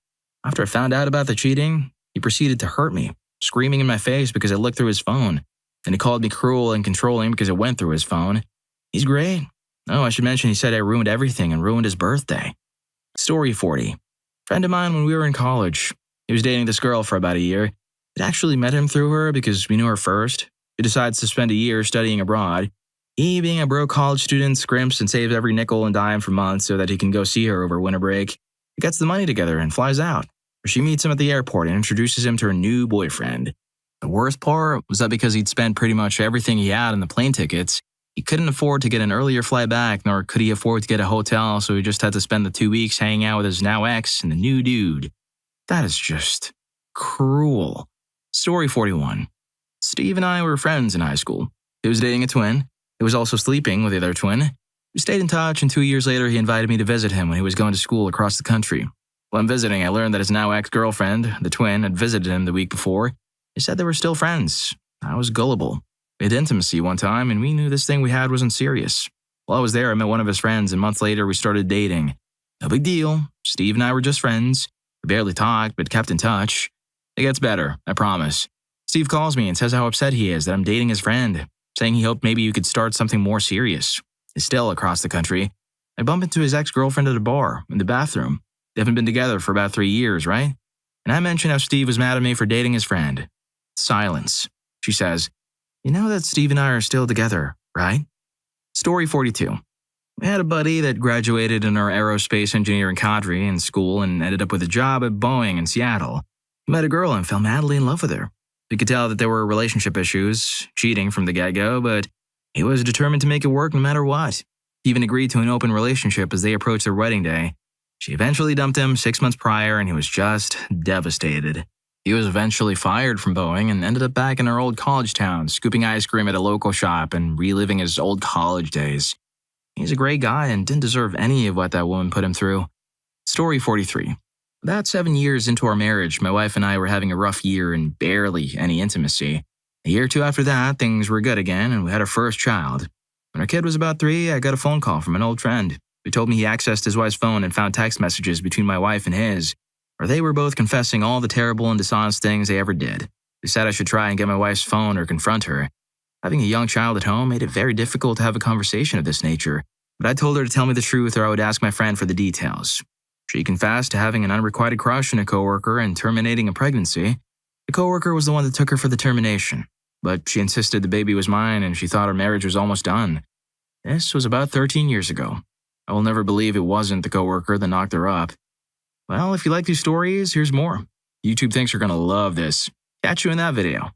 After I found out about the cheating, he proceeded to hurt me, screaming in my face because I looked through his phone. And he called me cruel and controlling because I went through his phone. He's great. Oh, I should mention he said I ruined everything and ruined his birthday. Story 40. Friend of mine when we were in college. He was dating this girl for about a year. I'd actually met him through her because we knew her first. He decides to spend a year studying abroad. He, being a broke college student, scrimps and saves every nickel and dime for months so that he can go see her over winter break. He gets the money together and flies out. She meets him at the airport and introduces him to her new boyfriend. The worst part was that because he'd spent pretty much everything he had on the plane tickets, he couldn't afford to get an earlier flight back, nor could he afford to get a hotel, so he just had to spend the 2 weeks hanging out with his now ex and the new dude. That is just cruel. Story 41. Steve and I were friends in high school. He was dating a twin. He was also sleeping with the other twin. We stayed in touch, and 2 years later, he invited me to visit him when he was going to school across the country. While I'm visiting, I learned that his now ex-girlfriend, the twin, had visited him the week before. They said they were still friends. I was gullible. We had intimacy one time, and we knew this thing we had wasn't serious. While I was there, I met one of his friends, and months later, we started dating. No big deal. Steve and I were just friends. We barely talked, but kept in touch. It gets better, I promise. Steve calls me and says how upset he is that I'm dating his friend, saying he hoped maybe you could start something more serious. He's still across the country. I bump into his ex-girlfriend at a bar, in the bathroom. They haven't been together for about 3 years, right? And I mention how Steve was mad at me for dating his friend. Silence. She says, "You know that Steve and I are still together, right?" Story 42. We had a buddy that graduated in our aerospace engineering cadre in school and ended up with a job at Boeing in Seattle. He met a girl and fell madly in love with her. We could tell that there were relationship issues, cheating from the get-go, but he was determined to make it work no matter what. He even agreed to an open relationship as they approached their wedding day. She eventually dumped him 6 months prior, and he was just devastated. He was eventually fired from Boeing and ended up back in our old college town, scooping ice cream at a local shop and reliving his old college days. He's a great guy and didn't deserve any of what that woman put him through. Story 43. About 7 years into our marriage, my wife and I were having a rough year and barely any intimacy. A year or two after that, things were good again, and we had our first child. When our kid was about 3, I got a phone call from an old friend who told me he accessed his wife's phone and found text messages between my wife and his, where they were both confessing all the terrible and dishonest things they ever did. They said I should try and get my wife's phone or confront her. Having a young child at home made it very difficult to have a conversation of this nature, but I told her to tell me the truth or I would ask my friend for the details. She confessed to having an unrequited crush on a coworker and terminating a pregnancy. The coworker was the one that took her for the termination, but she insisted the baby was mine and she thought our marriage was almost done. This was about 13 years ago. I will never believe it wasn't the coworker that knocked her up. Well, if you like these stories, here's more. YouTube thinks you're going to love this. Catch you in that video.